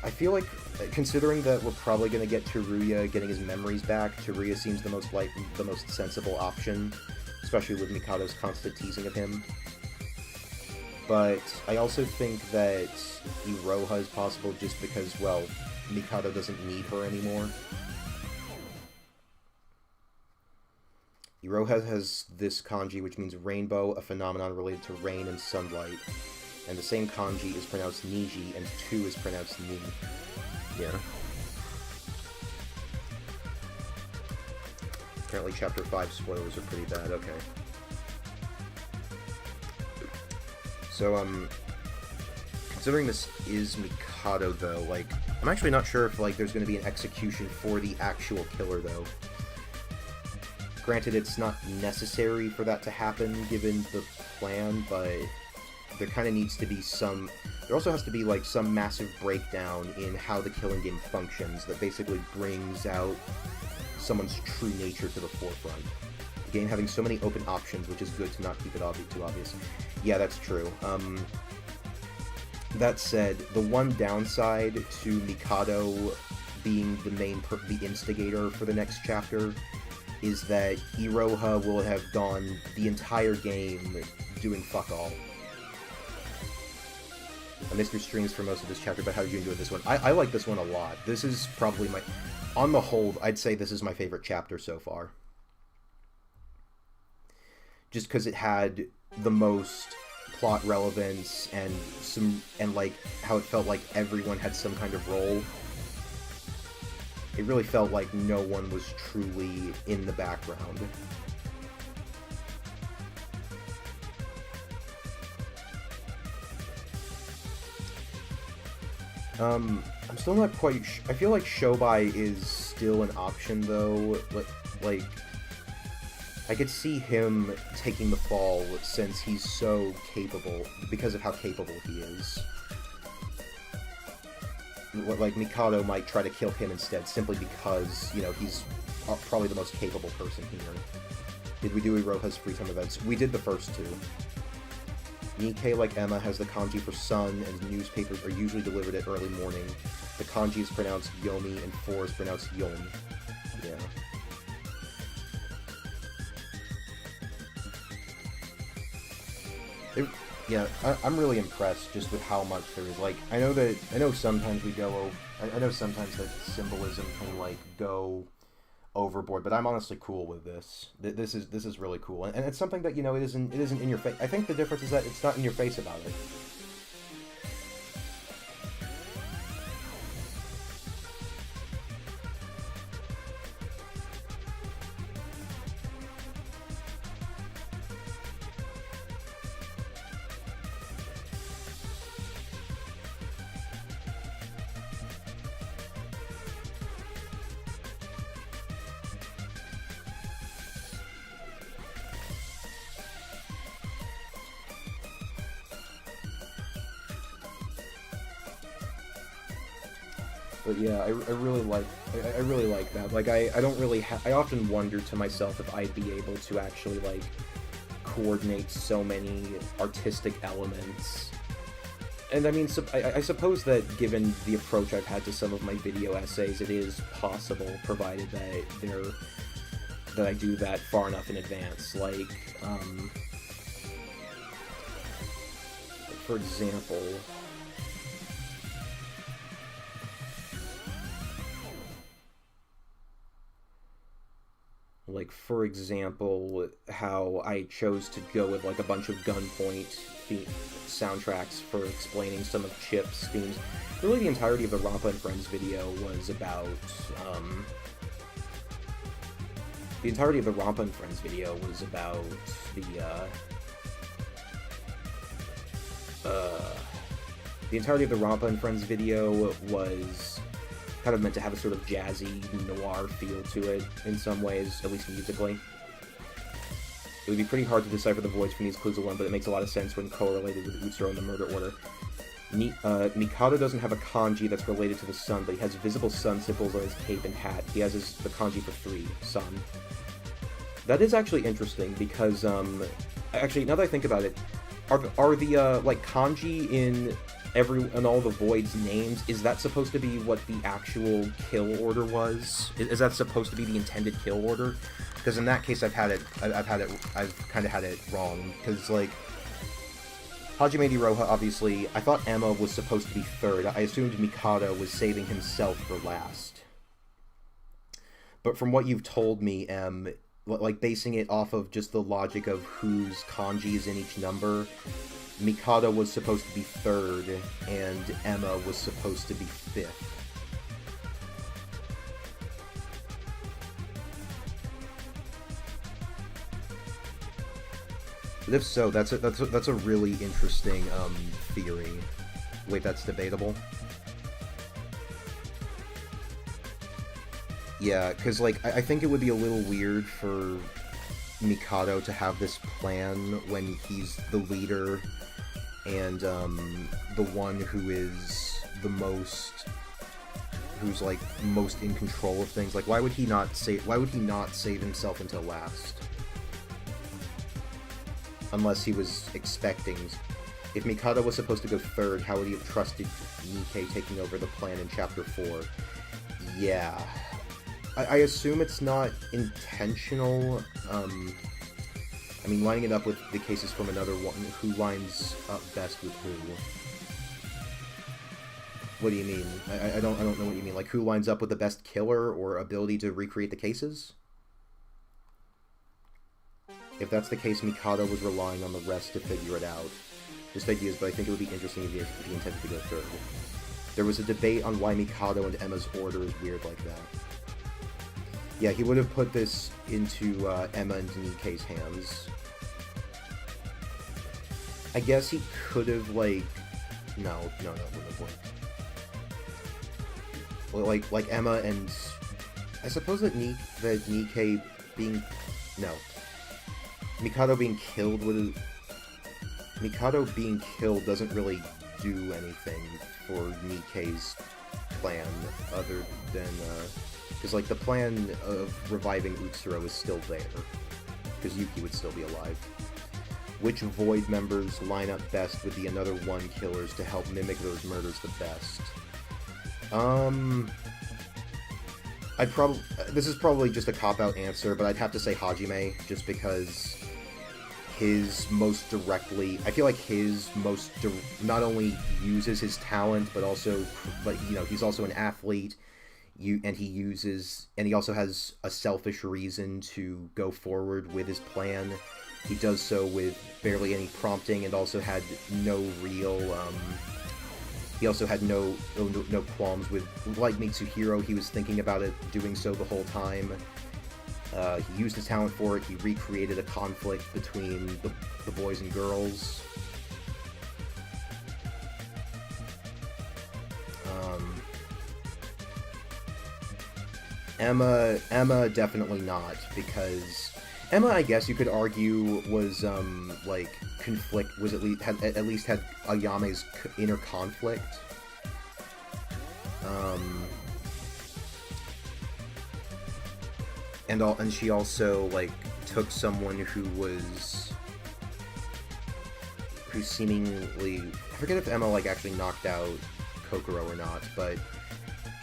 I feel like, considering that we're probably going to get Teruya getting his memories back, Teruya seems the most sensible option, especially with Mikado's constant teasing of him. But I also think that Iroha is possible just because, well, Mikado doesn't need her anymore. Iroha has this kanji, which means rainbow, a phenomenon related to rain and sunlight. And the same kanji is pronounced Niji, and 2 is pronounced Ni. Yeah. Apparently Chapter 5 spoilers are pretty bad, okay. So, considering this is Mikado, though, like, I'm actually not sure if, like, there's going to be an execution for the actual killer, though. Granted, it's not necessary for that to happen, given the plan, but there kind of needs to be some... There also has to be, like, some massive breakdown in how the killing game functions that basically brings out someone's true nature to the forefront. The game having so many open options, which is good to not keep it too obvious. Yeah, that's true. That said, the one downside to Mikado being the instigator for the next chapter is that Iroha will have gone the entire game doing fuck all. I missed your streams for most of this chapter, but how did you enjoy this one? I like this one a lot. This is probably my... On the whole, I'd say this is my favorite chapter so far. Just because it had the most plot relevance and like how it felt like everyone had some kind of role. It really felt like no one was truly in the background. I'm still not quite I feel like Shobai is still an option, though. Like, I could see him taking the fall since he's so capable, because of how capable he is. Like, Mikado might try to kill him instead, simply because, you know, he's probably the most capable person here. Did we do Iroha's free time events? We did the first two. Nikkei, like Emma, has the kanji for sun, and newspapers are usually delivered at early morning. The kanji is pronounced Yomi, and 4 is pronounced Yon. Yeah. Yeah, I'm really impressed just with how much there is. Like, I know sometimes we go, I know sometimes that symbolism can, like, go overboard, but I'm honestly cool with this. This is really cool, and it's something that, you know, it isn't in your face. I think the difference is that it's not in your face about it. But yeah, I really like that. Like, I don't really I often wonder to myself if I'd be able to actually, like, coordinate so many artistic elements. And I mean, I suppose that given the approach I've had to some of my video essays, it is possible, provided that that I do that far enough in advance. Like, for example, how I chose to go with, like, a bunch of Gunpoint soundtracks for explaining some of Chip's themes. Really, the entirety of the Rampa and Friends video was about, the entirety of the Rampa and Friends video was about the entirety of the Rampa and Friends video was kind of meant to have a sort of jazzy noir feel to it in some ways, at least musically. It would be pretty hard to decipher the voice from these clues alone, but it makes a lot of sense when correlated with Utsuro and the murder order. Mikado doesn't have a kanji that's related to the sun, but he has visible sun symbols on his cape and hat. He has the kanji for 3, sun. That is actually interesting, because, actually, now that I think about it, are the, like, kanji in all the Void's names, is that supposed to be what the actual kill order was? Is that supposed to be the intended kill order? Because in that case, I've kind of had it wrong. Because, like, Hajime de Roha, obviously, I thought Emma was supposed to be 3rd. I assumed Mikado was saving himself for last. But from what you've told me, like, basing it off of just the logic of whose kanji is in each number, Mikado was supposed to be 3rd, and Emma was supposed to be 5th. But if so, that's a really interesting theory. Wait, that's debatable? Yeah, because, like, I think it would be a little weird for Mikado to have this plan when he's the leader and the one who is who's like most in control of things. Like, why would he not save himself until last? Unless he was expecting. If Mikado was supposed to go 3rd, how would he have trusted Nikkei taking over the plan in Chapter 4? Yeah. I assume it's not intentional. I mean, lining it up with the cases from another one, who lines up best with who? What do you mean? I don't know what you mean. Like, who lines up with the best killer or ability to recreate the cases? If that's the case, Mikado was relying on the rest to figure it out. Just ideas, but I think it would be interesting if he intended to go 3rd. There was a debate on why Mikado and Emma's order is weird like that. Yeah, he would have put this into Emma and Nikkei's hands. I guess he could have, like... No, it wouldn't have worked. Well, like Emma and... I suppose that Nikkei being... No. Mikado being killed Mikado being killed doesn't really do anything for Nikkei's plan, other than, because, like, the plan of reviving Utsuro is still there, because Yuki would still be alive. Which Void members line up best with the Another One killers to help mimic those murders the best? This is probably just a cop-out answer, but I'd have to say Hajime, just because his most directly... I feel like his most... not only uses his talent, but you know, he's also an athlete, and he also has a selfish reason to go forward with his plan. He does so with barely any prompting, and also had no real, he also had no qualms with, like Mitsuhiro, he was thinking about it, doing so the whole time. He used his talent for it, he recreated a conflict between the boys and girls. Emma definitely not, because Emma, I guess you could argue, was, like, at least had Ayame's inner conflict. And she also, like, took someone who seemingly... I forget if Emma, like, actually knocked out Kokoro or not, but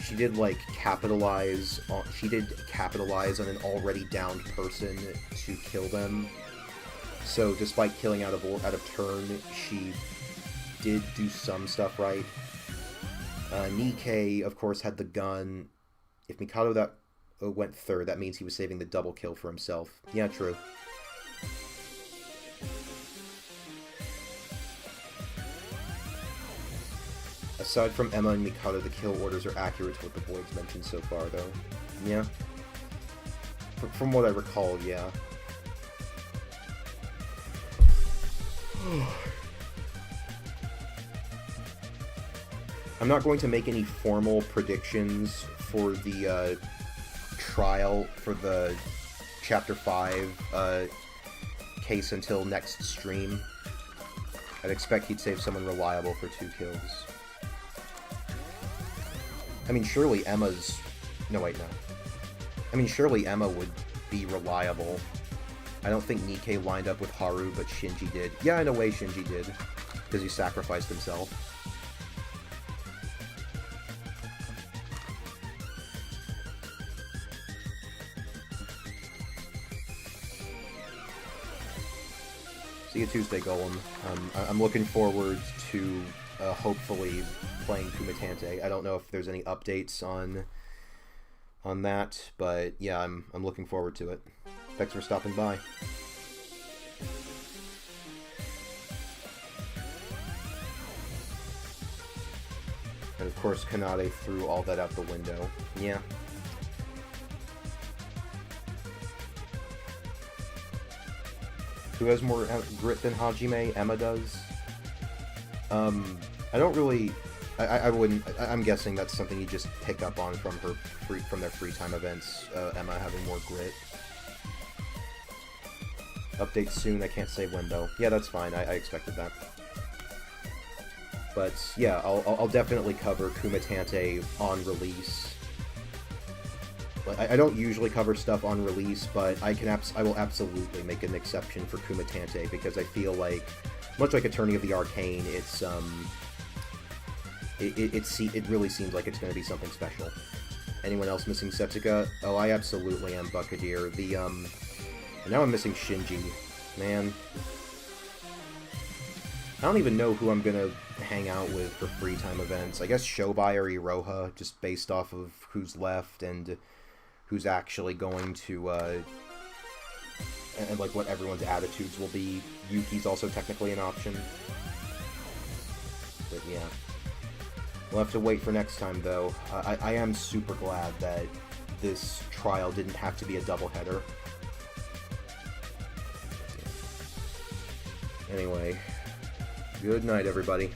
she did, like, capitalize on an already downed person to kill them. So, despite killing out of turn, she did do some stuff right. Nikkei, of course, had the gun. If Mikado went third, that means he was saving the double kill for himself. Yeah, true. Aside from Emma and Mikado, the kill orders are accurate to what the Voids mentioned so far, though. Yeah. From what I recall, yeah. I'm not going to make any formal predictions for the trial for the Chapter 5 case until next stream. I'd expect he'd save someone reliable for 2 kills. I mean, surely Emma's... No, wait, no. I mean, surely Emma would be reliable. I don't think Nikkei lined up with Haru, but Shinji did. Yeah, in a way Shinji did, because he sacrificed himself. See you Tuesday, Golem. I'm looking forward to hopefully playing Kumatante. I don't know if there's any updates on that, but yeah, I'm looking forward to it. Thanks for stopping by. And of course, Kanade threw all that out the window. Yeah. Who has more grit than Hajime? Emma does. I don't really... I wouldn't... I'm guessing that's something you just pick up on from their free time events, Emma having more grit. Update soon, I can't say when though. Yeah, that's fine, I expected that. But yeah, I'll definitely cover Kumatante on release. I don't usually cover stuff on release, but I will absolutely make an exception for Kumatante, because I feel like, much like Attorney of the Arcane, it really seems like it's going to be something special. Anyone else missing Setsuka? Oh, I absolutely am, Buccadeer. And now I'm missing Shinji. Man. I don't even know who I'm going to hang out with for free time events. I guess Shobai or Iroha, just based off of who's left and who's actually going to, and like what everyone's attitudes will be. Yuki's also technically an option. But yeah. We'll have to wait for next time, though. I am super glad that this trial didn't have to be a doubleheader. Anyway, good night, everybody.